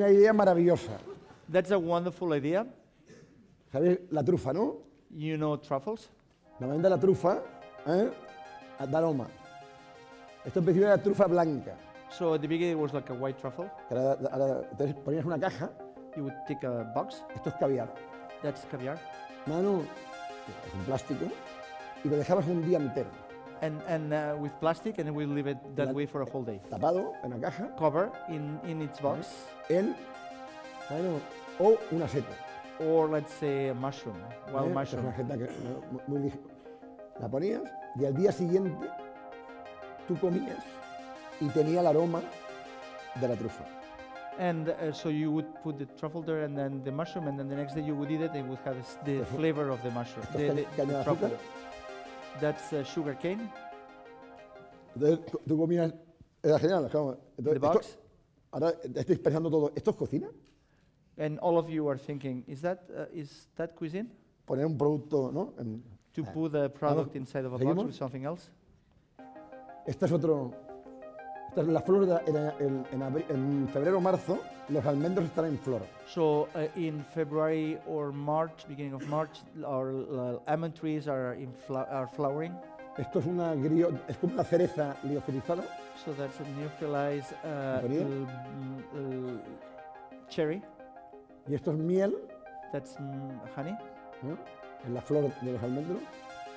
idea maravillosa. That's a wonderful idea. ¿Sabéis? La trufa, ¿no? You know truffles. Normalmente la trufa da aroma. Esto en principio era trufa blanca. So at the beginning it was like a white truffle. Entonces ponías una caja, You would take a box. esto es caviar. That's caviar. Mano, es un plástico, y lo dejabas un día entero, And with plastic, and we leave it that way for a whole day. tapado en la caja, Cover in its box, o una seta. or let's say a mushroom, wild Es mushroom. una seta que, muy ligera. La ponías y al día siguiente tú comías y tenía el aroma de la trufa. And so you would put the truffle there, and then the mushroom, and then the next day you would eat it, and it would have the Esto es- flavor of the mushroom, esto es caña de truffle. azúcar. That's sugar cane. Entonces tú comías, era genial. Claro. The Entonces, box. ahora estáis pensando todo, ¿esto es cocina? And all of you are thinking, is that cuisine? Poner un producto, ¿no? To put the product inside of a box ¿Seguimos? with something else? Esta es la flor, en febrero o marzo, los almendros están en flor. So in February or March, beginning of March, our almond trees are are flowering. Esto es es como una cereza liofilizada. So that's a neophilized ¿Ponía? cherry. Y esto es miel, That's honey ¿no? En la flor de los almendros,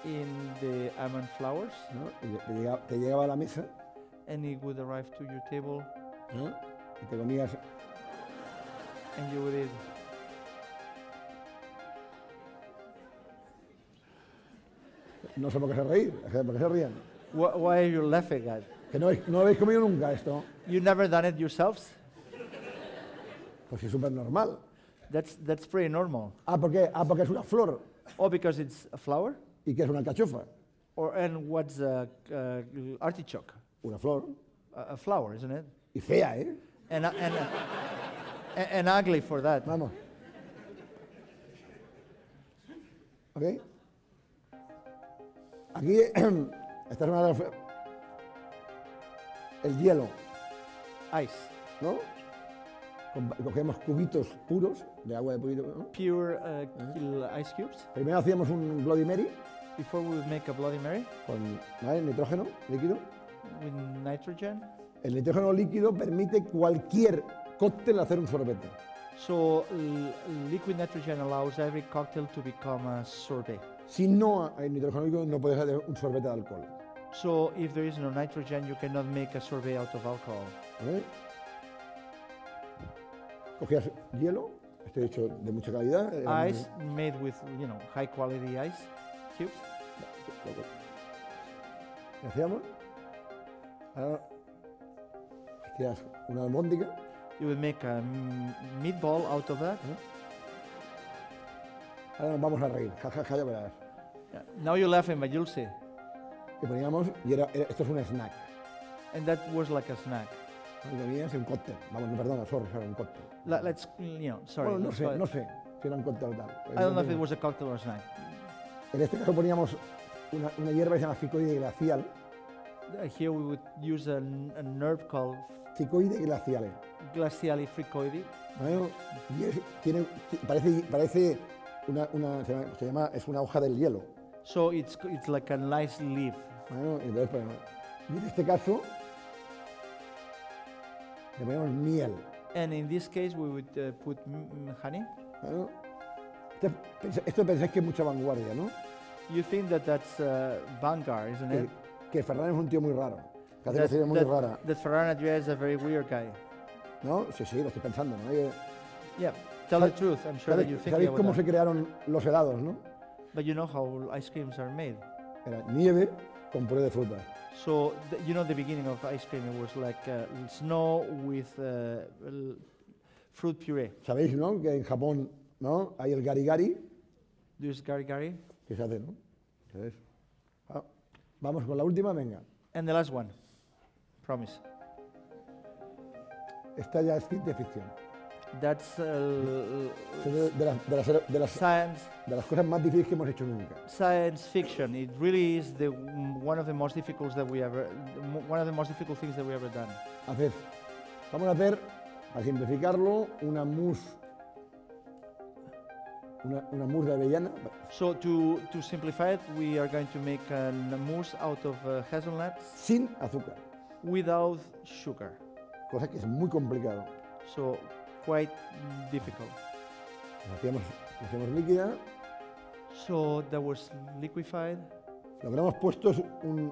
in the almond flowers, ¿no? Y te llegaba a la mesa, and it would arrive to your table, ¿no? Y te comías. and you would eat. No sé por qué se reír, por qué se rían. Why are you laughing at? Que no habéis comido nunca esto. You never done it yourselves? Pues es súper normal. That's pretty normal. Porque es una flor. Oh, because it's a flower? ¿Y qué es una alcachofa? And what's artichoke? Una flor. A flower, isn't it? Y fea, ¿eh? And ugly for that. Vamos. ¿Ok? Aquí, esta es una de las... El hielo, Ice. ¿no? Cogemos cubitos puros de agua de purito, ¿no? Pure ice cubes. Primero hacíamos un Bloody Mary Before we would make a Bloody Mary con nitrógeno líquido. with nitrogen. El nitrógeno líquido permite cualquier cóctel hacer un sorbete. So liquid nitrogen allows every cocktail to become a sorbet. Si no hay nitrógeno líquido, no puedes hacer un sorbete de alcohol. So if there is no nitrogen, you cannot make a sorbet out of alcohol. ¿Vale? Cogías hielo, este hecho de mucha calidad. Ice made with, high quality ice cubes. ¿Qué hacíamos? Ahora hacías una albóndiga. You would make a meatball out of that. Ahora nos vamos a reír. Ja, ja, ja, ya verás. Yeah. Now you're laughing, but you'll see. Y poníamos, esto es un snack. And that was like a snack. Y comías un cóctel. Vamos, no, perdona, sorry, era un cóctel. Let's, sorry. Bueno, let's call it- no sé si era un cóctel o tal. I don't know if it was a cocktail or a snack. En este caso poníamos una hierba que se llama ficoide glacial. Here we would use an herb called Ficoide glaciale. glaciale fricoide. ¿Vale? Y parece es una hoja del hielo. So it's like a nice leaf. ¿Vale? Y entonces, y en este caso le ponemos miel. And in this case, we would put honey. ¿Vale? Esto pensáis que es mucha vanguardia, ¿no? You think that that's vanguard, isn't it? Que Ferran es un tío muy raro. Que hace cosas muy raras. That Ferran Adrià is a very weird guy. ¿No? Sí, lo estoy pensando, ¿no? Yeah, tell the truth. I'm sure that you're thinking ¿Sabéis about cómo that. se crearon los helados, no? But you know how ice creams are made. Era nieve con puré de frutas. So the beginning of ice cream, it was like snow with fruit puree. ¿Sabéis, no? Que en Japón, ¿no? Hay el garigari, There's gari gari. que se hace, ¿no? ¿Sabes? Vamos con la última, venga. And the last one, promise. Esta ya es ciencia ficción. That's De las cosas más difíciles que hemos hecho nunca. science fiction. It really is one of the most difficult things that we ever done. Vamos a hacer, para simplificarlo, una mousse de avellana. So to simplify it, we are going to make a mousse out of hazelnuts Sin azúcar, without sugar. cosa que es muy complicado. So quite difficult. La hacíamos líquida. So that was liquefied. Lo que le hemos puesto es un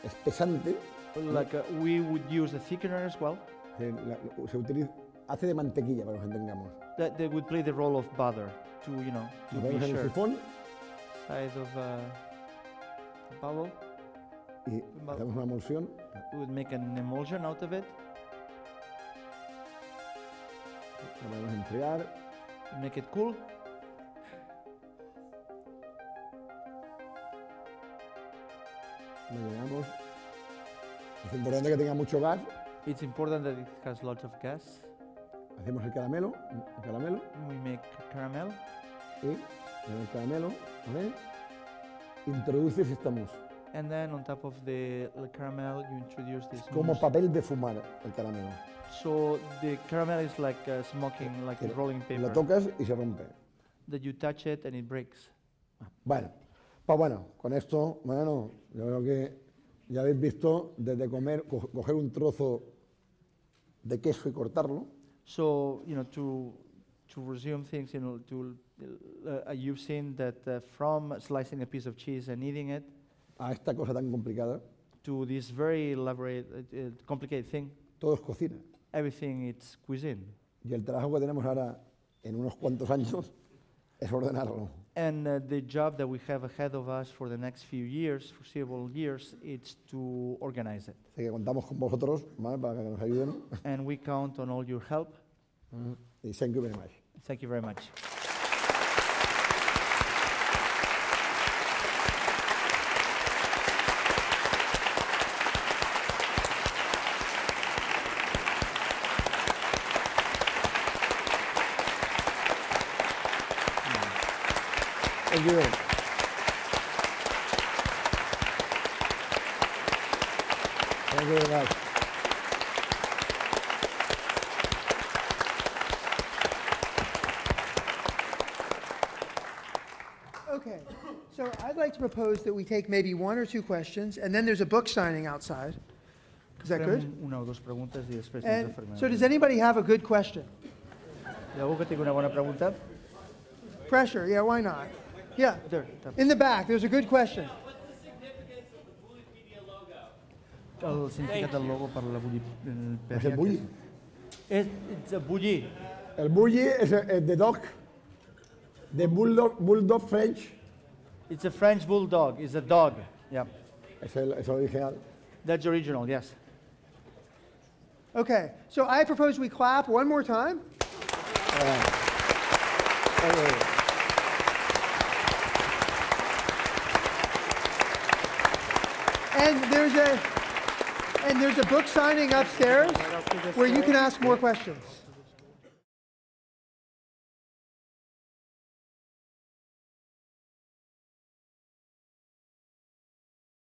espesante. Like we would use a thickener as well. Hace de mantequilla, para que nos entendamos. That they would play the role of butter to Lo be ponemos en el sure. sifón Side of bubble. y hacemos una emulsión. We would make an emulsion out of it. La podemos enfriar. Make it cool. Lo llenamos. Es importante que tenga mucho gas. It's important that it has lots of gas. Hacemos el caramelo. We make caramel. Y en el caramelo, ¿vale? Introduces esta mousse. And then on top of the caramel, you introduce this Como mousse. papel de fumar el caramelo. So the caramel is like smoking, like Que rolling Lo paper. tocas y se rompe. That you touch it and it breaks. Bueno, pues bueno, con esto, bueno, yo creo que ya habéis visto desde coger un trozo de queso y cortarlo, So to resume things, you've seen that from slicing a piece of cheese and eating it a esta cosa tan complicada, to this very elaborate, complicated thing, todo es cocina. everything it's cuisine. Y el trabajo que tenemos ahora, en unos cuantos años, es ordenarlo. And the job that we have ahead of us for the next few years, for several years, it's to organize it. Así que contamos con vosotros, ¿vale? Para que nos ayuden. And we count on all your help. Y thank you very much. Thank you very much. Thank you. Thank you very much. Okay, so I'd like to propose that we take maybe one or two questions, and then there's a book signing outside. Is that good? Farem una o dos preguntes i després ens And refermem. so does anybody have a good question? Hi ha algú que tingui una bona pregunta? Pressure, yeah, why not? Yeah, There, in the back, there's a good question. el significat del logo per la bulli. Es el bulli. It's a bulli. El bulli es the dog, the bulldog French. It's a French bulldog. It's a dog. Yeah. Es el original. That's original, yes. Okay, so I propose we clap one more time. And there's a book signing upstairs where you can ask more questions.